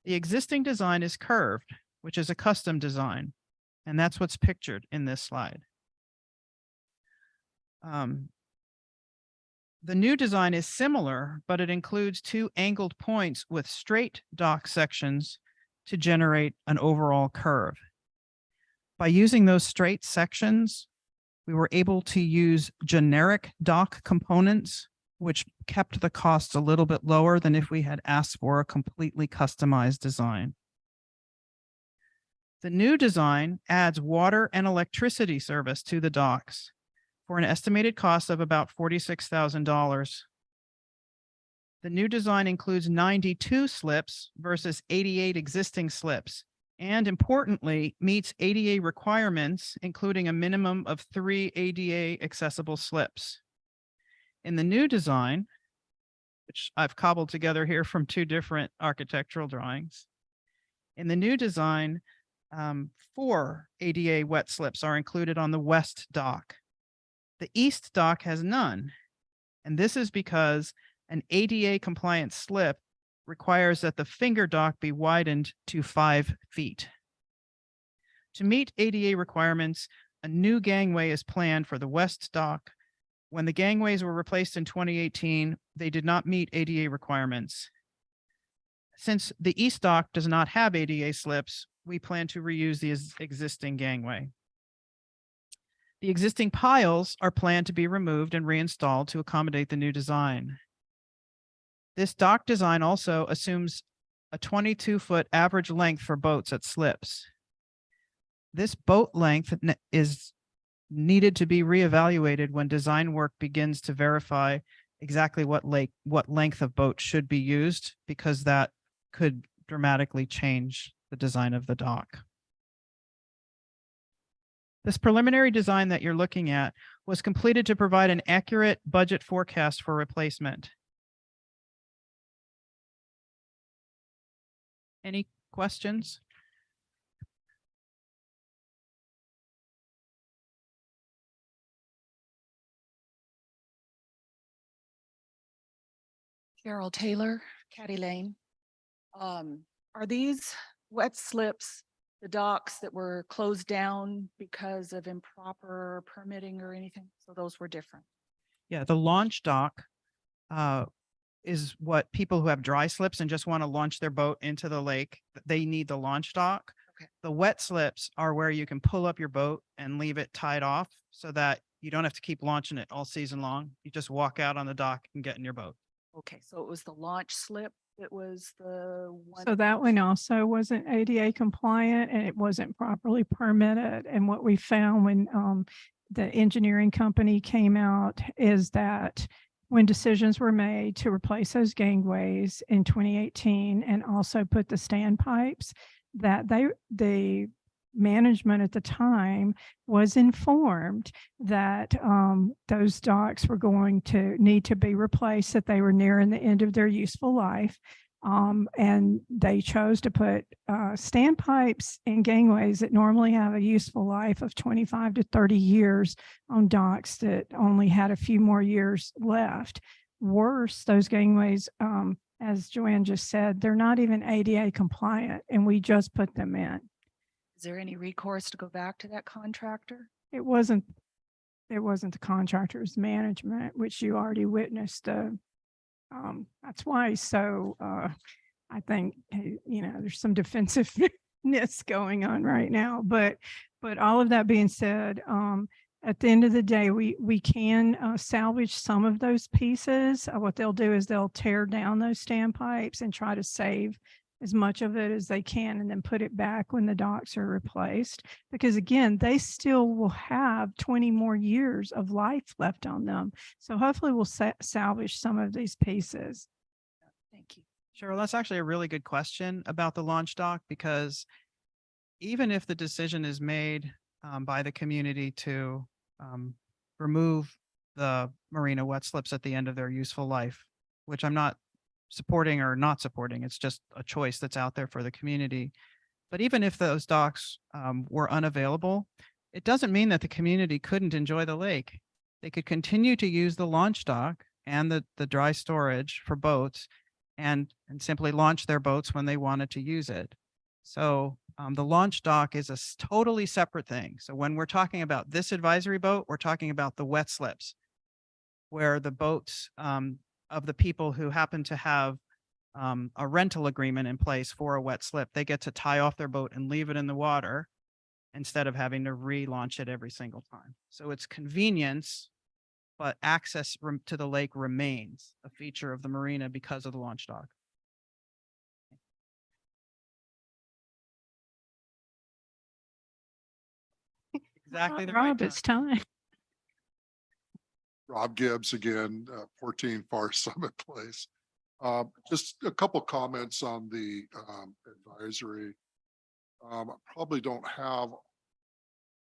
The existing design is curved, which is a custom design. And that's what's pictured in this slide. The new design is similar, but it includes two angled points with straight dock sections to generate an overall curve. By using those straight sections, we were able to use generic dock components, which kept the costs a little bit lower than if we had asked for a completely customized design. The new design adds water and electricity service to the docks for an estimated cost of about $46,000. The new design includes 92 slips versus 88 existing slips, and importantly, meets ADA requirements, including a minimum of 3 ADA accessible slips. In the new design, which I've cobbled together here from 2 different architectural drawings, in the new design, 4 ADA wet slips are included on the west dock. The east dock has none, and this is because an ADA compliant slip requires that the finger dock be widened to 5 feet. To meet ADA requirements, a new gangway is planned for the west dock. When the gangways were replaced in 2018, they did not meet ADA requirements. Since the east dock does not have ADA slips, we plan to reuse the existing gangway. The existing piles are planned to be removed and reinstalled to accommodate the new design. This dock design also assumes a 22-foot average length for boats at slips. This boat length is needed to be reevaluated when design work begins to verify exactly what length of boat should be used, because that could dramatically change the design of the dock. This preliminary design that you're looking at was completed to provide an accurate budget forecast for replacement. Any questions? Cheryl Taylor, Caddy Lane. Are these wet slips the docks that were closed down because of improper permitting or anything? So those were different. Yeah, the launch dock is what people who have dry slips and just want to launch their boat into the lake, they need the launch dock. Okay. The wet slips are where you can pull up your boat and leave it tied off so that you don't have to keep launching it all season long. You just walk out on the dock and get in your boat. Okay, so it was the launch slip that was the one. So that one also wasn't ADA compliant and it wasn't properly permitted. And what we found when the engineering company came out is that when decisions were made to replace those gangways in 2018 and also put the standpipes, that the management at the time was informed that those docks were going to need to be replaced, that they were nearing the end of their useful life. And they chose to put standpipes and gangways that normally have a useful life of 25 to 30 years on docks that only had a few more years left. Worse, those gangways, as Joanne just said, they're not even ADA compliant, and we just put them in. Is there any recourse to go back to that contractor? It wasn't the contractor's management, which you already witnessed. That's why. So I think, there's some defensiveness going on right now. But all of that being said, at the end of the day, we can salvage some of those pieces. What they'll do is they'll tear down those standpipes and try to save as much of it as they can and then put it back when the docks are replaced. Because again, they still will have 20 more years of life left on them. So hopefully we'll salvage some of these pieces. Thank you. Cheryl, that's actually a really good question about the launch dock, because even if the decision is made by the community to remove the marina wet slips at the end of their useful life, which I'm not supporting or not supporting, it's just a choice that's out there for the community. But even if those docks were unavailable, it doesn't mean that the community couldn't enjoy the lake. They could continue to use the launch dock and the dry storage for boats and simply launch their boats when they wanted to use it. So The launch dock is a totally separate thing. So when we're talking about this advisory boat, we're talking about the wet slips, where the boats of the people who happen to have a rental agreement in place for a wet slip, they get to tie off their boat and leave it in the water instead of having to relaunch it every single time. So it's convenience, but access to the lake remains a feature of the marina because of the launch dock. Exactly the right Rob, time. it's time. Rob Gibbs again, 14 Far Summit Place. Just a couple comments on the advisory. I probably don't have,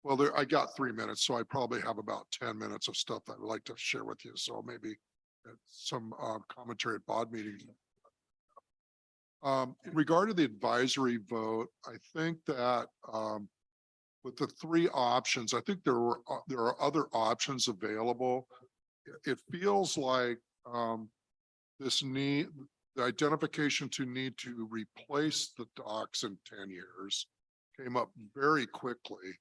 well, I got 3 minutes, so I probably have about 10 minutes of stuff that I'd like to share with you. So maybe some commentary at BOD meetings. In regard to the advisory vote, I think that with the three options, I think there are other options available. It feels like the identification to need to replace the docks in 10 years came up very quickly.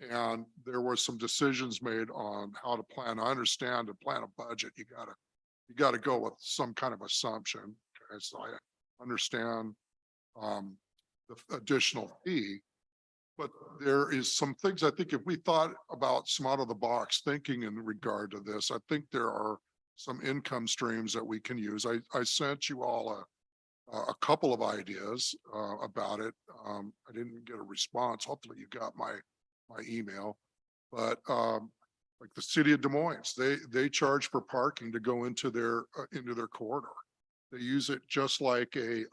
And there were some decisions made on how to plan. I understand to plan a budget, you gotta go with some kind of assumption. Okay, so I understand the additional fee. But there is some things I think if we thought about some out of the box thinking in regard to this, I think there are some income streams that we can use. I sent you all a couple of ideas about it. I didn't get a response. Hopefully you got my email, but like the city of Des Moines, they charge for parking to go into their corridor. They use it just like a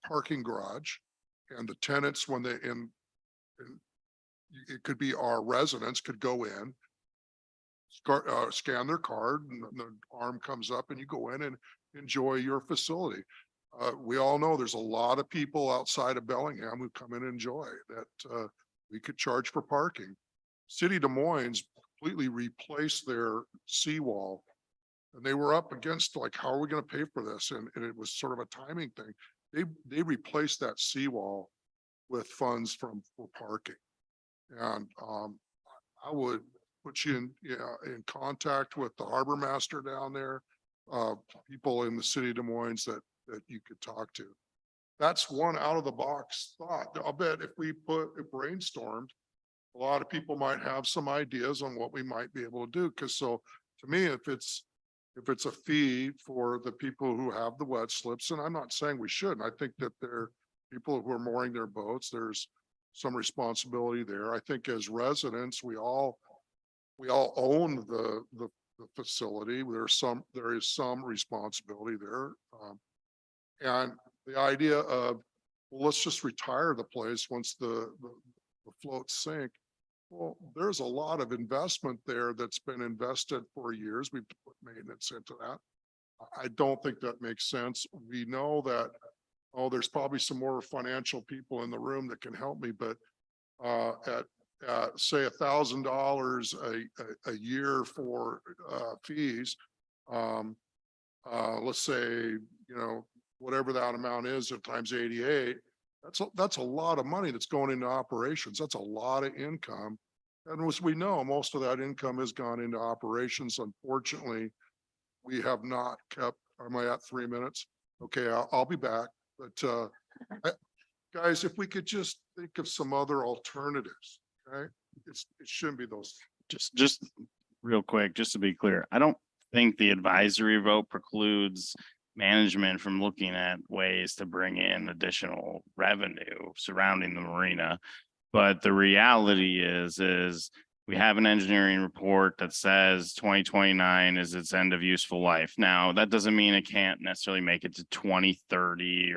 parking garage. And the tenants, when they it could be our residents could go in, scan their card, and the arm comes up, and you go in and enjoy your facility. We all know there's a lot of people outside of Bellingham who come in and enjoy that. We could charge for parking. City of Des Moines completely replaced their seawall, and they were up against like, how are we going to pay for this? And it was sort of a timing thing. They replaced that seawall with funds for parking. And I would put you in contact with the harbor master down there, people in the city of Des Moines that you could talk to. That's one out of the box thought. I'll bet if we brainstormed, a lot of people might have some ideas on what we might be able to do. Cause so to me, if it's a fee for the people who have the wet slips, and I'm not saying we shouldn't, I think that there are people who are mooring their boats, there's some responsibility there. I think as residents, we all own the facility. There is some responsibility there. And the idea of, well, let's just retire the place once the floats sink. Well, there's a lot of investment there that's been invested for years. We've put maintenance into that. I don't think that makes sense. We know that, there's probably some more financial people in the room that can help me, but at say $1,000 a year for fees, let's say, whatever that amount is at times 88, that's a lot of money that's going into operations. That's a lot of income. And as we know, most of that income has gone into operations. Unfortunately, we have not kept, am I at 3 minutes? Okay, I'll be back. But guys, if we could just think of some other alternatives, okay? It shouldn't be those. Just real quick, just to be clear, I don't think the advisory vote precludes management from looking at ways to bring in additional revenue surrounding the marina. But the reality is we have an engineering report that says 2029 is its end of useful life. Now, that doesn't mean it can't necessarily make it to 2030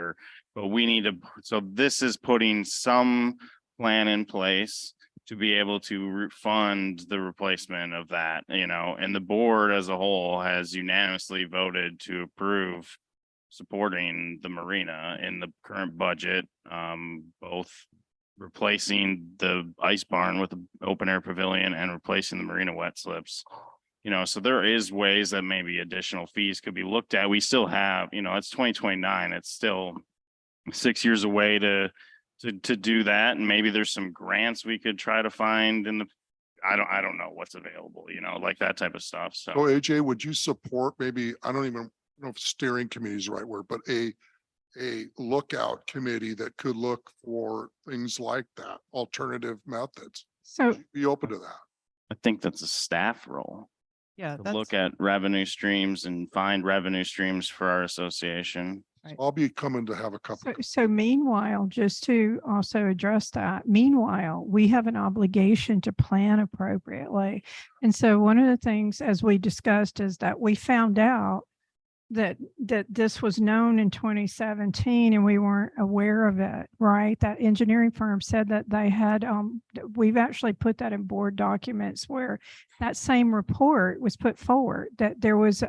but we need to, so this is putting some plan in place to be able to fund the replacement of that, and the board as a whole has unanimously voted to approve supporting the marina in the current budget, both replacing the ice barn with the open air pavilion and replacing the marina wet slips. So there is ways that maybe additional fees could be looked at. We still have, it's 2029. It's still 6 years away to do that. And maybe there's some grants we could try to find in the, I don't know what's available, like that type of stuff. So So AJ, would you support maybe, I don't even know if steering committee is the right word, but a lookout committee that could look for things like that, alternative methods? So Be open to that. I think that's a staff role. Yeah, To that's, look at revenue streams and find revenue streams for our association. Right. I'll be coming to have a cup of So meanwhile, just to also address that, meanwhile, we have an obligation to plan appropriately. And so one of the things, as we discussed, is that we found out that this was known in 2017 and we weren't aware of it, right? That engineering firm said that they had, we've actually put that in board documents where that same report was put forward, that there was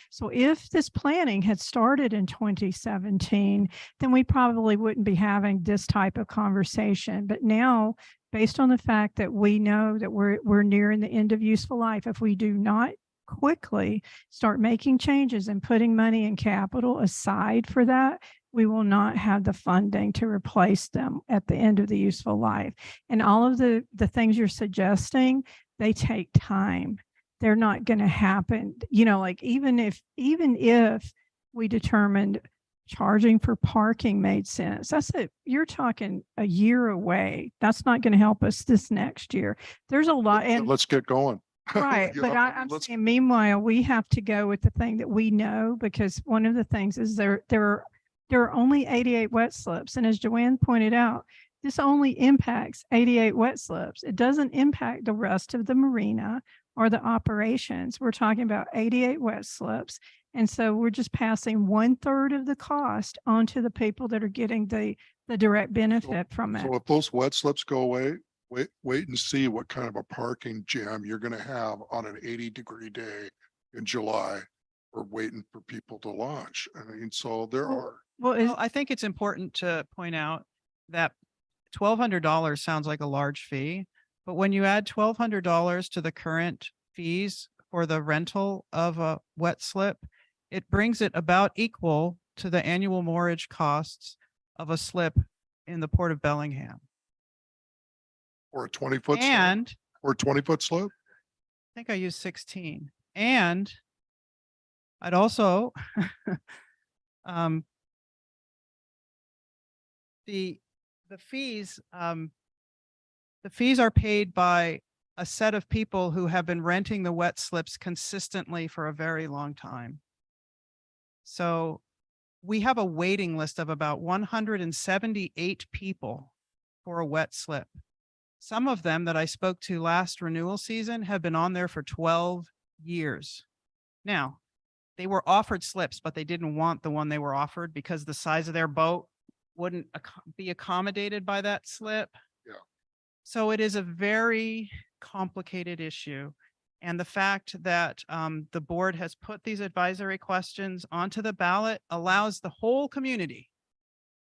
so if this planning had started in 2017, then we probably wouldn't be having this type of conversation. But now, based on the fact that we know that we're nearing the end of useful life, if we do not quickly start making changes and putting money and capital aside for that, we will not have the funding to replace them at the end of the useful life. And all of the things you're suggesting, they take time. They're not going to happen. Like even if we determined charging for parking made sense, you're talking a year away. That's not going to help us this next year. There's a lot. And let's get going. right. Yeah, But I'm let's- saying meanwhile, we have to go with the thing that we know, because one of the things is there are only 88 wet slips. And as Joanne pointed out, this only impacts 88 wet slips. It doesn't impact the rest of the marina or the operations. We're talking about 88 wet slips. And so we're just passing 1/3 of the cost onto the people that are getting the direct benefit from it. So if those wet slips go away, wait and see what kind of a parking jam you're gonna have on an 80-degree day in July. We're waiting for people to launch. I mean, so there are. well, I think it's important to point out that $1,200 sounds like a large fee, but when you add $1,200 to the current fees for the rental of a wet slip, it brings it about equal to the annual moorage costs of a slip in the Port of Bellingham. Or a 20-foot slope, And or a 20-foot slope. I think I used 16. And I'd also, the fees are paid by a set of people who have been renting the wet slips consistently for a very long time. So we have a waiting list of about 178 people for a wet slip. Some of them that I spoke to last renewal season have been on there for 12 years. Now, they were offered slips, but they didn't want the one they were offered because the size of their boat wouldn't be accommodated by that slip. Yeah. So it is a very complicated issue. And the fact that the board has put these advisory questions onto the ballot allows the whole community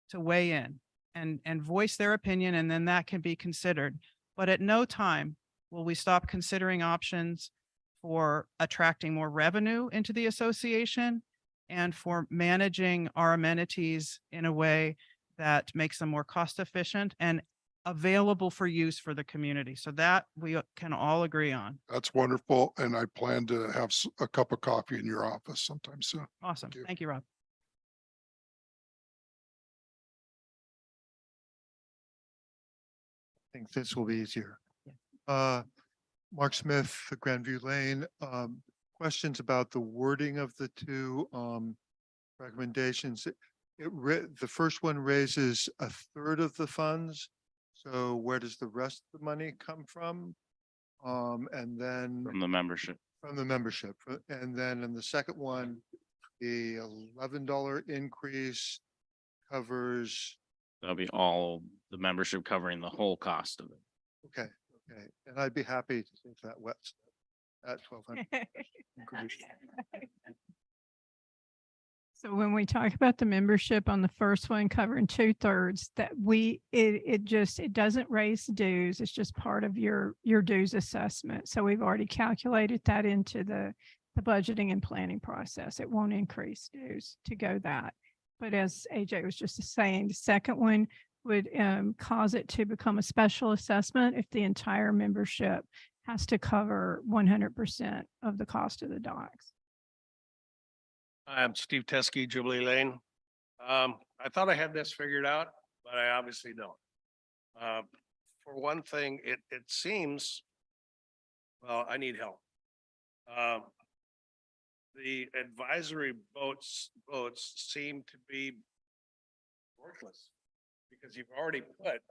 to weigh in and voice their opinion, and then that can be considered. But at no time will we stop considering options for attracting more revenue into the association and for managing our amenities in a way that makes them more cost efficient and available for use for the community. So that we can all agree on. That's wonderful. And I plan to have a cup of coffee in your office sometime soon. Awesome. Thank you. Thank you, Rob. I think this will be easier. Mark Smith, Grandview Lane, questions about the wording of the two recommendations. The first one raises 1/3 of the funds. So where does the rest of the money come from? And then From the membership. from the membership. And then in the second one, the $11 increase covers, That'll be all the membership covering the whole cost of it. okay. And I'd be happy to take that wet slip at 1,200. So when we talk about the membership on the first one covering 2/3, that it doesn't raise dues. It's just part of your dues assessment. So we've already calculated that into the budgeting and planning process. It won't increase dues to go that. But as AJ was just saying, the second one would cause it to become a special assessment if the entire membership has to cover 100% of the cost of the docks. I'm Steve Teskey, Jubilee Lane. I thought I had this figured out, but I obviously don't. For one thing, it seems, well, I need help. The advisory votes seem to be worthless because you've already put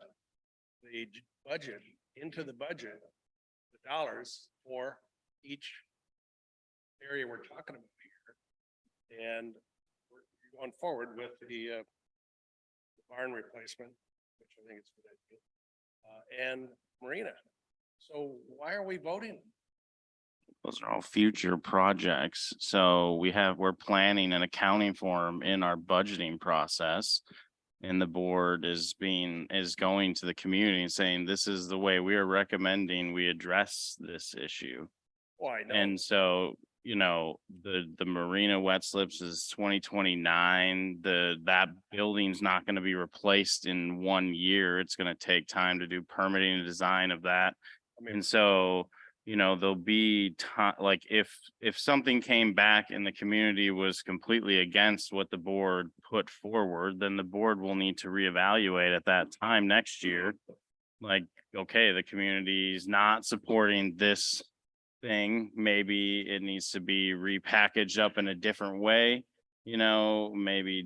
the budget into the budget, the dollars for each area we're talking about here. And we're going forward with the barn replacement, which I think is a good idea, and marina. So why are we voting? Those are all future projects. So we're planning and accounting for them in our budgeting process. And the board is going to the community and saying, this is the way we are recommending we address this issue. Why? And so, the marina wet slips is 2029. That building's not going to be replaced in 1 year. It's going to take time to do permitting and design of that. And so, there'll be like if something came back and the community was completely against what the board put forward, then the board will need to reevaluate at that time next year. Like, okay, the community is not supporting this thing. Maybe it needs to be repackaged up in a different way, maybe,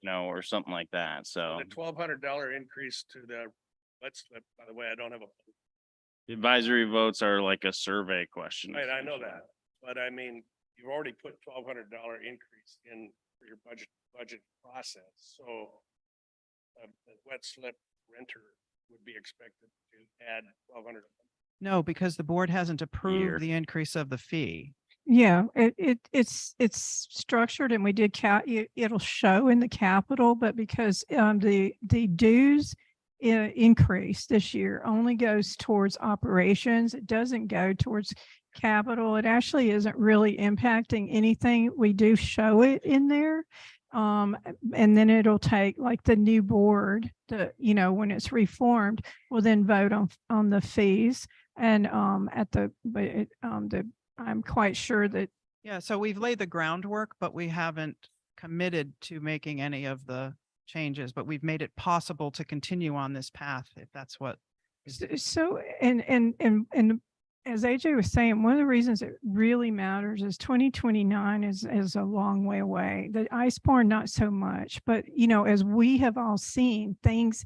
or something like that. So The $1,200 increase to the wet slip, by the way, I don't have advisory votes are like a survey question. right, I know that, but I mean, you've already put $1,200 increase in for your budget process, so the wet slip renter would be expected to add $1,200. No, because the board hasn't Year. approved the increase of the fee. Yeah, it's structured and we did it'll show in the capital, but because the dues increase this year only goes towards operations. It doesn't go towards capital. It actually isn't really impacting anything. We do show it in there. And then it'll take like the new board, when it's reformed, will then vote on the fees and I'm quite sure that. Yeah, so we've laid the groundwork, but we haven't committed to making any of the changes, but we've made it possible to continue on this path if that's what. So, and as AJ was saying, one of the reasons it really matters is 2029 is a long way away. The Iceborne, not so much, but as we have all seen, things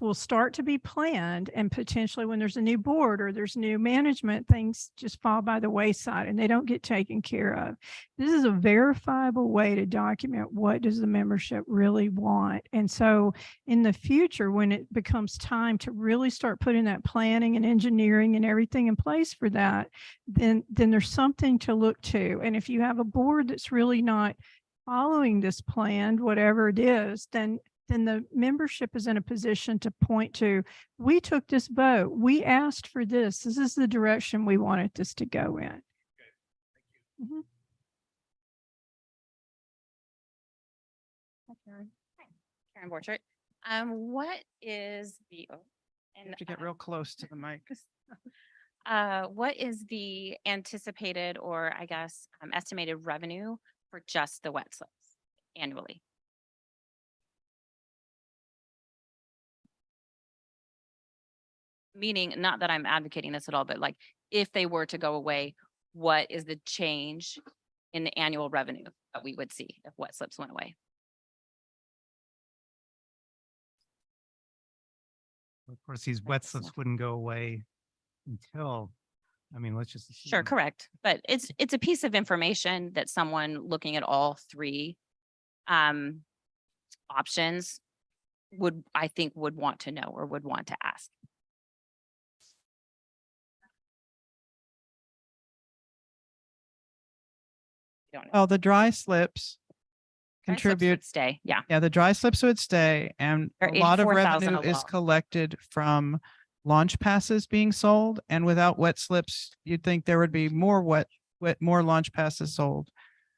will start to be planned, and potentially when there's a new board or there's new management, things just fall by the wayside and they don't get taken care of. This is a verifiable way to document what does the membership really want. And so in the future, when it becomes time to really start putting that planning and engineering and everything in place for that, then there's something to look to. And if you have a board that's really not following this plan, whatever it is, then the membership is in a position to point to, we took this vote, we asked for this, this is the direction we wanted this to go in. Okay, thank you. Karen Borchert. What is the, You have to get real close to the mic. what is the anticipated, or I guess, estimated revenue for just the wet slips annually? Meaning, not that I'm advocating this at all, but like, if they were to go away, what is the change in the annual revenue that we would see if wet slips went away? Of course, these wet slips wouldn't go away until, let's just. Sure, assume- correct. But it's a piece of information that someone looking at all three options would want to know or would want to ask. Don't know. Well, the dry slips Dry slips would contribute. Stay, yeah. Yeah, the dry slips would stay, and They're a lot of 84,000 revenue is alone. collected from launch passes being sold. And without wet slips, you'd think there would be more more launch passes sold.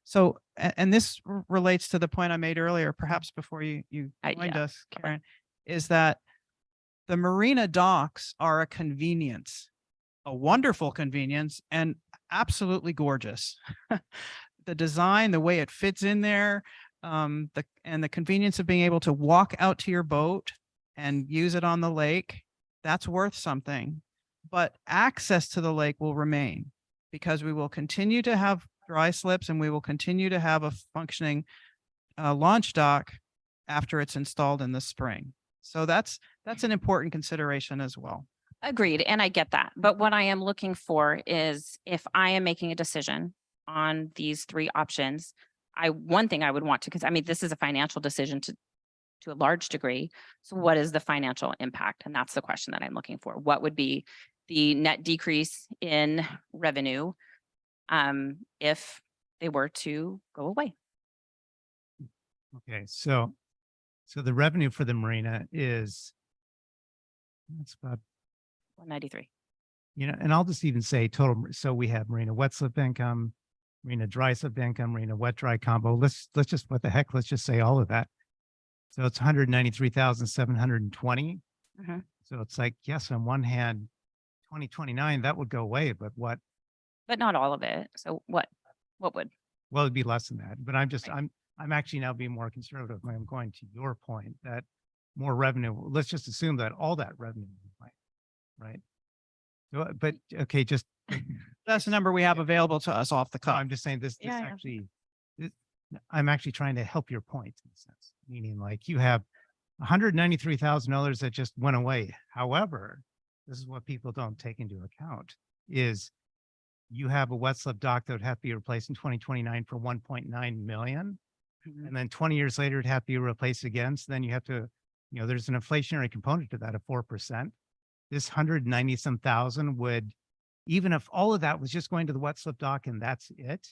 So and this relates to the point I made earlier, perhaps before you joined Yeah. us, Karen, is that the marina docks are a convenience, a wonderful convenience, and absolutely gorgeous. The design, the way it fits in there, the convenience of being able to walk out to your boat and use it on the lake, that's worth something. But access to the lake will remain because we will continue to have dry slips and we will continue to have a functioning launch dock after it's installed in the spring. So that's an important consideration as well. Agreed, and I get that. But what I am looking for is if I am making a decision on these three options, one thing I would want to, because I mean, this is a financial decision to a large degree. So what is the financial impact? And that's the question that I'm looking for. What would be the net decrease in revenue if they were to go away? Okay, so the revenue for the marina is, that's about, 193. you know, and I'll just even say total. So we have marina wet slip income, marina dry slip income, marina wet dry combo. Let's just, what the heck, let's just say all of that. So it's 193,720. So it's like, yes, on one hand, 2029, that would go away, but what? But not all of it. So what would? Well, it'd be less than that, but I'm actually now being more conservative. I'm going to your point that more revenue, let's just assume that all that revenue, right? So, but okay, just. That's the number we have available to us off the No, cuff. I'm just saying this Yeah, yeah. actually, I'm actually trying to help your point in a sense, meaning like you have $193,000 that just went away. However, this is what people don't take into account is you have a wet slip dock that would have to be replaced in 2029 for 1.9 million. And then 20 years later, it'd have to be replaced again. So then you have to, you know, there's an inflationary component to that of 4%. This 190 some thousand would, even if all of that was just going to the wet slip dock and that's it,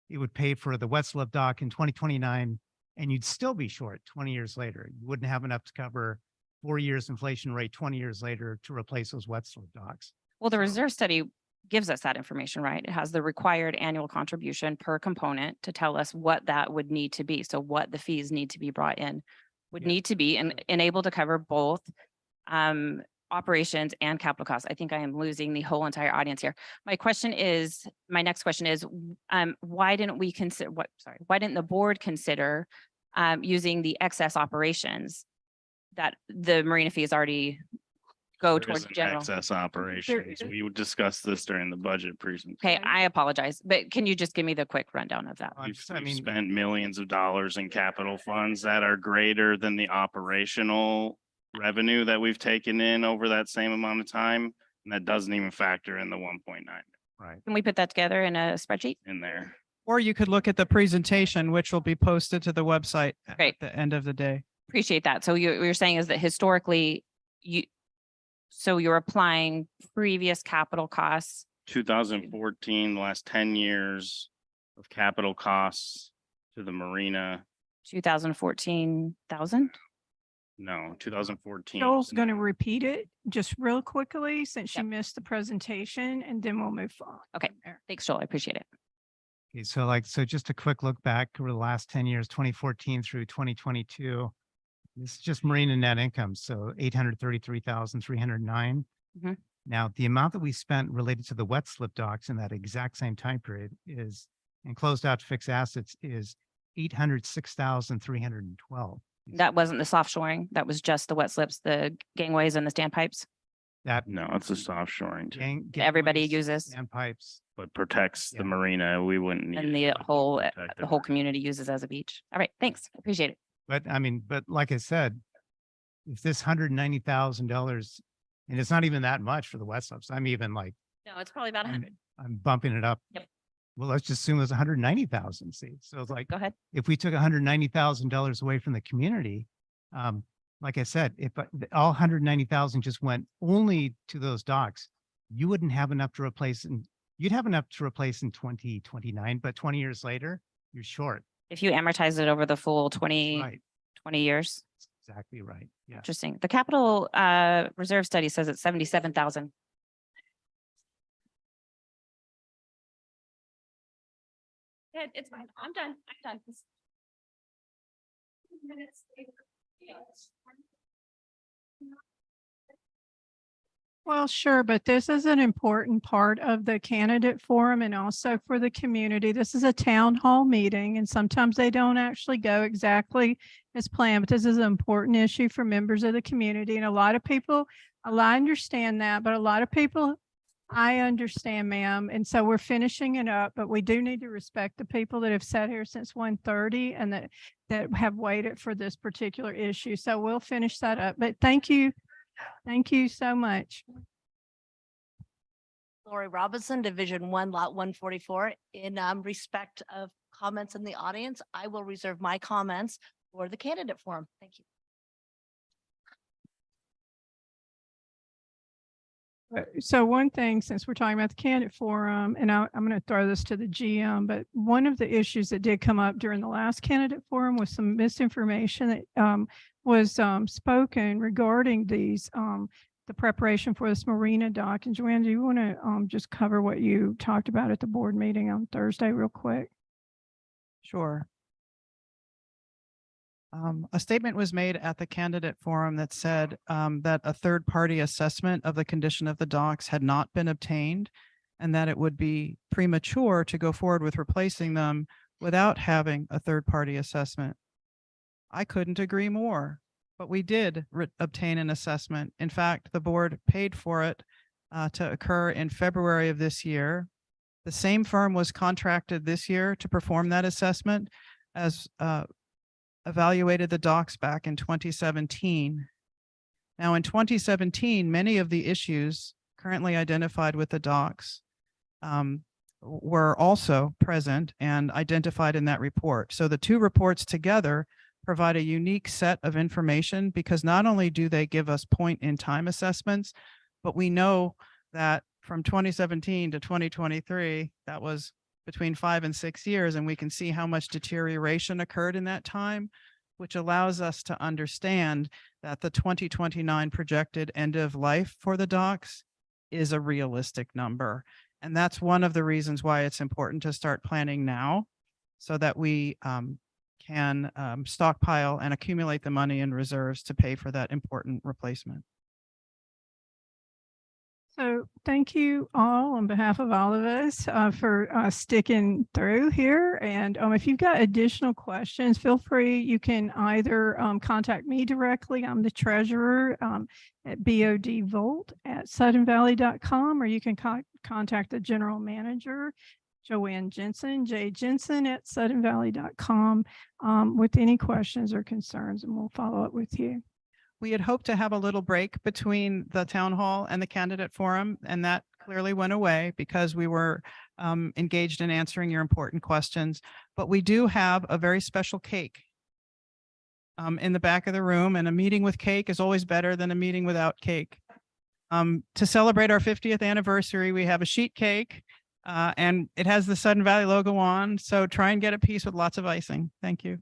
it would pay for the wet slip dock in 2029 and you'd still be short 20 years later. You wouldn't have enough to cover 4 years inflation rate 20 years later to replace those wet slip docks. Well, the reserve study gives us that information, right? It has the required annual contribution per component to tell us what that would need to be. So what the fees need to be brought in would Yeah. need to be and able to cover both operations and capital costs. I think I am losing the whole entire audience here. My next question is, why didn't the board consider using the excess operations that the marina fees already go There towards isn't general? excess operations. We would discuss this during the budget presentation. Okay, I apologize, but can you just give me the quick rundown of that? We've spent millions of dollars in capital funds that are greater than the operational revenue that we've taken in over that same amount of time. And that doesn't even factor in the 1.9 Right. Can we put that together in a spreadsheet? in there. Or you could look at the presentation, which will be posted to the website Great. at the end of the day. Appreciate that. So you're saying is that historically, you're applying previous capital costs. 2014, the last 10 years of capital costs to the marina. 2014,000? No, 2014. Joel's going to repeat it just real quickly since you missed the presentation and then we'll move on. Okay, from there. thanks, Joel. I appreciate it. Okay, so just a quick look back over the last 10 years, 2014 through 2022. This is just marina net income, so 833,309. Mhm. Now, the amount that we spent related to the wet slip docks in that exact same time period is, and closed out fixed assets is 806,312. That wasn't the soft shoring. That was just the wet slips, the gangways and the standpipes. That No, it's a soft shoring too, Everybody uses. And pipes. but protects Yeah. the marina. We wouldn't need. And it the to whole, protect the whole marina. community uses as a beach. All right, thanks. Appreciate it. But I mean, but like I said, if this $190,000, and it's not even that much for the wet slips, I'm even like, No, it's probably about I'm bumping it up. Yep. Well, let's just assume it's 190,000 seats. So it's like, Go ahead. if we took $190,000 away from the community, like I said, if all 190,000 just went only to those docks, you wouldn't have enough to replace, and you'd have enough to replace in 2029, but 20 years later, you're short. If you amortize it over the full 20 Right. years. Exactly right. Yeah. Interesting. The capital reserve study says it's 77,000. It's fine. I'm done. I'm done. Well, sure, but this is an important part of the candidate forum and also for the community. This is a town hall meeting and sometimes they don't actually go exactly as planned, but this is an important issue for members of the community. And a lot of people, I understand that, but a lot of people, I understand, ma'am. And so we're finishing it up, but we do need to respect the people that have sat here since 1:30 and that have waited for this particular issue. So we'll finish that up, but thank you. Thank you so much. Lori Robinson, Division 1, Lot 144. In respect of comments in the audience, I will reserve my comments for the candidate forum. Thank you. So one thing, since we're talking about the candidate forum, and I'm going to throw this to the GM, but one of the issues that did come up during the last candidate forum was some misinformation that was spoken regarding these, the preparation for this marina dock. And Joanne, do you want to just cover what you talked about at the board meeting on Thursday real quick? Sure. A statement was made at the candidate forum that said that a third-party assessment of the condition of the docks had not been obtained and that it would be premature to go forward with replacing them without having a third-party assessment. I couldn't agree more, but we did obtain an assessment. In fact, the board paid for it to occur in February of this year. The same firm was contracted this year to perform that assessment as evaluated the docks back in 2017. Now in 2017, many of the issues currently identified with the docks were also present and identified in that report. So the two reports together provide a unique set of information because not only do they give us point in time assessments, but we know that from 2017 to 2023, that was between 5 and 6 years, and we can see how much deterioration occurred in that time, which allows us to understand that the 2029 projected end of life for the docks is a realistic number. And that's one of the reasons why it's important to start planning now so that we can stockpile and accumulate the money in reserves to pay for that important replacement. So thank you all on behalf of all of us for sticking through here. And if you've got additional questions, feel free. You can either contact me directly. I'm the treasurer at bodvolt@suddenvalley.com, or you can contact the general manager, Joanne Jensen, jjensen@suddenvalley.com with any questions or concerns, and we'll follow up with you. We had hoped to have a little break between the town hall and the candidate forum, and that clearly went away because we were engaged in answering your important questions. But we do have a very special cake in the back of the room, and a meeting with cake is always better than a meeting without cake. To celebrate our 50th anniversary, we have a sheet cake and it has the Sudden Valley logo on. So try and get a piece with lots of icing. Thank you.